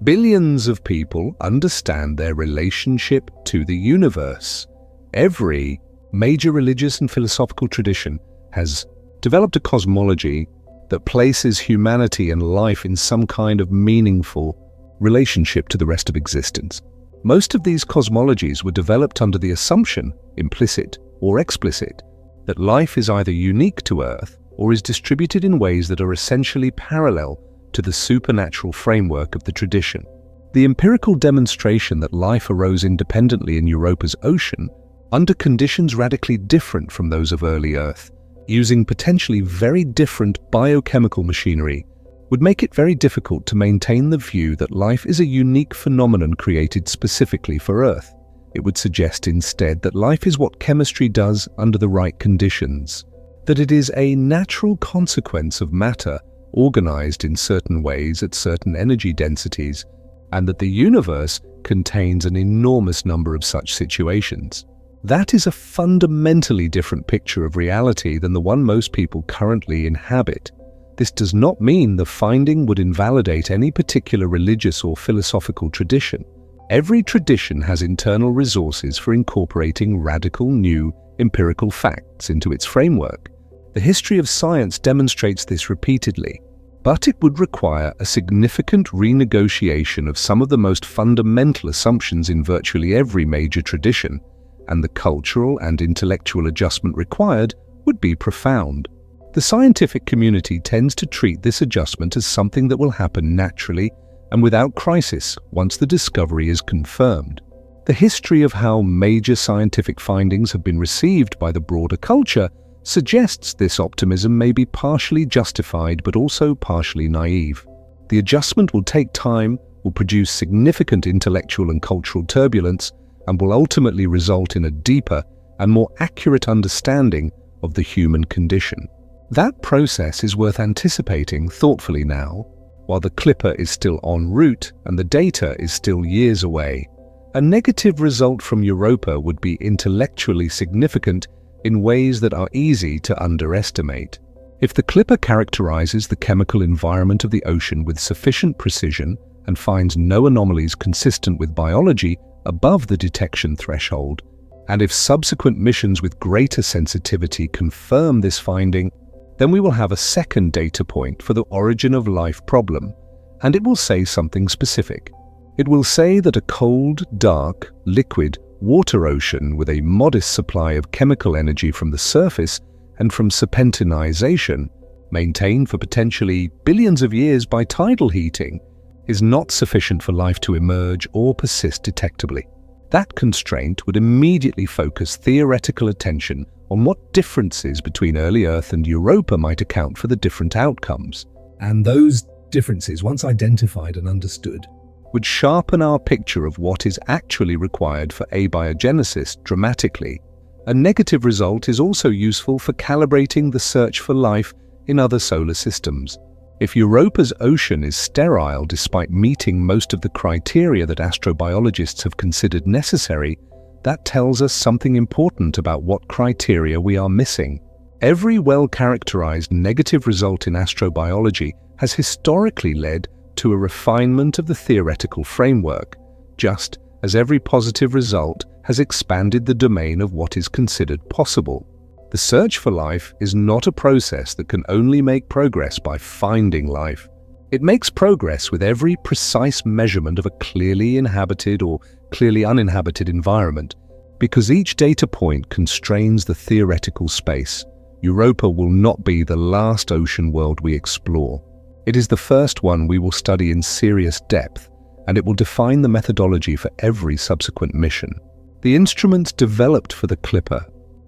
billions of people understand their relationship to the universe. Every major religious and philosophical tradition has developed a cosmology that places humanity and life in some kind of meaningful relationship to the rest of existence. Most of these cosmologies were developed under the assumption, implicit or explicit, that life is either unique to Earth or is distributed in ways that are essentially parallel to the supernatural framework of the tradition. The empirical demonstration that life arose independently in Europa's ocean, under conditions radically different from those of early Earth, using potentially very different biochemical machinery, would make it very difficult to maintain the view that life is a unique phenomenon created specifically for Earth. It would suggest instead that life is what chemistry does under the right conditions, that it is a natural consequence of matter organized in certain ways at certain energy densities, and that the universe contains an enormous number of such situations. That is a fundamentally different picture of reality than the one most people currently inhabit. This does not mean the finding would invalidate any particular religious or philosophical tradition. Every tradition has internal resources for incorporating radical new empirical facts into its framework. The history of science demonstrates this repeatedly, but it would require a significant renegotiation of some of the most fundamental assumptions in virtually every major tradition, and the cultural and intellectual adjustment required would be profound. The scientific community tends to treat this adjustment as something that will happen naturally and without crisis once the discovery is confirmed. The history of how major scientific findings have been received by the broader culture suggests this optimism may be partially justified but also partially naive. The adjustment will take time, will produce significant intellectual and cultural turbulence, and will ultimately result in a deeper and more accurate understanding of the human condition. That process is worth anticipating thoughtfully now, while the clipper is still en route and the data is still years away. A negative result from Europa would be intellectually significant in ways that are easy to underestimate. If the clipper characterizes the chemical environment of the ocean with sufficient precision and finds no anomalies consistent with biology above the detection threshold, and if subsequent missions with greater sensitivity confirm this finding, then we will have a second data point for the origin of life problem, and it will say something specific. It will say that a cold, dark, liquid water ocean with a modest supply of chemical energy from the surface and from serpentinization, maintained for potentially billions of years by tidal heating, is not sufficient for life to emerge or persist detectably. That constraint would immediately focus theoretical attention on what differences between early Earth and Europa might account for the different outcomes. And those differences, once identified and understood, would sharpen our picture of what is actually required for abiogenesis dramatically. A negative result is also useful for calibrating the search for life in other solar systems. If Europa's ocean is sterile despite meeting most of the criteria that astrobiologists have considered necessary, that tells us something important about what criteria we are missing. Every well-characterized negative result in astrobiology has historically led to a refinement of the theoretical framework, just as every positive result has expanded the domain of what is considered possible. The search for life is not a process that can only make progress by finding life. It makes progress with every precise measurement of a clearly inhabited or clearly uninhabited environment. Because each data point constrains the theoretical space, Europa will not be the last ocean world we explore. It is the first one we will study in serious depth, and it will define the methodology for every subsequent mission. The instruments developed for the clipper,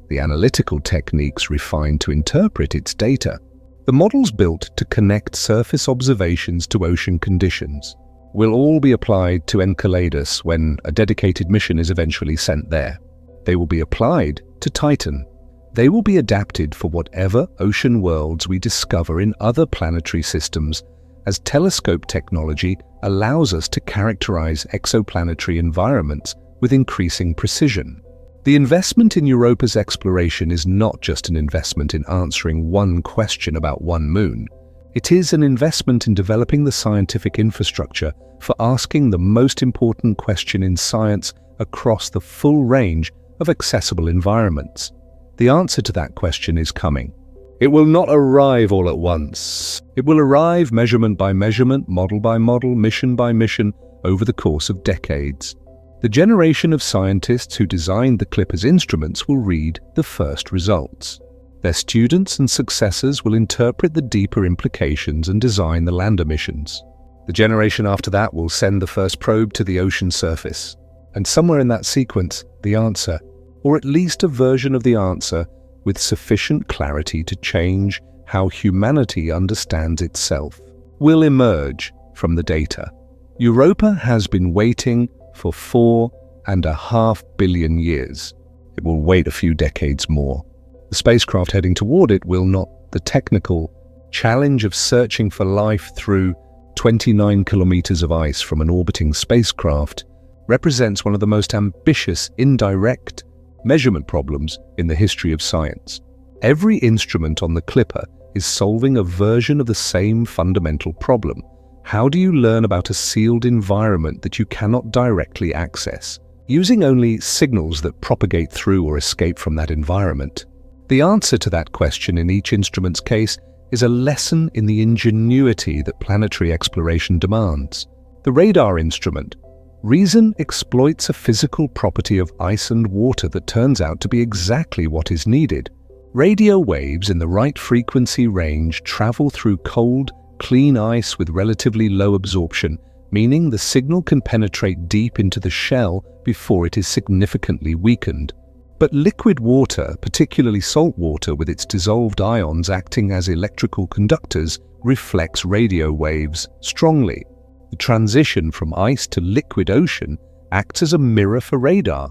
the analytical techniques refined to interpret its data, the models built to connect surface observations to ocean conditions, will all be applied to Enceladus when a dedicated mission is eventually sent there. They will be applied to Titan. They will be adapted for whatever ocean worlds we discover in other planetary systems, as telescope technology allows us to characterize exoplanetary environments with increasing precision. The investment in Europa's exploration is not just an investment in answering one question about one moon. It is an investment in developing the scientific infrastructure for asking the most important question in science across the full range of accessible environments. The answer to that question is coming. It will not arrive all at once. It will arrive measurement by measurement, model by model, mission by mission, over the course of decades. The generation of scientists who designed the clipper's instruments will read the first results. Their students and successors will interpret the deeper implications and design the lander missions. The generation after that will send the first probe to the ocean surface. And somewhere in that sequence, the answer, or at least a version of the answer, with sufficient clarity to change how humanity understands itself, will emerge from the data. Europa has been waiting for 4.5 billion years. It will wait a few decades more. The spacecraft heading toward it will not. The technical challenge of searching for life through 29 kilometers of ice from an orbiting spacecraft represents one of the most ambitious indirect measurement problems in the history of science. Every instrument on the clipper is solving a version of the same fundamental problem. How do you learn about a sealed environment that you cannot directly access? using only signals that propagate through or escape from that environment? The answer to that question in each instrument's case is a lesson in the ingenuity that planetary exploration demands. The radar instrument, reason exploits a physical property of ice and water that turns out to be exactly what is needed. Radio waves in the right frequency range travel through cold, clean ice with relatively low absorption, meaning the signal can penetrate deep into the shell before it is significantly weakened. But liquid water, particularly salt water with its dissolved ions acting as electrical conductors, reflects radio waves strongly. The transition from ice to liquid ocean acts as a mirror for radar.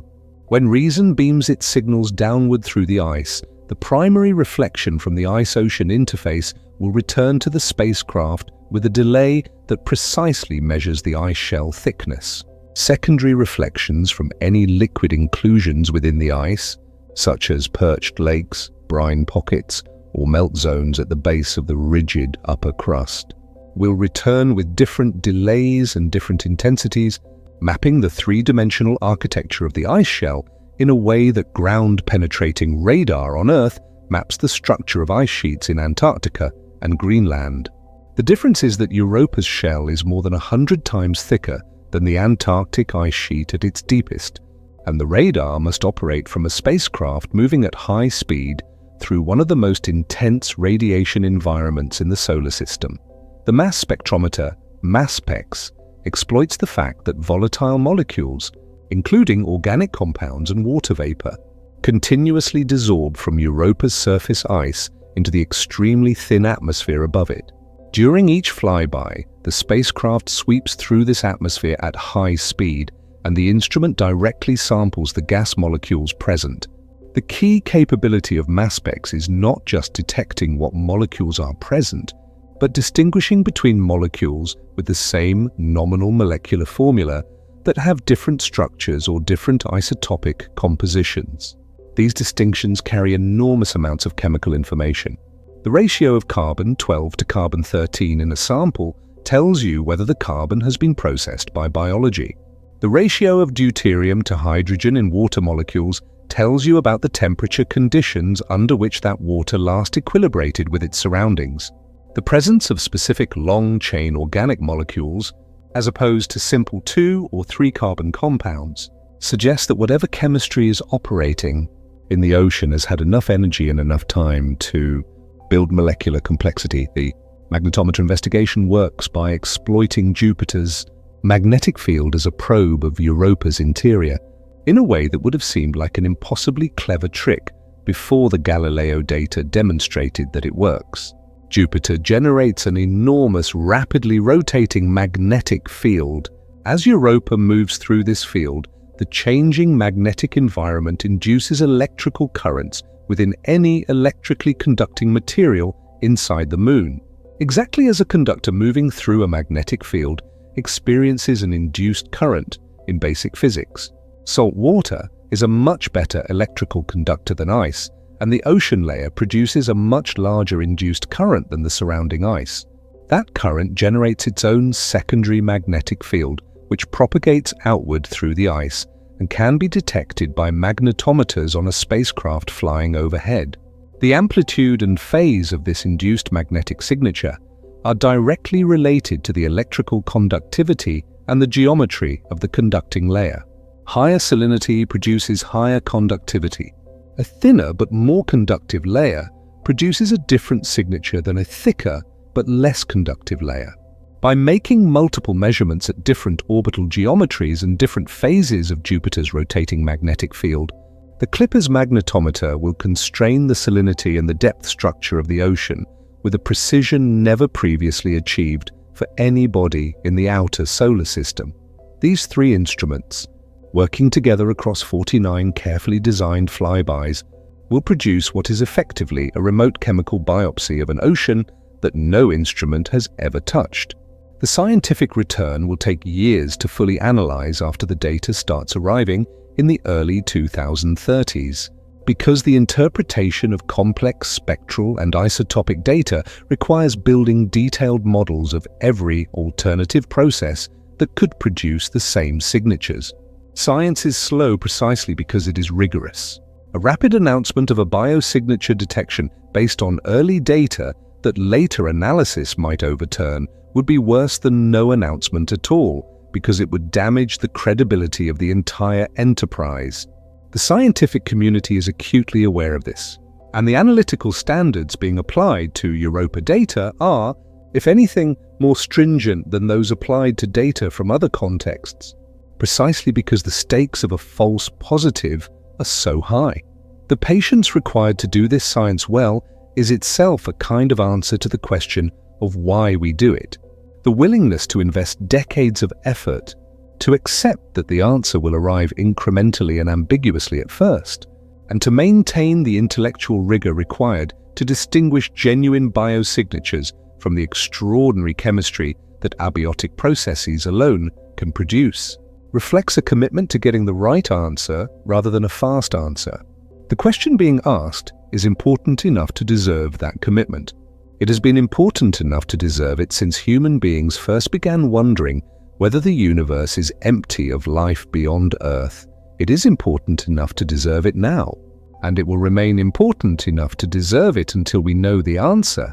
When reason beams its signals downward through the ice, the primary reflection from the ice-ocean interface will return to the spacecraft with a delay that precisely measures the ice shell thickness. Secondary reflections from any liquid inclusions within the ice, such as perched lakes, brine pockets, or melt zones at the base of the rigid upper crust, will return with different delays and different intensities, mapping the three-dimensional architecture of the ice shell in a way that ground-penetrating radar on Earth maps the structure of ice sheets in Antarctica and Greenland. The difference is that Europa's shell is more than 100 times thicker than the Antarctic ice sheet at its deepest, and the radar must operate from a spacecraft moving at high speed through one of the most intense radiation environments in the solar system. The mass spectrometer, MASSPEX, exploits the fact that volatile molecules, including organic compounds and water vapor, continuously desorb from Europa's surface ice into the extremely thin atmosphere above it. During each flyby, the spacecraft sweeps through this atmosphere at high speed, and the instrument directly samples the gas molecules present. The key capability of MASSPEX is not just detecting what molecules are present, but distinguishing between molecules with the same nominal molecular formula that have different structures or different isotopic compositions. These distinctions carry enormous amounts of chemical information. The ratio of carbon-12 to carbon-13 in a sample tells you whether the carbon has been processed by biology. The ratio of deuterium to hydrogen in water molecules tells you about the temperature conditions under which that water last equilibrated with its surroundings. The presence of specific long-chain organic molecules, as opposed to simple 2 or 3 carbon compounds, suggests that whatever chemistry is operating in the ocean has had enough energy and enough time to build molecular complexity. The magnetometer investigation works by exploiting Jupiter's magnetic field as a probe of Europa's interior, in a way that would have seemed like an impossibly clever trick before the Galileo data demonstrated that it works. Jupiter generates an enormous, rapidly rotating magnetic field. As Europa moves through this field, the changing magnetic environment induces electrical currents within any electrically conducting material inside the Moon. Exactly as a conductor moving through a magnetic field experiences an induced current in basic physics. Salt water is a much better electrical conductor than ice, and the ocean layer produces a much larger induced current than the surrounding ice. That current generates its own secondary magnetic field, which propagates outward through the ice and can be detected by magnetometers on a spacecraft flying overhead. The amplitude and phase of this induced magnetic signature are directly related to the electrical conductivity and the geometry of the conducting layer. Higher salinity produces higher conductivity. A thinner but more conductive layer produces a different signature than a thicker but less conductive layer. By making multiple measurements at different orbital geometries and different phases of Jupiter's rotating magnetic field, the Clipper's magnetometer will constrain the salinity and the depth structure of the ocean with a precision never previously achieved for any body in the outer solar system. These three instruments, working together across 49 carefully designed flybys, will produce what is effectively a remote chemical biopsy of an ocean that no instrument has ever touched. The scientific return will take years to fully analyze after the data starts arriving in the early 2030s. Because the interpretation of complex spectral and isotopic data requires building detailed models of every alternative process that could produce the same signatures. Science is slow precisely because it is rigorous. A rapid announcement of a biosignature detection based on early data that later analysis might overturn would be worse than no announcement at all, because it would damage the credibility of the entire enterprise. The scientific community is acutely aware of this, and the analytical standards being applied to Europa data are, if anything, more stringent than those applied to data from other contexts, precisely because the stakes of a false positive are so high. The patience required to do this science well is itself a kind of answer to the question of why we do it. The willingness to invest decades of effort, to accept that the answer will arrive incrementally and ambiguously at first, and to maintain the intellectual rigor required to distinguish genuine biosignatures from the extraordinary chemistry that abiotic processes alone can produce, reflects a commitment to getting the right answer rather than a fast answer. The question being asked is important enough to deserve that commitment. It has been important enough to deserve it since human beings first began wondering whether the universe is empty of life beyond Earth. It is important enough to deserve it now, and it will remain important enough to deserve it until we know the answer.